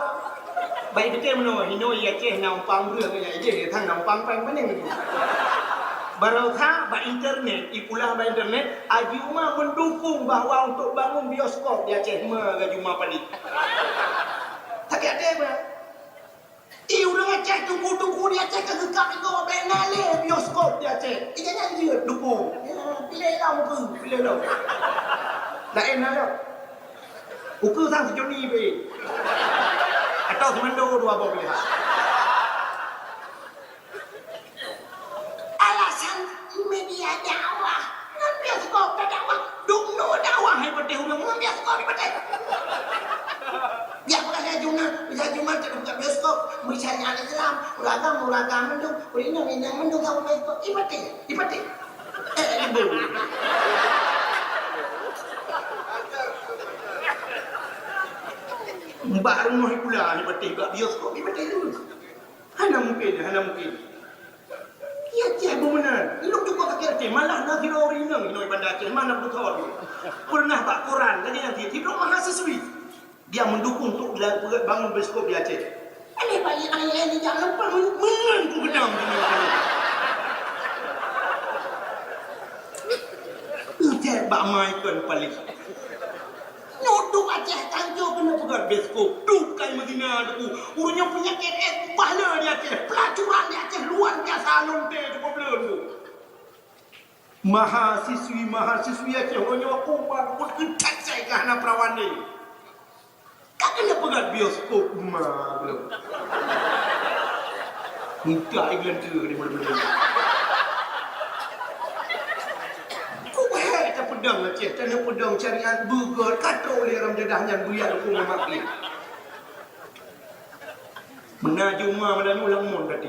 baik betul menurut hino ia ceh nampang รื่องya je thang nampang pang mana ni baru tha ba internet ipulah ba internet Ajuma mendukung bahawa untuk bangun bioskop di Aceh me Ajuma paling tak ada apa udah Aceh tunggu di Aceh kegekap itu benale bioskop di Aceh ianya dia dukung pilih lah dah enak dah ukur sang sejoni be atau semendo dua bawa pilihan alasan media dakwah ngan bioskop dakwah dukno dakwah hai putih ulang ngan bioskop putih biar bukan saya Jumat buka bioskop mencari Islam ulagam mendung ulinang mendung kau bioskop ipati ibu mbak rumah pula ni betul kat bioskop ni betul dulu. Hana mungkin. Ya tiada benar. Lu cuba kira Aceh malah nak kira orang yang Inoi Bandar Aceh mana betul pernah Pak Quran lagi yang tidur mahasiswi dia mendukung untuk bangun bioskop di Aceh. Ini bayi ayah ini jangan lupa mengenku gedang di Aceh Pak Michael paling nyodok Aceh Tanjung kena pegang bioskop dukai Medina aku urutnya penyakit pahala di Aceh pelacuran di Aceh luar biasa lonte cukup belum mahasiswi Aceh orangnya aku pun kecat saya ke anak perawan ni kan kena pegang bioskop belum muka iklan ke ni boleh-boleh pedang Aceh, tanah pedang carian burger, kata oleh orang jadahnya beriak aku memaki. Menaju rumah menanya ulang mun tadi.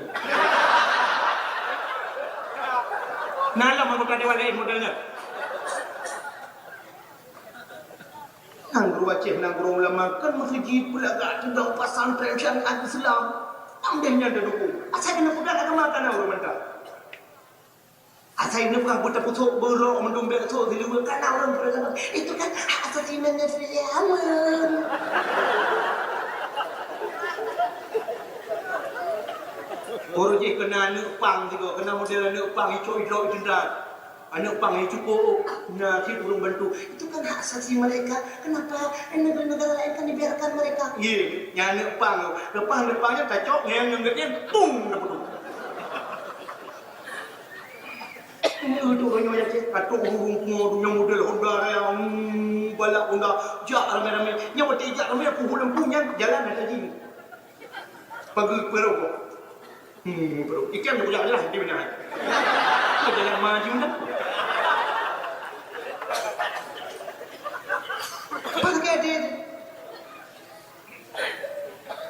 Nalam aku tak ada lain modelnya. Nangguru Aceh, nangguru ulama kan masjid pula gak tentang pesantren syariat Islam. Ambilnya ada dukung. Asal kena pedang agama kan orang mentah. Asal ini bukan buta putuk berok mendombek tu di luar kan orang beragama itu kan hak asasi manusia aman. Orang je kena anak pang juga kena model anak pang hijau jendak anak pang yang cukup nak si urung bantu itu kan hak asasi mereka kenapa negara-negara lain kan dibiarkan mereka yang anak pang depannya kacau yang ngetnya pung dapat itu orangnya Aceh atau urung yang model Honda yang balak Honda jak ramai-ramai nyawa jak ramai aku lempunya jalan ada sini pagi perut perut ikan dia boleh lah dia benar jalan maju dah pakai dia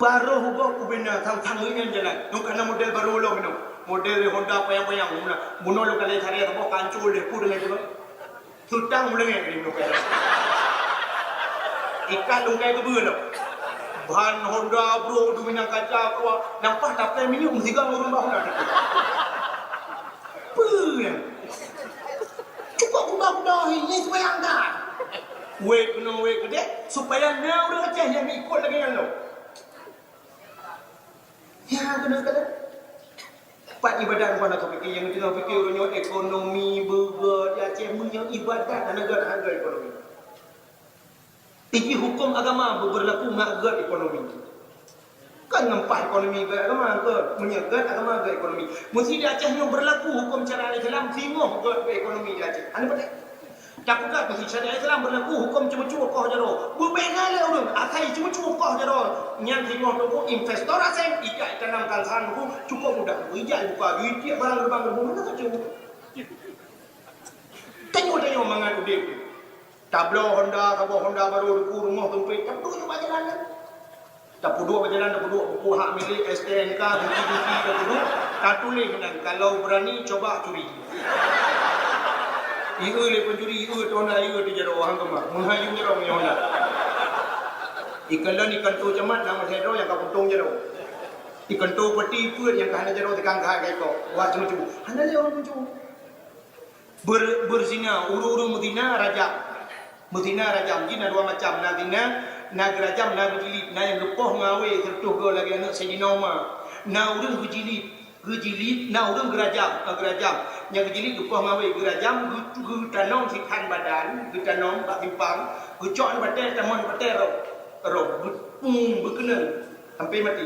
baru hubung aku benar tang ini jalan kerana model baru lo benar model Honda payang-payang bunuh lo kali cari atau kancul deh pun dengan juga sultang mulai ni lo kaya ikan lo kaya kebun lo bahan Honda bro tu minyak kaca kuah nampak tak mini musikan orang bahu nak apa cukup kuda ini supaya anda wait kedek supaya now dah Aceh yang ikut lagi yang lo ya kena Pak ibadat mana tu fikir yang tengah fikir orangnya ekonomi burger di Aceh punya ibadat dan negara harga ekonomi. Iki hukum agama berlaku mengagat ekonomi. Kan nampak ekonomi ke agama ke menyegat agama ke ekonomi. Mesti di Aceh yang berlaku hukum syariat Islam timur ke ekonomi di Aceh. Anda betul? Tak bukan mesti syariat Islam berlaku hukum cuma-cuma kau jaro. Berbeza lah orang. Akai cuma-cuma kau jaro. Yang timur tu investor asing ikat tanamkan saham tu cukup mudah. Ijak buka duit dia barang gerbang mana saja. Tengok mangat dia. Tablo Honda baru duku rumah tempat. Tak perlu berjalan. Tak perlu berjalan, tak perlu buku hak milik STNK, bukti-bukti tak perlu. Tak tulis kalau berani coba curi. Ia le pencuri, ia tu Honda, ia tu jero orang kemah. Menghayu jero punya Honda. Ikan tu cemat nama jero yang kau potong jero. Ikan tu peti pun yang kau jero tekan kau kau. Wah cuma. Hanya le orang cuma. Berzina, uru-uru Medina Raja. Mungkin ada dua macam. Nak rajam, nak berjilid. Nak yang lepoh ngawe tertuh ke lagi anak Sayyidina Umar. Nak urung berjilid, nak urung gerajam. Yang berjilid lepoh ngawe gerajam, tanam sikan badan, tanam tak timpang, cok batai taman batai roh, berkena sampai mati.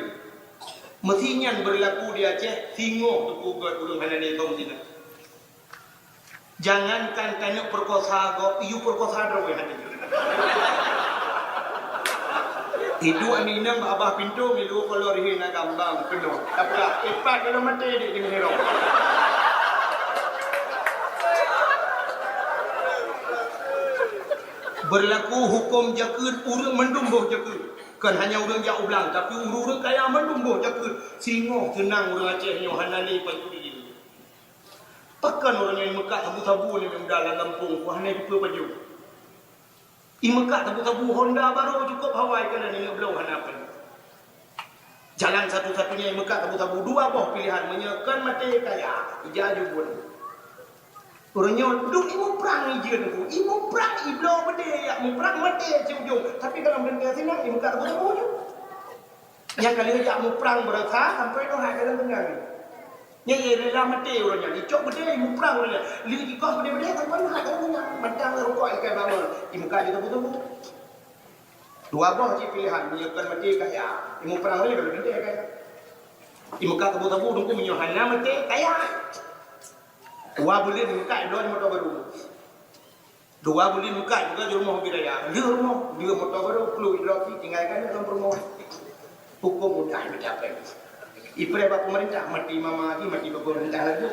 Mestinya berlaku di Aceh, singoh tu kugat urung hanani tom sini. Jangankan tanya perkosa kau, iu perkosa drawe hati. Itu anina abah pintu milu kalau rihin nak gambang penuh. Apa? Epat kalau mati di hero. Berlaku hukum jakut urang mendumbuh jakut. Kan hanya urang jak ulang tapi urang kaya mendumbuh jakut. Singoh tenang urang Aceh nyo hanani panturi. Pakan orang yang Mekah tabu-tabu ni memang dalam Lampung. Wahana itu baju. Di Mekah tabu-tabu Honda baru cukup Hawaii kan ni belum hanapan. Jalan satu-satunya yang Mekah tabu-tabu dua buah pilihan menyekan mati kaya. Ijaju pun. Orangnya duduk ibu perang je tu. Ibu perang iblo bede ya, mu perang mati ujung. Tapi dalam benda senang ibu kata betul je. Yang kali aja mu perang berasa sampai tu hak dalam benda ni. Yang ia rela mati orangnya. Dicok bede ibu perang orangnya. Li kikah bede sampai tu hak dalam benda. Mentang rokok ikan lama. Ibu kata betul. Dua buah je pilihan menyiapkan mati kaya. Ibu perang orangnya dalam benda kaya. Ibu kata betul dulu menyohana mati kaya. Dua boleh muka dua motor baru. Dua boleh muka juga di rumah biraya. Di rumah juga motor baru perlu hidroki tinggalkan dalam rumah. Hukum mudah mencapai. Ipre bapa pemerintah mati mama lagi mati bapa pemerintah lagi.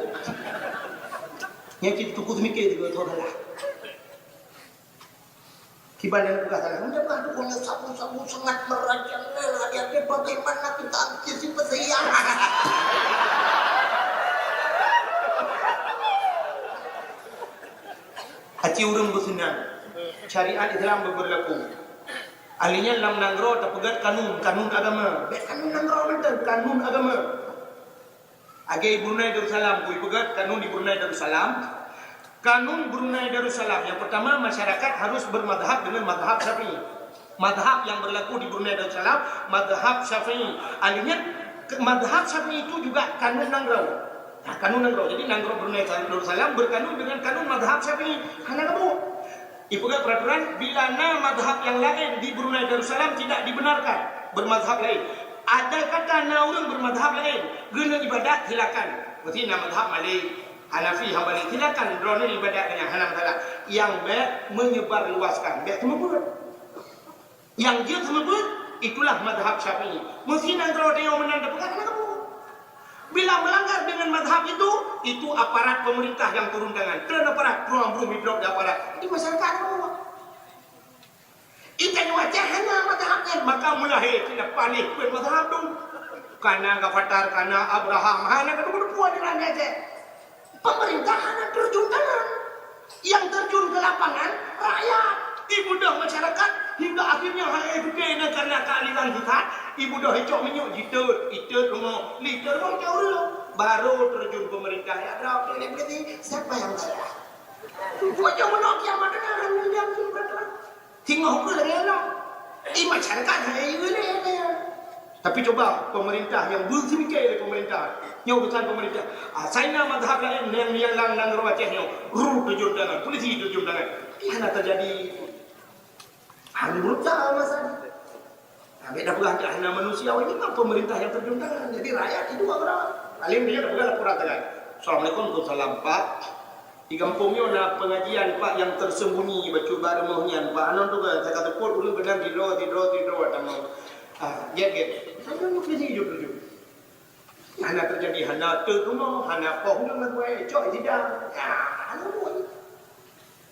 Yang kita tukut mikir juga tu adalah. Kibana bukan salah. Mudah bukan punya sapu-sapu sangat merajalela. Dia bagaimana kita antisipasi yang Haji urang bersenang. Syariat Islam berlaku. Alinya lam nangro tapegat kanun agama. Kanun nangro betul kanun agama. Age Brunei Darussalam kui pegat kanun di Brunei Darussalam. Kanun Brunei Darussalam yang pertama masyarakat harus bermadhab dengan madhab Syafi'i. Madhab yang berlaku di Brunei Darussalam madhab Syafi'i. Alinya madhab Syafi'i itu juga kanun nangro. Nah, kanun nangro. Jadi nangro Brunei Darussalam berkanun dengan kanun madhab Syafi'i. Hana kamu. Ipuga peraturan bila madhab yang lain di Brunei Darussalam tidak dibenarkan bermadhab lain. Ada kata orang bermadhab lain guna ibadat silakan. Berarti madhab Malik, Hanafi, Hambali silakan drone ibadat dengan Hanam salah. Yang baik menyebar luaskan. Baik semua pun. Yang dia semua pun itulah madhab Syafi'i. Mesti nangro dia menanda pegang kamu. Bila melanggar dengan madhab itu aparat pemerintah yang turun tangan. Kena aparat, ruang-ruang blok di aparat. Di masyarakat semua. Ikan wajah hanya madhabnya. Maka mulai tidak panik pun madhab tu. Karena Gafatar, karena Abraham, hanya kedua-dua jalan aja. Pemerintah hanya terjun tangan. Yang terjun ke lapangan, rakyat. Ibu dah masyarakat hingga akhirnya hal itu kena karena kealiran kita. Ibu dah hicok menyuk itu rumah liter rumah jauh dulu. Baru terjun pemerintah ya berapa ini siapa yang salah? Macam mana kiamat dengan yang beraturan? Tinggal hukum lagi lah. Masyarakat hari ini. Tapi coba pemerintah yang bersemikir pemerintah, yang urusan pemerintah. Saya madhab lain yang lang rawatnya, terjun tangan, polisi terjun tangan. Mana terjadi? Hanya berusaha masalah. Beda pula hanya manusia ini kan pemerintah yang terjun tangan. Jadi rakyat itu apa? Alim dia dah laporan tangan. Assalamualaikum warahmatullahi wabarakatuh. Di kampungnya ada pengajian Pak yang tersembunyi baca baremahnya. Pak Anon tu kan saya kata pun dulu benar tidur tamu. Get. Saya nak pergi hidup dulu. Hanya terjadi hanya terumah, hanya pohon dengan gue cok tidak. Ya, anu.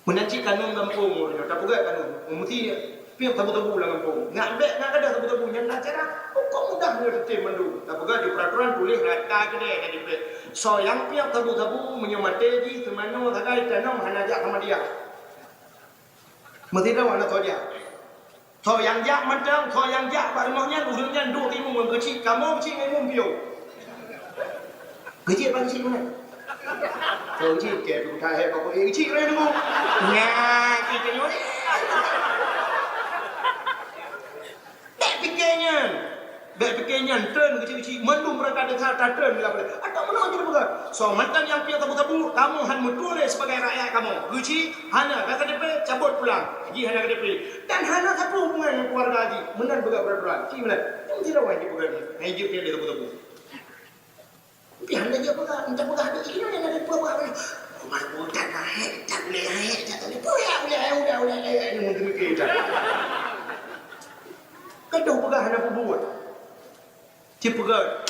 Menanci kanun kampung, tak buka kanun. Mesti pihak tabu-tabu ulang kampung. Nak ada tabu-tabu yang nak cara. Kok mudah mengerti mandu. Tak buka di peraturan boleh rata ke dia dari pihak. So yang pihak tabu-tabu menyamate di temano tagai tanam hanajak sama dia. Mesti tahu anak tahu dia. So yang jak macam, so yang jak barmahnya urangnya dua timu mengkecil. Kamu kecil ngomong piu. Kecil apa kecil mana? Kau cik ke tu dah hebat kau cik raya dulu. Nah, kita ni. Baik fikirnya, turn kecil-kecil, mendung mereka dengar tak turn bila boleh. Ada mana je bukan? So macam yang pihak tabu-tabu, kamu hanya menulis sebagai rakyat kamu. Kecil, hana kata DP cabut pulang. Haji hana kata DP. Dan hana satu hubungan dengan keluarga haji. Menang berat berperan. Cik menang. Yang tidak wajib bukan ni. Haji pihak dia tabu-tabu. Tapi hana dia bukan. Minta bukan ada ini yang ada buat-buat. Umar budak naik, tak boleh naik, tak boleh. Udah. Ini mungkin kita. Kedua bukan hana buat. Cipugat.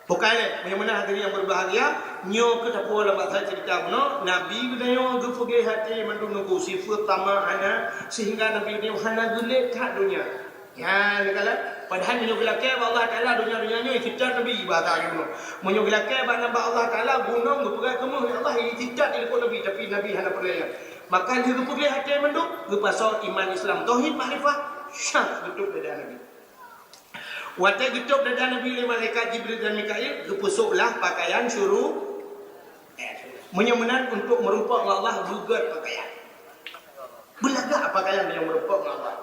Pokoknya, bagaimana hadirin yang berbahagia, nyo ke tapu lambat saya cerita benar, Nabi bernyo gefuge hati mendungu sifat tamak hana sehingga Nabi bernyo hana gelet kat dunia. Ya, kala padahal menyo gelake Allah Taala dunia-dunianya kita Nabi ibadah gitu. Menyo gelake bana Allah Taala gunung gefuge kamu Allah tidak ilmu Nabi tapi Nabi hana percaya. Maka dia gefuge hati menduk gepasal iman Islam tauhid makrifat syah betul dari Nabi. Waktu getuk dada Nabi oleh malaikat Jibril dan Mikail, kepusuklah pakaian syuruh Menyemenan untuk merupa Allah gugat pakaian. Belagak pakaian yang merupa Allah.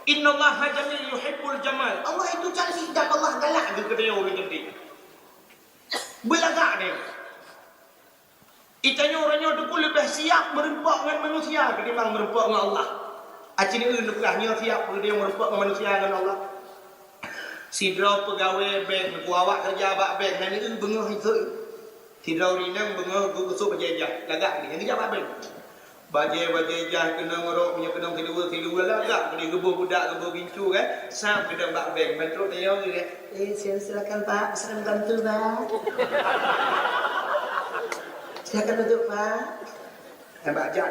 Innallaha jamil yuhibbul jamal. Allah itu cantik dan Allah galak ke dia orang cantik. Belagak dia. Itanya orangnya tu lebih siap merupa dengan manusia ketimbang merupa dengan Allah. Acini nukahnya siap dia merupa dengan manusia dengan Allah. Sidra pegawai bank ku awak kerja abak bank nanti bengah itu. Sidra rinang bengah ku besok berjaya lagak ni yang kerja abak bank. Bajai-bajai kena ngorok punya kena tidur lagak kena gebur budak gebur pintu kan sam kena bak bank bentrok dia silakan Pak silakan bantu Pak. Silakan duduk Pak. Yang bajak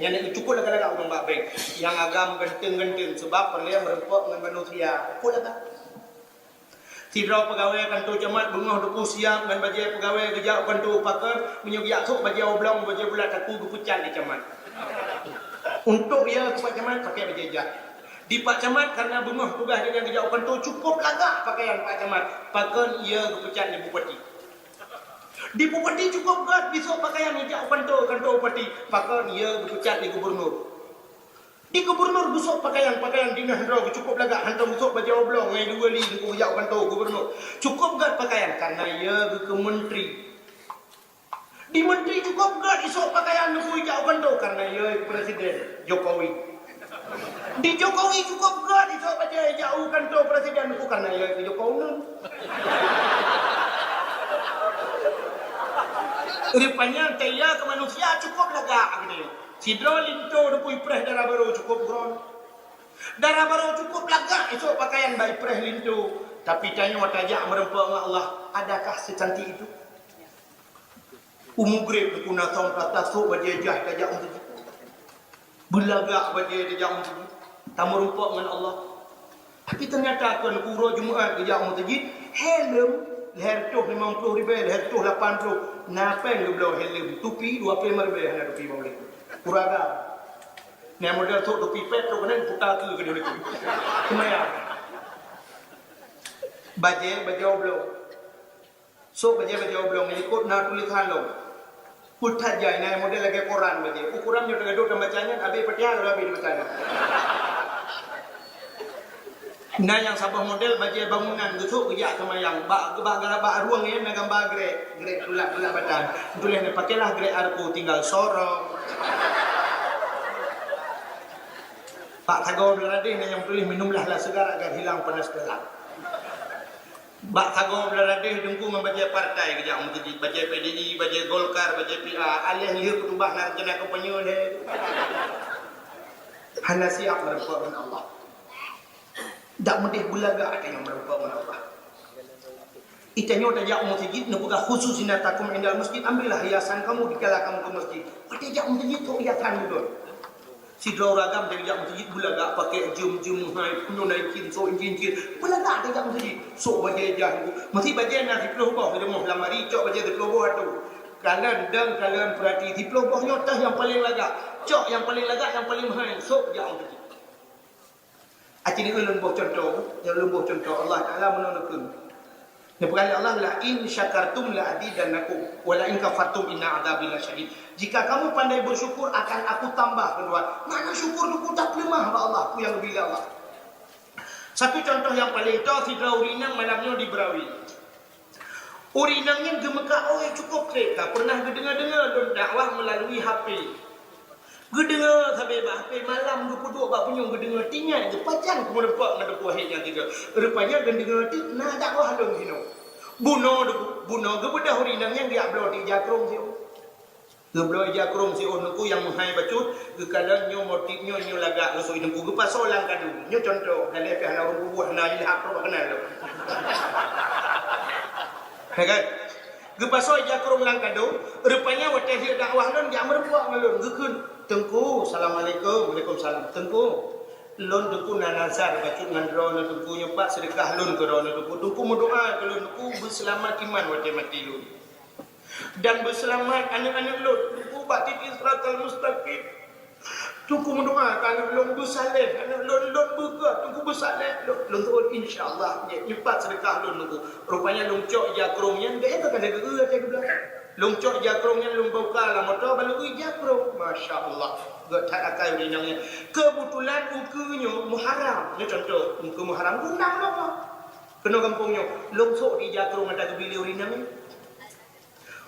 yang ni cukup lagak orang bak bank yang agam genting sebab dia merempok dengan manusia. Cukup lagak. Sidra pegawai kantor jemaat bengah duku siap dengan bajai pegawai kerja kantor pakar punya biak sok bajai oblong bajai bulat aku gepucat di jemaat. Untuk dia ke Pak Camat pakai bajai jah. Di Pak Camat karena bengah tugas dia kerja kantor cukup lagak pakaian Pak Camat. Pakar ia gepucat di bupati. Di bupati cukup gat besok pakaian kerja kantor bupati. Pakar ia gepucat di gubernur. Di gubernur busuk pakaian dinas hendra cukup lagak hantar busuk baju oblong ngai dua li ku jak kantor gubernur. Cukup gak pakaian karena ia ke menteri. Di menteri cukup gak isok pakaian ku jak kantor karena ia presiden Jokowi. Di Jokowi cukup gak isok baju jauh kantor presiden ku karena ia ke Jokowi. Rupanya taya ke manusia cukup lagak gini. Sidra linto dupui preh darah baru cukup gron. Darah baru cukup lagak esok pakaian baik preh linto. Tapi tanya watajak merempak dengan Allah. Adakah secantik itu? Umugrib berguna tahun kata sok bajajah tajak untuk itu. Belagak bajaj tajak untuk itu. Tak merempak dengan Allah. Tapi ternyata kan kuro Jumaat tajak untuk itu. Helm. Leher tuh 50 ribu. Leher tuh 80. Napen lu belau helm. Tupi 25 ribu. Hanya tupi boleh. Kuraga. Ni model tu topi pet tu kan putar ke dia itu. Kemaya. Baju oblong. So baju oblong ni ikut nak tulisan lo. Putar jai ni model lagi koran baju. Ukuran dia tengah duduk bacanya habis petiar habis bacanya. Nah yang sabah model baju bangunan gitu kerja sama yang bak ruang ni nak gambar grek tulak batan. Tulis ni pakailah grek arku tinggal sorong. Pak Tagor Beladih yang tulis minumlah segar agar hilang panas dalam. Pak Tagor Beladih dengku membaca partai kerja untuk baca PDI, baca Golkar, baca PA, alih lihat kutubah nak jenak kepenyul. Hana siap merempak dengan Allah. Tak mudih bulaga ada yang merempak dengan Allah. Itanya tajak masjid nebuka khusus sinatakum indal masjid ambillah hiasan kamu dikala kamu ke masjid. Tajak masjid tu hiasan dulu. Sidra ragam tajak masjid bulaga pakai jum hai punya naikin so injin bulaga tajak masjid so bajajah masih bajaj nak diploboh dia mau lamari cok bajaj diploboh tu. Kalian perhati diplobohnya tah yang paling lagak. Cok yang paling lagak yang paling mahal so tajak masjid. Acini ulun boh contoh, yang ulun boh contoh Allah Taala menunjukkan. Berkali Allah la in syakartum la azidannakum wa la in kafartum inna adzabi lasyadid. Jika kamu pandai bersyukur akan aku tambah kedua. Mana syukur aku tak lemah ba Allah, aku yang lebih Allah. Satu contoh yang paling tahu sidra urinang malamnya di Berawi. Urinangnya gemeka cukup kereta. Pernah dengar dakwah melalui HP. Gedengar sampai HP malam 22 bab punya gedengar tinggal je pacan ku merempak ngada puahnya tiga. Rupanya gedengar ti nah dakwah dong sino. Buno gebedah urinang yang dia upload di jakrong sio. Gebloi jakrong sio nuku yang menghai bacut gekala nyo motifnya nyo lagak nusu nuku gepa solang kadu. Nyo contoh dan lepe ana urung buah na ilhaq ro kenal lo. Hagat gepasoy jakrong lang kadu rupanya wate dia dakwah lon dia merempak ngalun gekeun. Tengku, assalamualaikum, waalaikumsalam. Tengku, lon tengku nanasar bacut ngandro na tengku nyopak sedekah lon ke rono tengku. Tengku mendoa ke lon tengku berselamat iman wate mati lon. Dan berselamat anak-anak lon tengku bakti siratal mustaqim. Tengku mendoa anak lon bersaleh, anak lon buka tengku bersaleh lon tu insyaallah nyopak sedekah lon tengku. Rupanya lon cok jakrongnya dia tak ada geger ke belakang. Lung cok jakrongnya lung buka lah motor balu jakrong. Masya-Allah. Gak tak akai rinangnya. Kebetulan ukunya muharam. Ni contoh, uku muharam undang apa? Kena kampungnya. Lung sok di jakrong ada kebili rinangnya.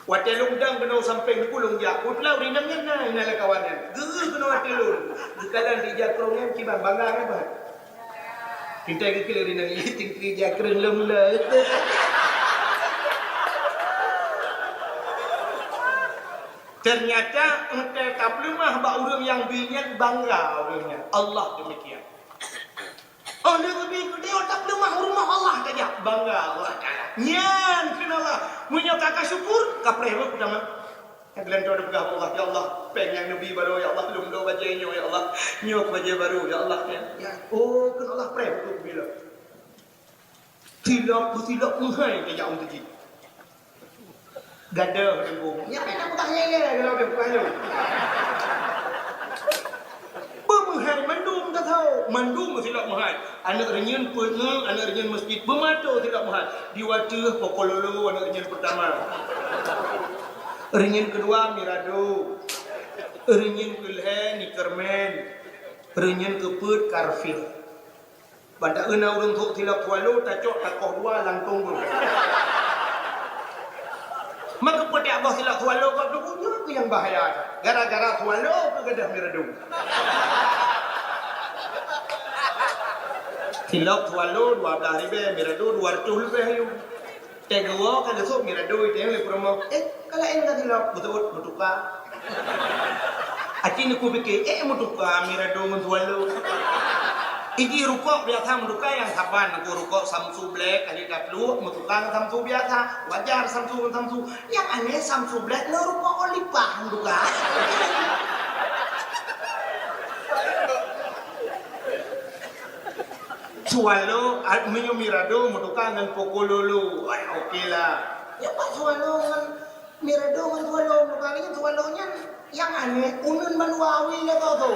Wate lung dang kena sampai kulung jakut lah rinangnya nah inala kawanan. Gege kena wate lung. Kadang di jakrongnya kiban bangga apa? Kita kekil rinangnya tinggi jakrong lung lah. Ternyata engkau taplumah bak orang yang binyan bangga orangnya. Allah demikian. Oh, dia taplumah rumah Allah saja. Bangga Allah Ta'ala. Nyan, kenallah. Punya kakak syukur, kapreh pertama. Yang ada pegang Allah. Ya Allah, pengen Nabi baru. Ya Allah, belum do bajanya. Ya Allah, nyok baja baru. Ya Allah. Ya. Oh, kenallah preh. Bila. Tidak menghai ke jauh tadi. Gada dengan ya nak buka saya kalau dia buka lu. Pemahai mandum tak tahu. Mandum tidak mahal. Anak renyan pernah, anak renyan masjid bermata tidak mahal. Di wadah pokololo anak renyan pertama. Renyan kedua mirado. Renyan kelhen ikermen. Renyan keput karfil. Pada ena orang tok tidak kualo tacok takoh dua langtung bro. Maka pada abah silap tualo kau tu punya tu yang bahaya. Gara-gara tualo tu gadah miradung. Silap tualo 12,000 miradung 200 lebih. Tegawa kan esok miradung itu yang lebih promo. Kalau enggak silap betul bertukar. Aci ni ku fikir bertukar miradung tualo. Iki rukuk biasa menduka yang saban aku rukuk Samsu Black kali dah peluk menduka Samsu biasa wajar Samsu yang aneh Samsu Black lo rukuk olipah menduka sualo minum mirado menduka dengan pokololo okey lah ya pak sualo dengan mirado dengan sualo menduka ini sualonya yang aneh unun manuawi lah tu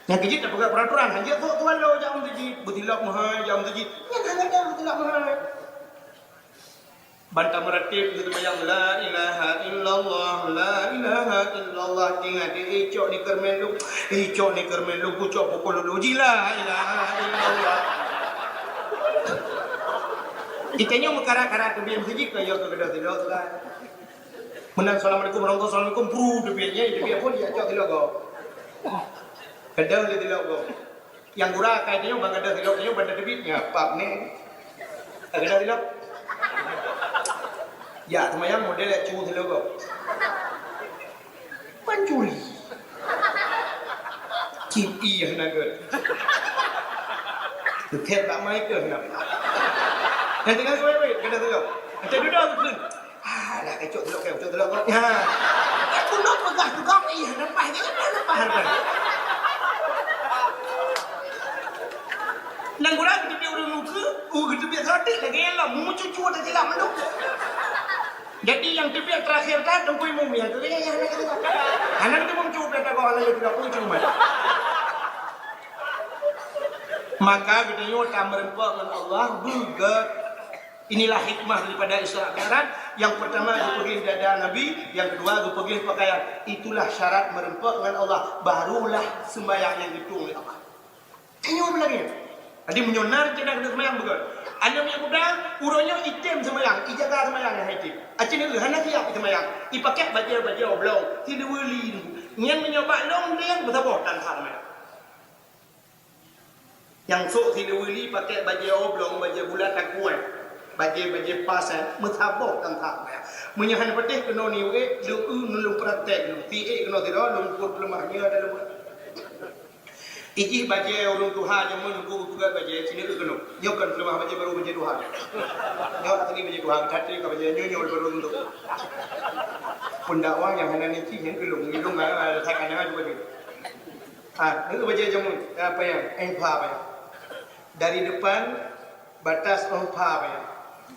yang kejit tak pakai peraturan hanya tuan lo jangan kejit betilak mahal jangan kejit yang hanya dah betilak mahal bantah meratib itu bayang la ilaha illallah la ilaha illallah tinggal di icok ni kermen lu pucok pukul lu la ilaha illallah itanya mekara-kara tu biar kejit kaya kegedah tidak kan menang assalamualaikum warahmatullahi wabarakatuh bro debiannya debian pun dia cok tidak kau kadang dia tidak kau yang gurah kayaknya bang ada tidak kau pada debitnya pak ni ada tidak ya semayang model cu tidak kau pancuri cipi yang naga tetap tak main ke kenapa yang tinggal kau wait kadang tidak macam duduk aku pun dah kecok tidak kau ya aku nak pegang tukang iya nampak je nampak harga nang gura kita dia orang muka kita biar sadik lagi lah mu cucu ada jelas manduk jadi yang dia terakhir dah tunggu mu yang tu ya anak tu mu cuba tak kau ala tidak pun cuma maka kita nyota merempak dengan Allah juga inilah hikmah daripada Isra Mi'raj yang pertama pergi dada Nabi yang kedua pergi pakaian itulah syarat merempak dengan Allah barulah sembahyang yang dihitung oleh Allah tanya lagi Adi menyonar kena kena semayang betul. Anda punya budak, uronya item semayang, ijaga semayang yang item. Acin itu hendak siap semayang. Ipakai baju oblong, tidak boleh. Yang menyoba long dia betapa tanpa semayang. Yang sok tidak boleh pakai baju oblong, baju bulat tak kuat. Baju pasan, betapa tanpa semayang. Menyahan petih kena niwe, lu praktek lu. Ti kena tidak, lumpur lemahnya ada lumpur. Iki baca orang Tuhan yang menunggu juga baca sini tu kena. Nyok kan lemah baca baru baca Tuhan. Nyok tadi baca Tuhan, tadi kan baca nyok baru untuk. Pendakwah yang hendak ni yang kelung saya kan juga ni. Itu baca jamu apa yang engpa apa yang dari depan batas engpa apa yang.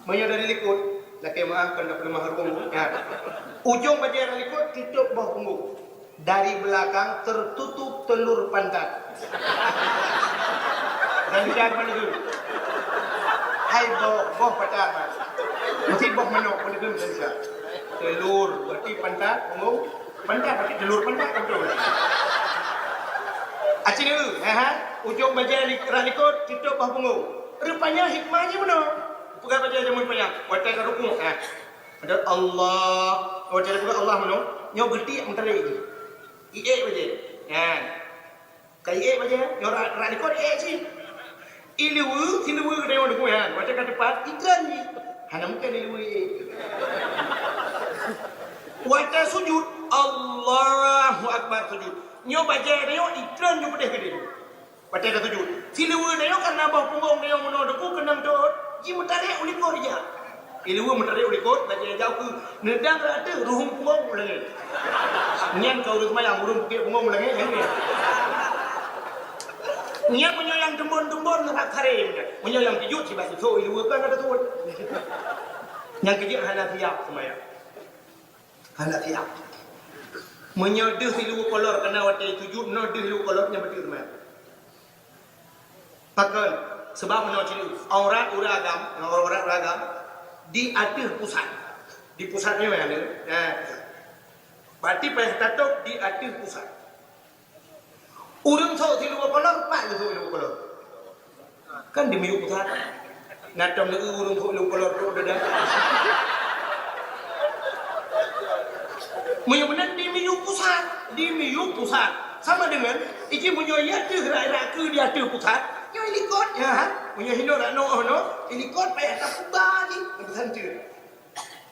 Menyo dari likut, laki maaf kan dah lemah punggung. Ujung baca dari likut tutup bawah punggung. Dari belakang tertutup telur pantat. Dan lihat mana dulu. Hai boh pacar mas. Musibah manok pada dalam saja. Telur berarti pantat, ngomong. Pantat berarti telur pantat betul. Acik ni, ujung baca ranikot tutup bah punggung. Rupanya hikmahnya mana? Bukan baca jamun panjang. Watai ke rukun. Ada Allah. Watai bukan Allah mana? Nyo berti antara ini. Ie baca. Kai baca. Nyo ranikot sih. Ilu, silu ke dewan rukun. Watai ke depan ikran ni. Hana mungkin ilu. Watai sujud. Allahu Akbar sujud. Nyo baca dia ikran nyo pedih ke dia. Baca dah sujud. Silu dia karena bawah punggung dia mono deku kenang dot. Ji mutarik ulikor dia. Ilu mutarik ulikor baca jauh ke nedang ada ruhum punggung ulangi. Nyan kau rumah yang urung ke punggung ulangi ni. Nyan punya yang dembon-dembon nak kare. Punya yang kejut si baju so ilu kan ada tu. Yang kejut Hanafiah semaya. Hanafiah. Menyedih silu kolor kena watai sujud no dih silu kolor nya betul semaya. Pakai sebab menurut cilu aurat uragam di atas pusat di pusatnya mana berarti pada tatuk di atas pusat urang sok silu kolor pak silu kolor kan di miu pusat natam lagi urang sok silu kolor tu dah menyebutkan di miu pusat sama dengan iki menyoyat tu gerak-gerak ke di atas pusat. Yo helikot ya, punya hidup nak no, helikot payah tak kubah ni, macam tu.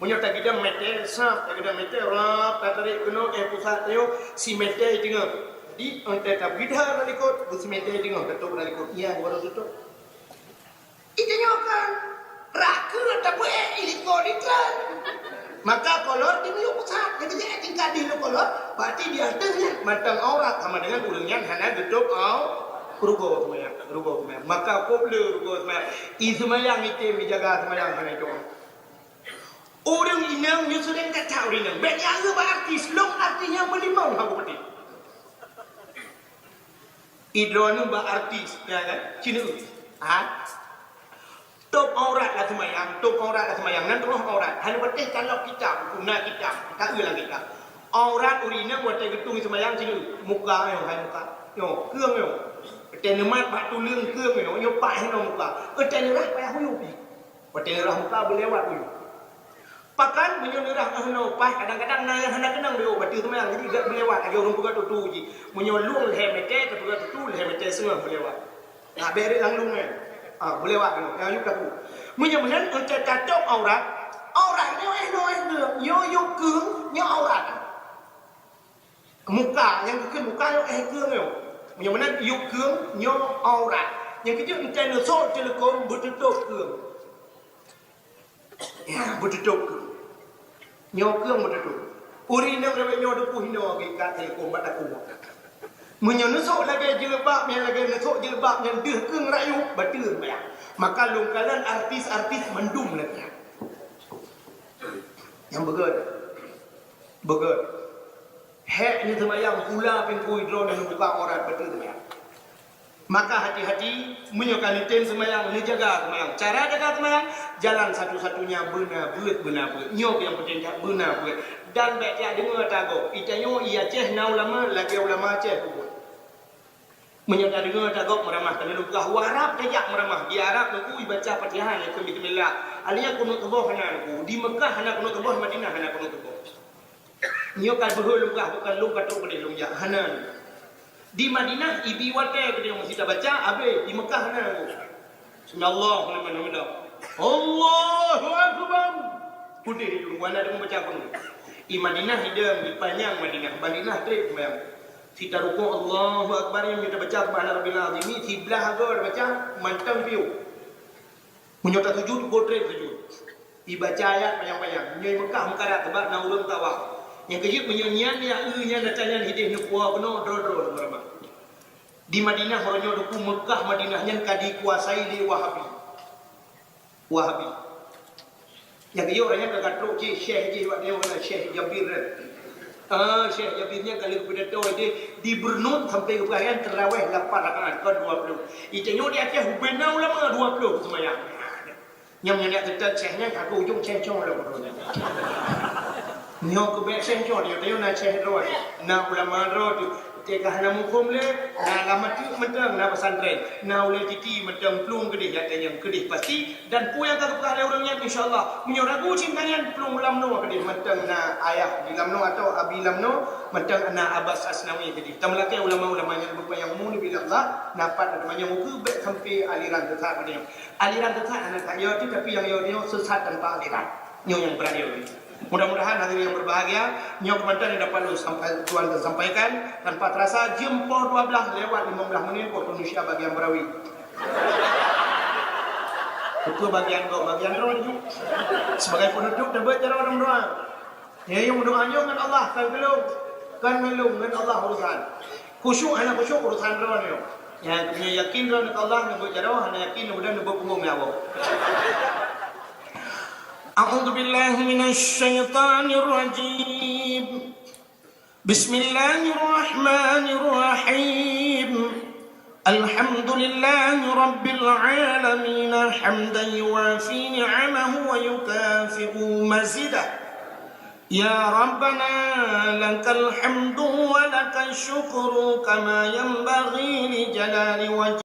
Punya tak kita meter sah, tak kita meter rap, tak tarik kena pusat tu, si meter tengok. Di antara tak bidar helikot, si meter tengok, ketuk helikot, iya baru tutup. Itu nyokan, rakyat tak boleh helikot iklan. Maka kolor di miu pusat, jadi tingkat di kolor, berarti di atasnya matang aurat sama dengan urangnya hanya tutup rugo semayang. Maka popular rugo semayang. Semayang itu menjaga semayang kena itu. Orang inang yang sering tak tahu inang. Banyak yang berartis, long artinya melimau aku peti. Idronu berartis, ya kan? Cina. Top aurat lah semayang. Nanti roh aurat. Hanya berarti kalau kita guna kita, tak ulang kita. Aurat urina buat tegetung semayang cina. Muka yang hai muka. Yo, keung yo. Tenemat batu lương keung yo pai no muka. Tenerah payah huyu pi. Tenerah muka berlewat huyu. Pakan menyonerah no pai kadang-kadang na hana kenang dia batu semayang jadi gak berlewat agi orang buka tutu ji. Menyolung lehmete ke buka tutu lehmete semua berlewat. Nak beri langlung berlewat no. Yang yuk aku. Menyemenan untuk tatok aurat. Aurat ni yo keung yo aurat. Muka yang ke muka yo keung yo. Yang mana yuk keung nyo aurat. Yang kecil entah no so telekom bertutup keung. Ya bertutup keung. Nyo keung bertutup. Urina berapa nyo depu hino ke kat telekom bataku. Menyo no so lagi jilbab yang lagi no so jilbab yang deh keung rayu betul ya. Maka lungkalan artis-artis mendum lagi. Yang begut. Hek ni semayang pula pengkui drone yang buka orang betul semayang. Maka hati-hati menyokan ten semayang, ni jaga semayang. Cara jaga semayang, jalan satu-satunya benar buat. Nyok yang penting benar buat. Dan baik dia dengar tago. Itanyo ia ceh na ulama lagi ulama ceh kubur. Menyokan dengar tago meramah kena lukah warap tajak meramah. Di Arab aku baca Fatihah ni bismillah. Aliyah kunut tubuh hana aku. Di Mekah hana kunut tubuh, Madinah hana kunut tubuh. Nyokal behul lukah bukan lukah tu boleh lumjak hanan. Di Madinah ibi wate dia mesti dah baca habis di Mekah hanan. Bismillahirrahmanirrahim. Allahu akbar. Putih dulu mana ada membaca pun. Di Madinah hidang di panjang Madinah trip sembahyang. Kita rukuk Allahu akbar yang kita baca subhana rabbil azim sebelah agak baca mantang piu. Menyota sujud portrait sujud. Dibaca ayat panjang-panjang. Nyai Mekah mengkarat sebab na ulun tawaf. Yang kejut menyanyian yang nya datanya hidih nupuah penuh dro berapa. Di Madinah orangnya duku Mekah Madinahnya kadi kuasai di Wahabi. Yang kejut orangnya kagatruk je Syekh je buat dia mana Syekh Jabir. Syekh Jabirnya kali pidato dia di Bernut sampai ke bahagian terawih 8 rakaat ke 20. Itanya dia Aceh hubena ulama 20 semayang. Yang menyak tetap cehnya aku ujung ceh cong lah bodohnya. Nyo ku be ceh cong dia na ceh roh. Na ulama roh tu tekah na mukum le, na lama tu mentang na pesantren. Na ulai titi mentang pelung kedih ya yang kedih pasti dan pu yang tak kepala orangnya insyaallah. Menyoragu cintanya pelung ulam no kedih mentang na ayah di lamno atau abi lamno mentang na Abbas Asnawi kedih. Tamlake ulama-ulama yang berupa yang muni bilallah dapat namanya muku be sampai aliran tetap dia. Aliran tetap anak kaya tu tapi yang dia sesat tanpa aliran. Nyo yang berani. Mudah-mudahan hadirin yang berbahagia, nyo komentar yang dapat sampai Tuan sampaikan tanpa terasa jempol 12 lewat 15 menit waktu Indonesia bagian Berawi. Itu bagian roh ni. Sebagai penutup dan bercara orang doa. Ya yang doanya dengan Allah kan melung dengan Allah urusan. Khusyuk anak khusyuk urusan roh ni. Yang punya yakin roh dengan Allah nak bercara hanya yakin mudah nak berpunggung nyawa. أعوذ بالله من الشيطان الرجيم بسم الله الرحمن الرحيم الحمد لله رب العالمين حمدا يوافي نعمه ويكافئ مزيده يا ربنا لك الحمد ولك الشكر كما ينبغي لجلال وجهك